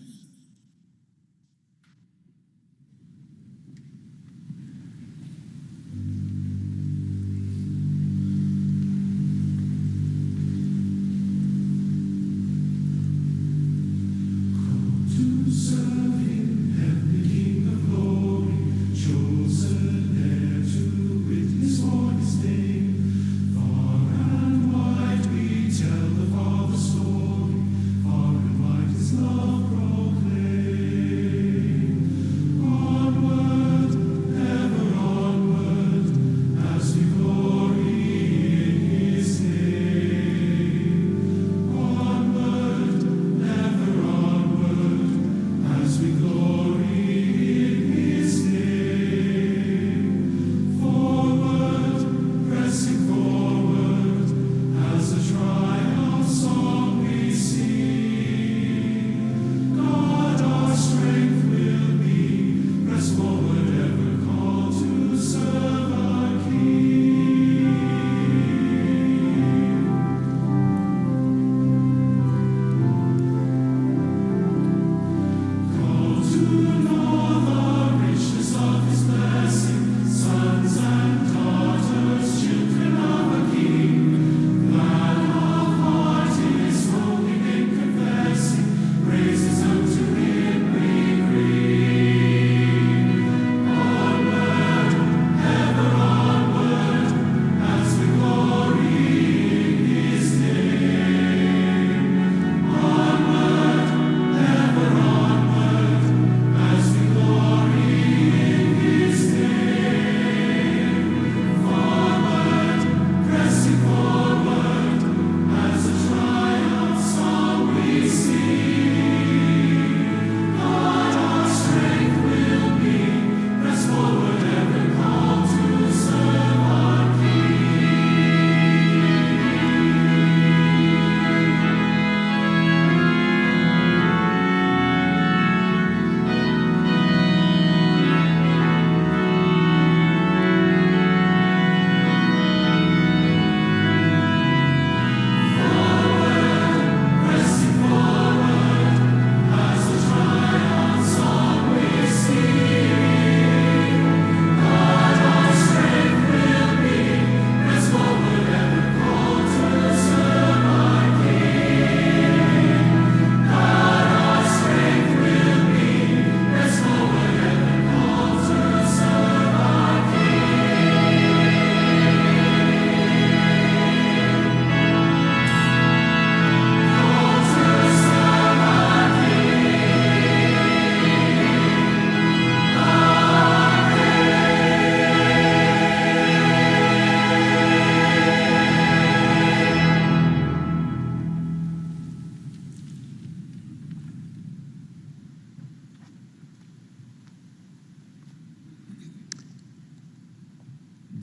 Tell the Father's story, far and wide His love brought.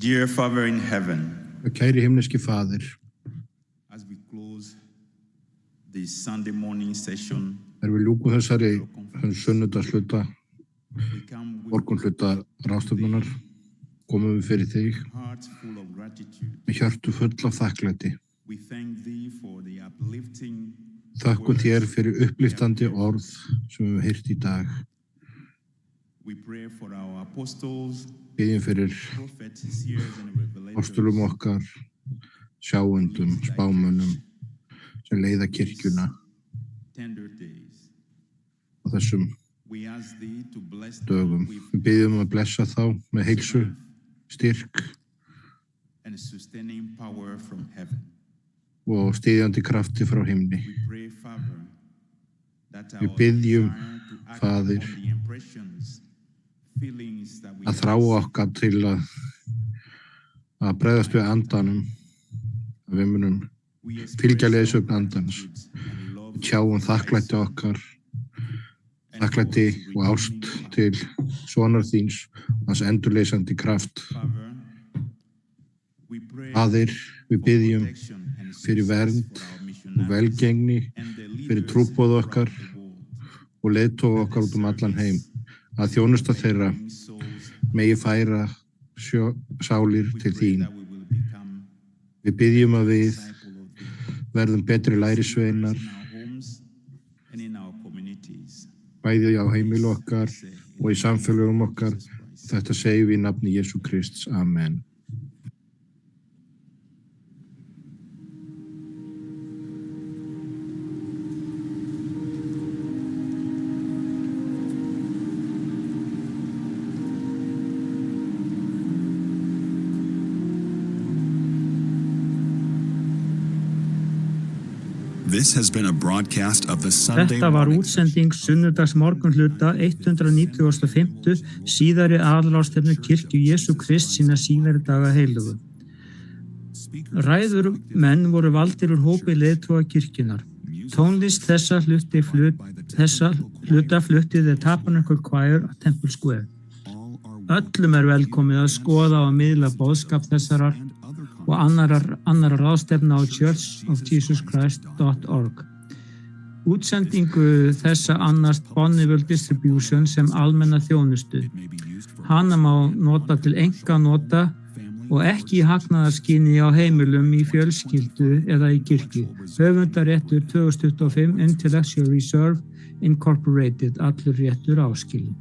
Dear Father in heaven, Kæri himneski faðir, as we close this Sunday morning session, við ljúkum þessari sunnudagshluta, morgunhluta ráðstefnunar, komum við fyrir þig hearts full of gratitude. með hjörtu full af þakklæti. We thank thee for the uplifting Þökkum þér fyrir uppliftandi orð sem við höfum heyrt í dag. We pray for our apostles, Biðjum fyrir prophets, seers, and revelators. apostolum okkar, sjáendum, spámönnum sem leiða kirkjuna Tender days. á þessum We ask thee to bless dögum. them with Við biðjum að blessa þá með heilsu, styrk and sustaining power from heaven. og styðjandi krafti frá himni. We pray, Father, that our Við biðjum, desire to act Faðir, upon the impressions, feelings that we að þrá okkar til að bregðast við andanum, að við munum fylgja leiðsögn andans. Við tjáum þakklæti okkar, þakklæti og ást til sonar þíns, hans endurleysandi kraft. Faðir, við biðjum fyrir vernd og velgengni, fyrir trúboð okkar og leiðtoga okkar út allan heim, að þjónusta þeirra megi færa sálir til þín. Við biðjum að við verðum betri lærisveinar, bæði á heimili okkar og í samfélögum okkar. Þetta segjum við í nafni Jesú Krists. Amen. This has been a broadcast of the Sunday Þetta var morning útsending sunnudags morgunhluta 195. síðari aðalráðstefnu kirkju Jesú Krists sína síðari daga heilugu. Ræður menn voru valdir úr hópi leiðtoga kirkjunar. Tónlist þessa hluta flutti The Tabernacle Choir á Temple Square. Öllum velkomið að skoða og miðla boðskap þessarar og annara ráðstefna á churchofjesuschrist.org. Útsendingu þessa annast Bonneville Distribution sem almenna þjónustu. Hana má nota til einkanota og ekki í hagnaðarskyni á heimilum, í fjölskyldu eða í kirkju. Höfundaréttur 2025 Intellectual Reserve Incorporated, allur réttur áskilinn.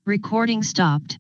Recording stopped.